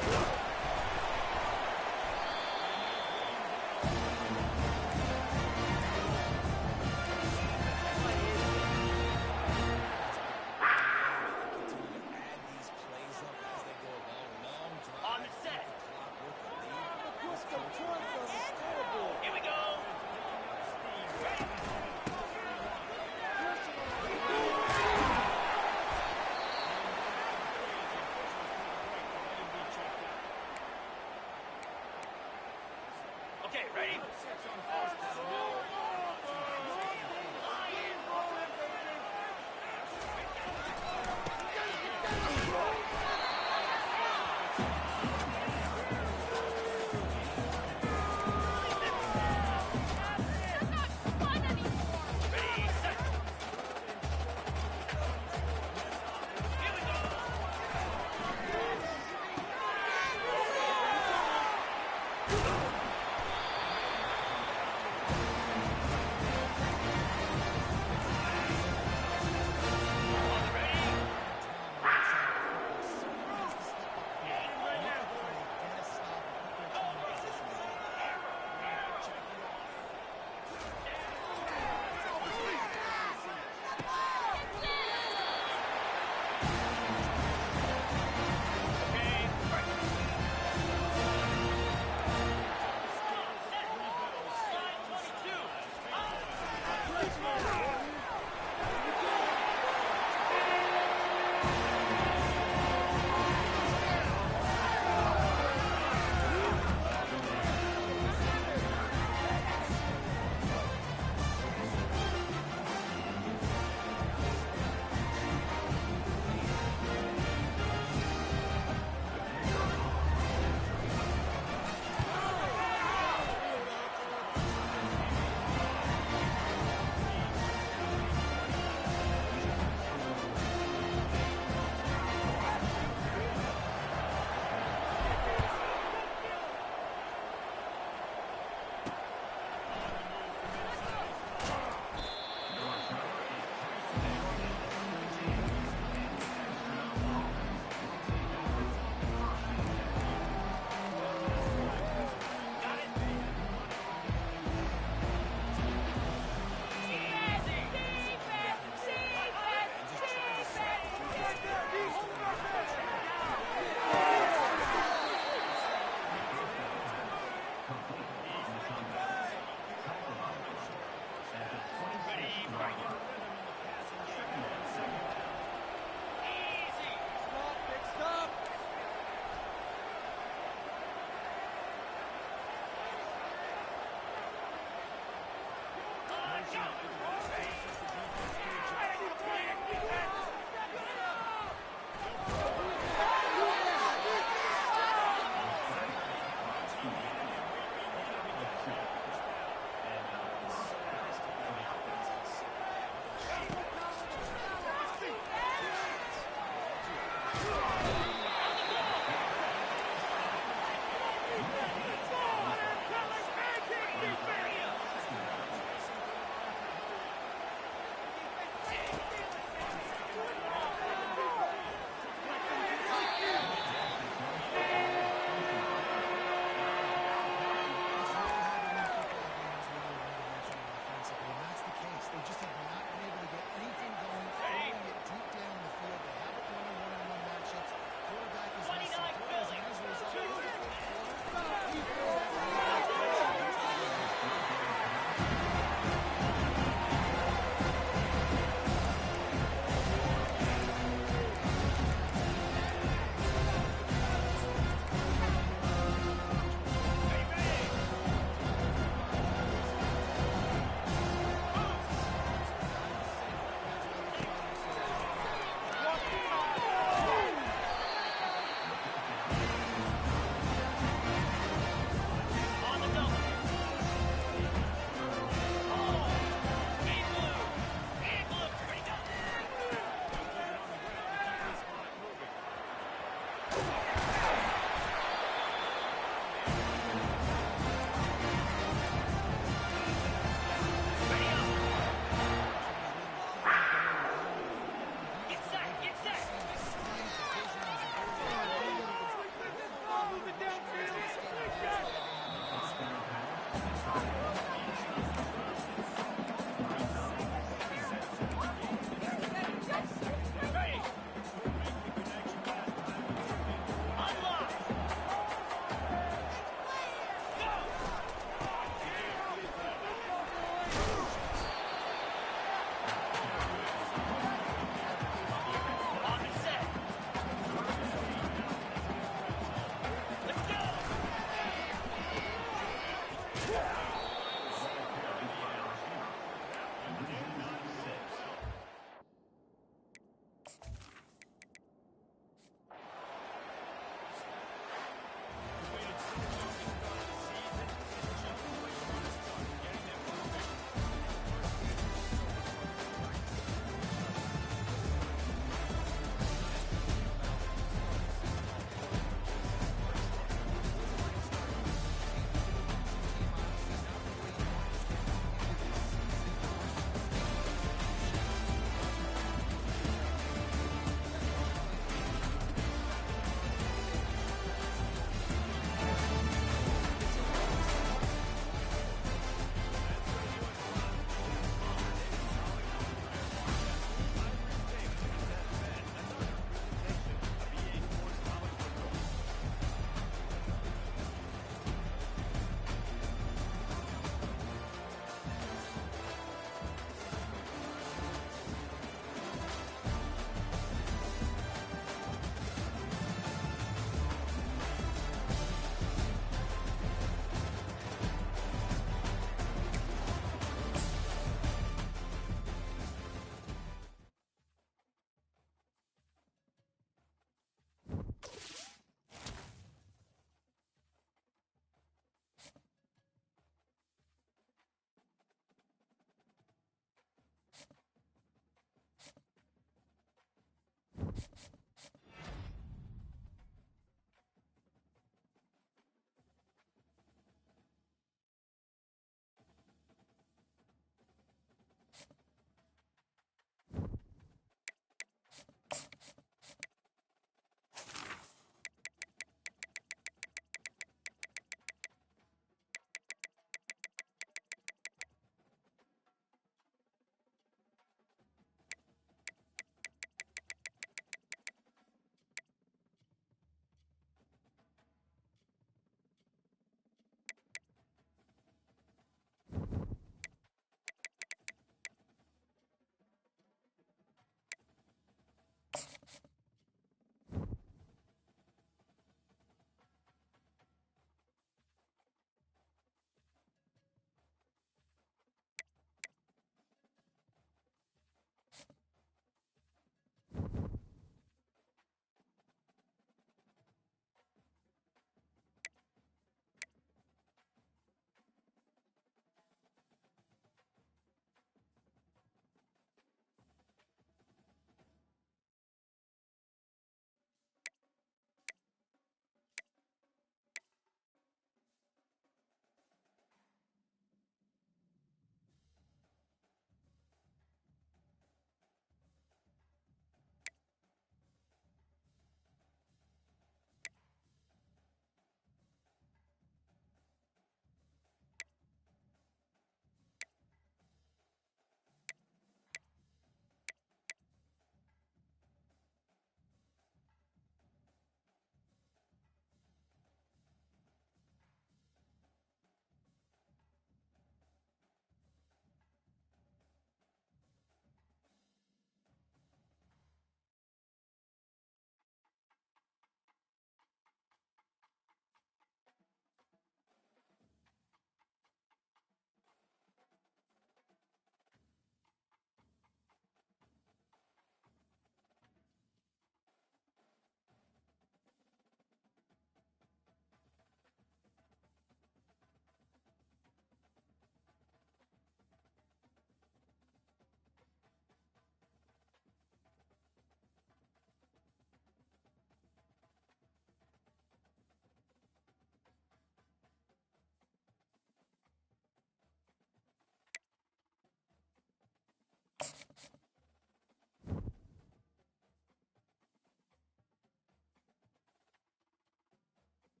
[SPEAKER 4] On the set. Here we go. Okay, ready? Ready, set. Here we go.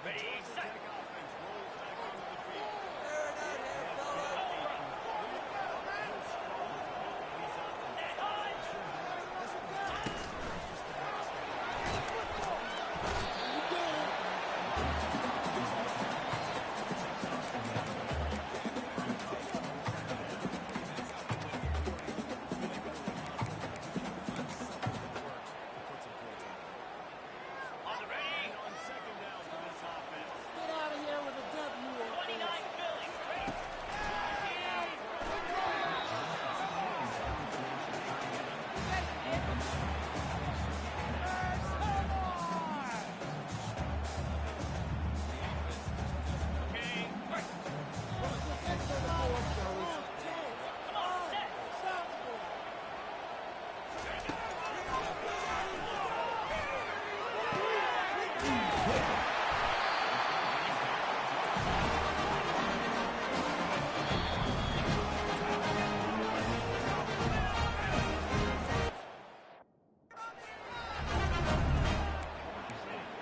[SPEAKER 4] Ready, set.
[SPEAKER 1] Offense rolls back onto the field.
[SPEAKER 4] On the ready.
[SPEAKER 1] On second down for this offense.
[SPEAKER 8] Get out of here with a W.
[SPEAKER 4] 29 Philly. Ready. Okay. Come on, set.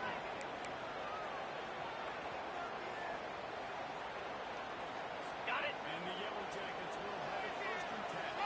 [SPEAKER 4] Got it.
[SPEAKER 1] And the Yellow Jackets will have it first and 10.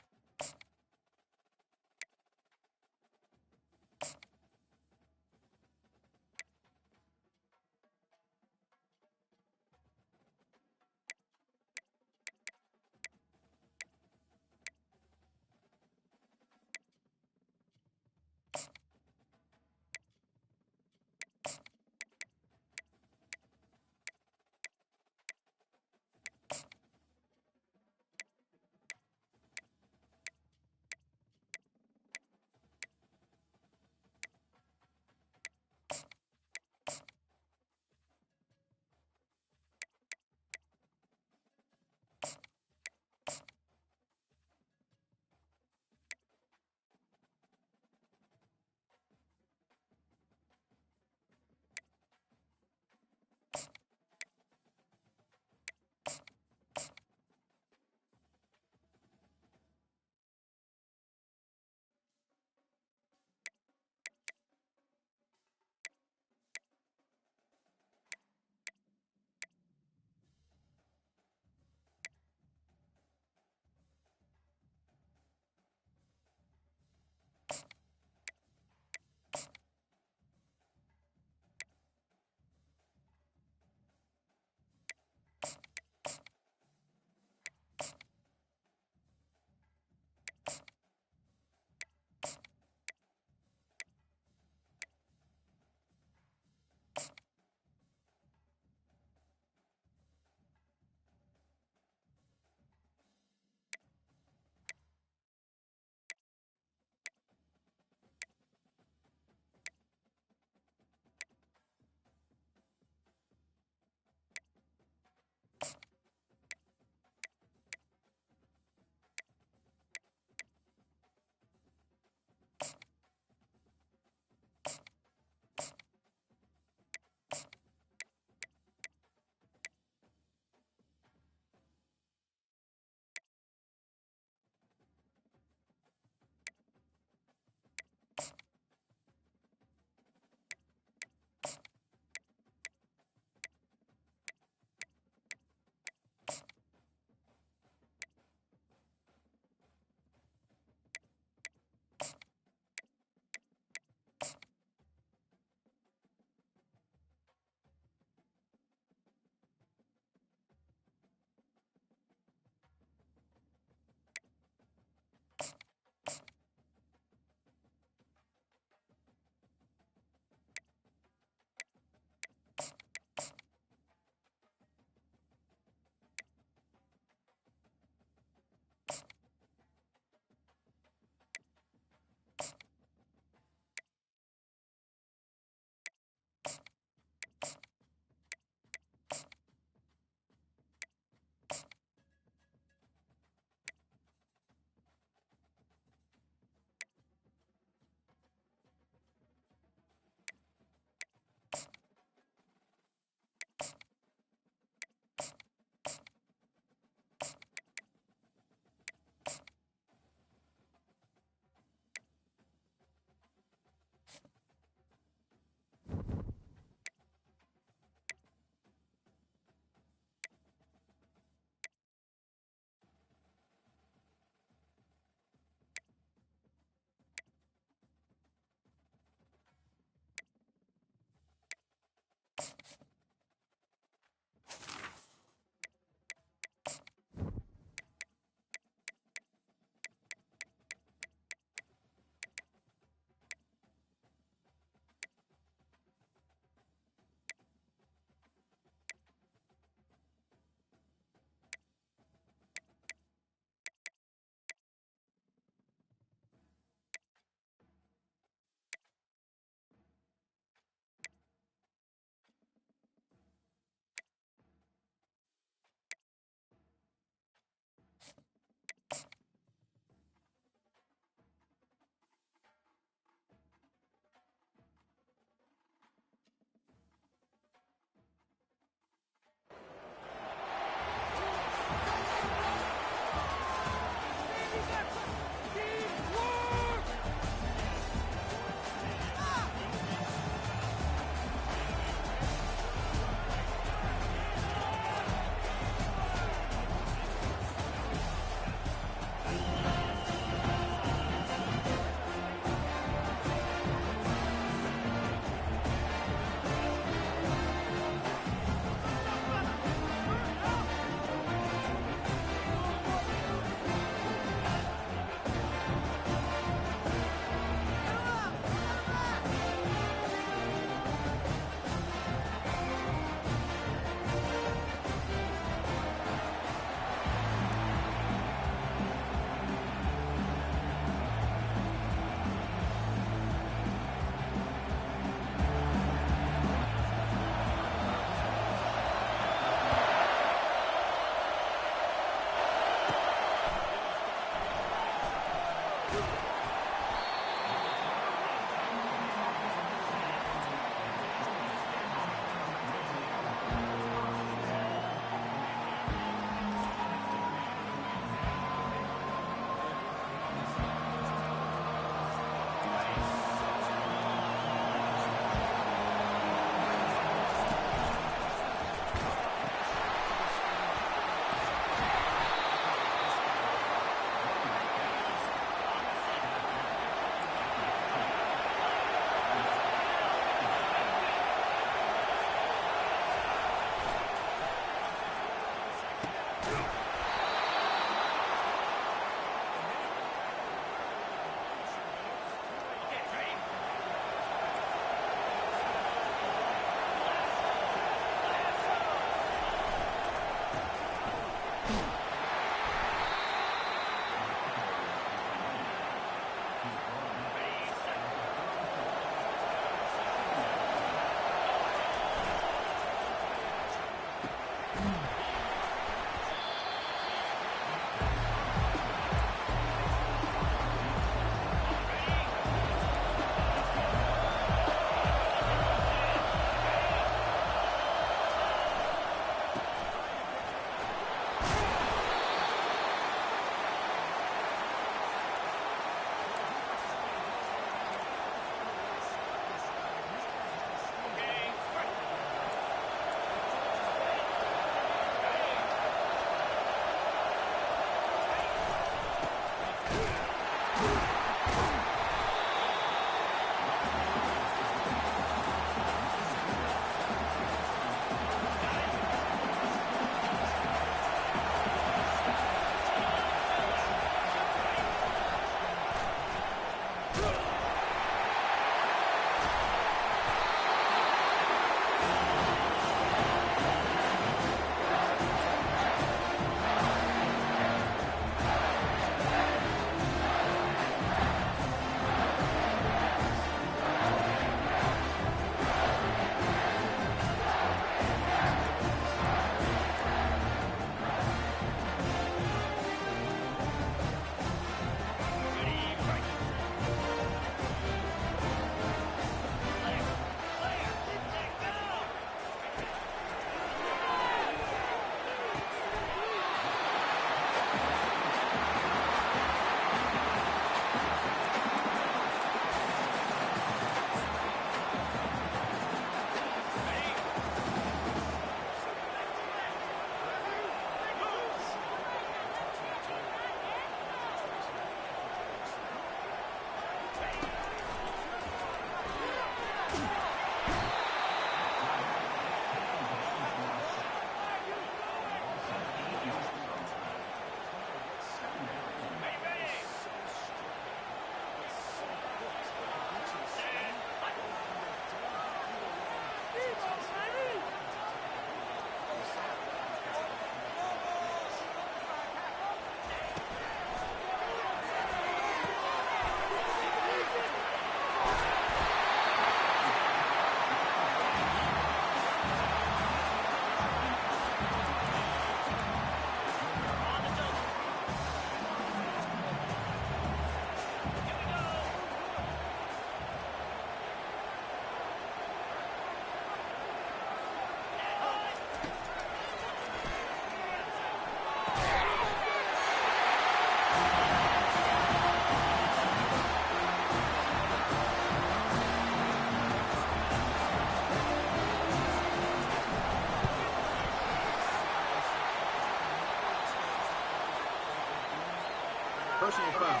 [SPEAKER 7] Personal foul.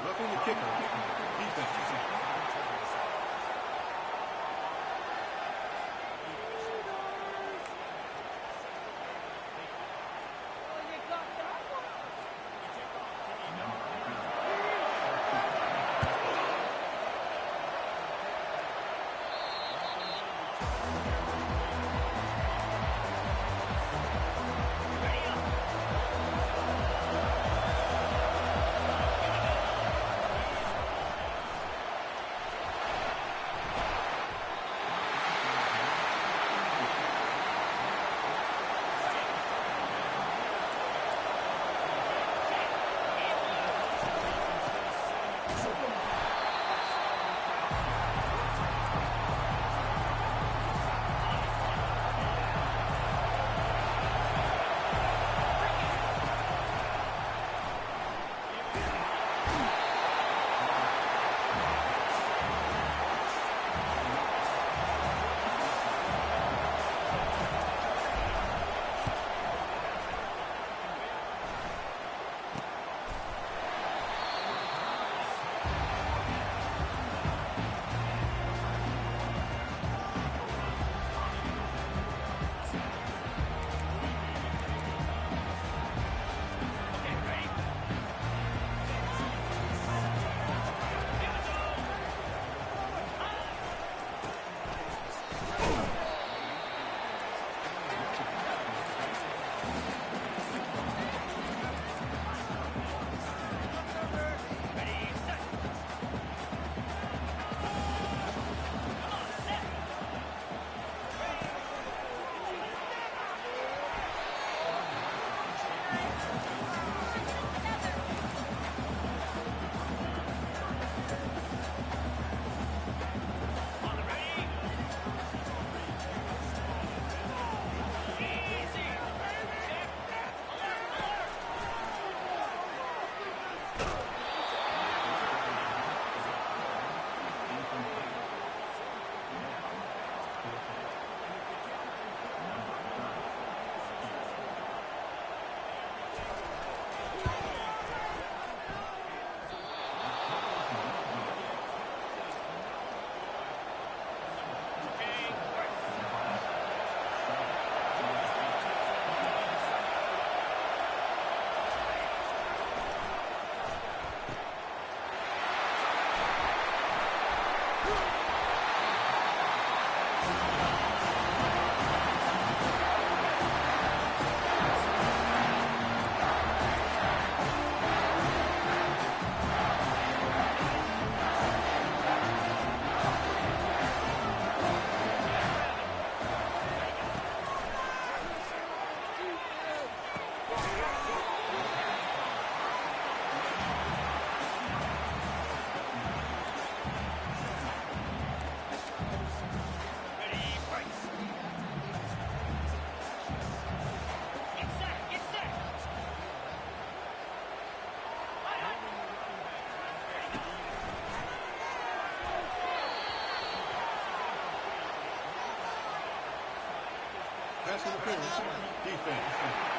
[SPEAKER 7] Roughing the kicker. Defense. pass interference. Defense.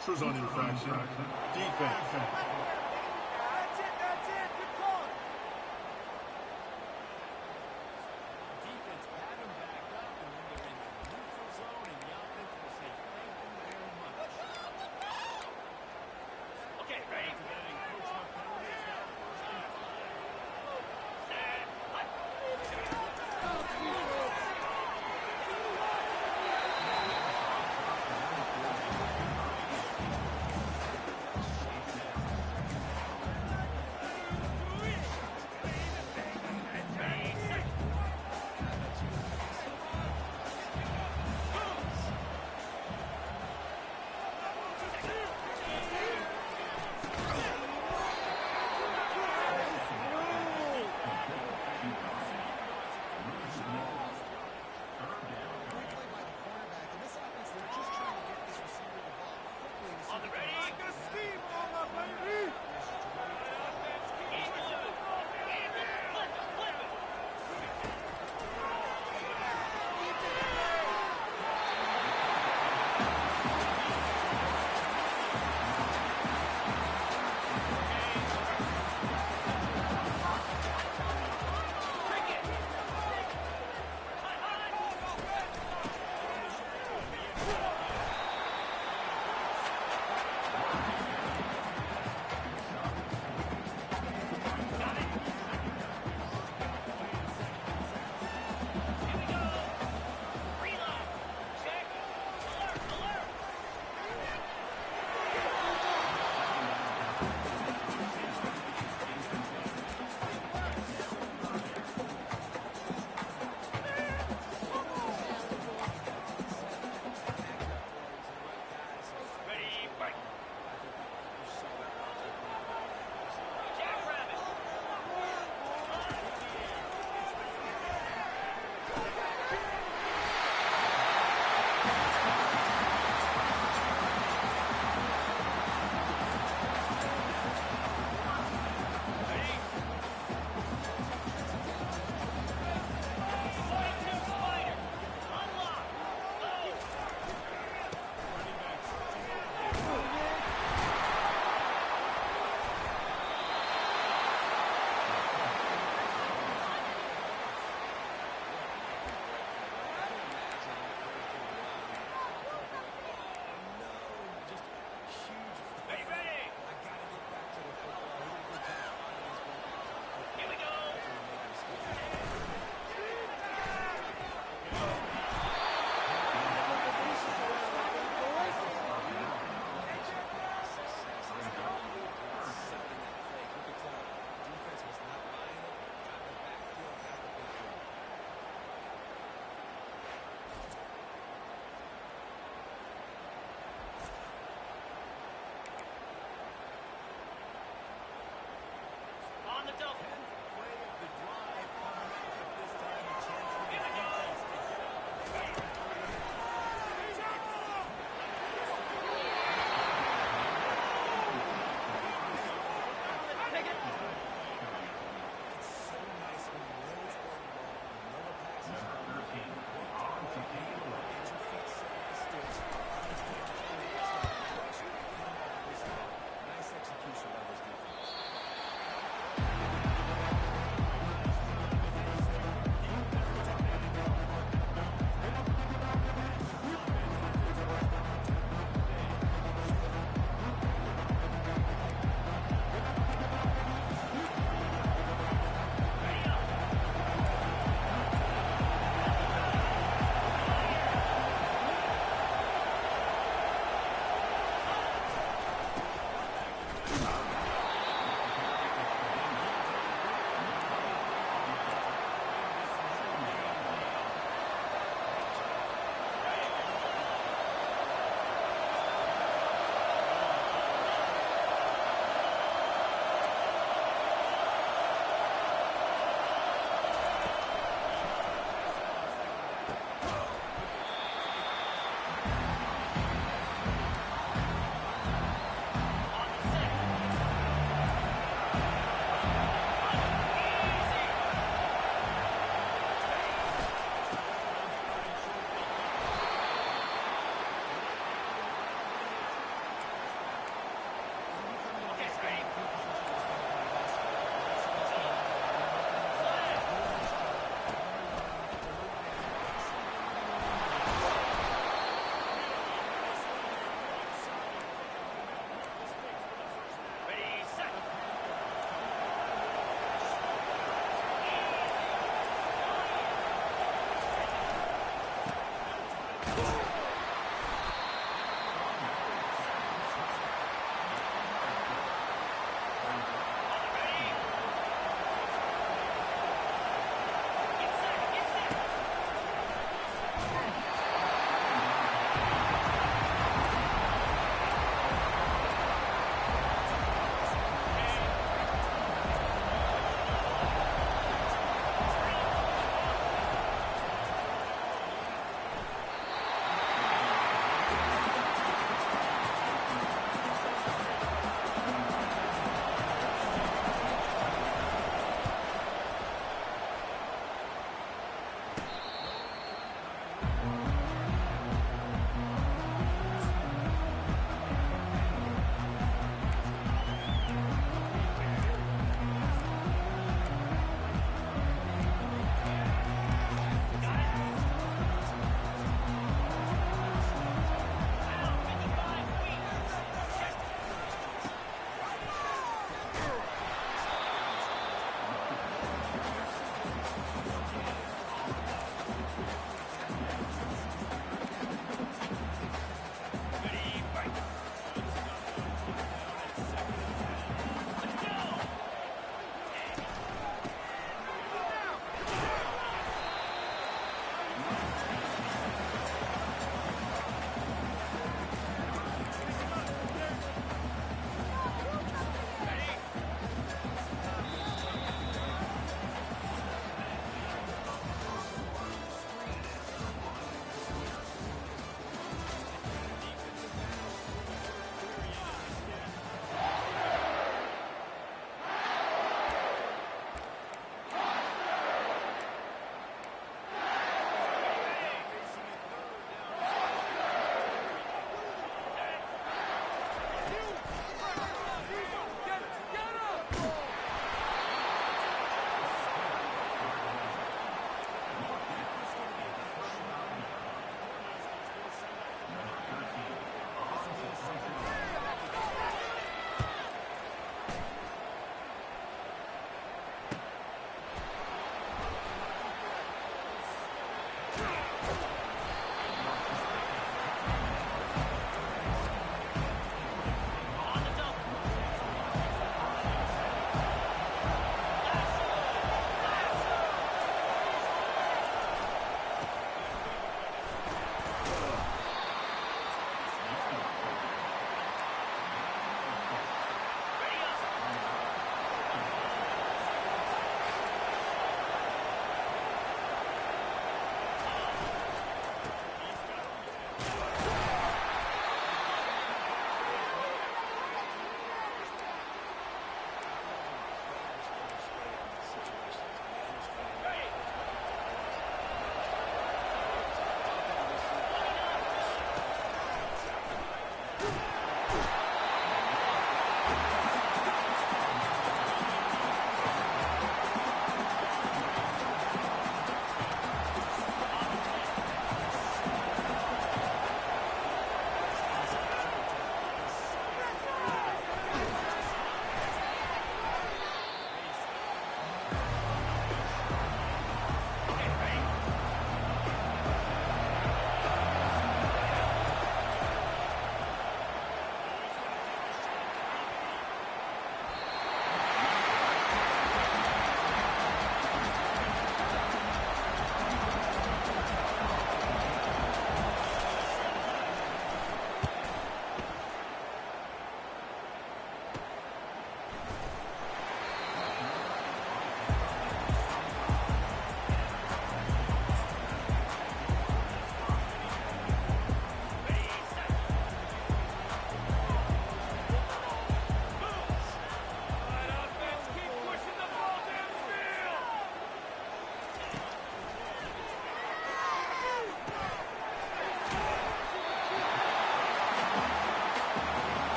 [SPEAKER 7] Teachers on infraction. Defense.
[SPEAKER 4] That's it. Good call.
[SPEAKER 1] Defense pat him back up, and when they're in the neutral zone, and the offense will say thank you very much.
[SPEAKER 4] Okay, ready?
[SPEAKER 1] That encroachment penalty is now first and 5.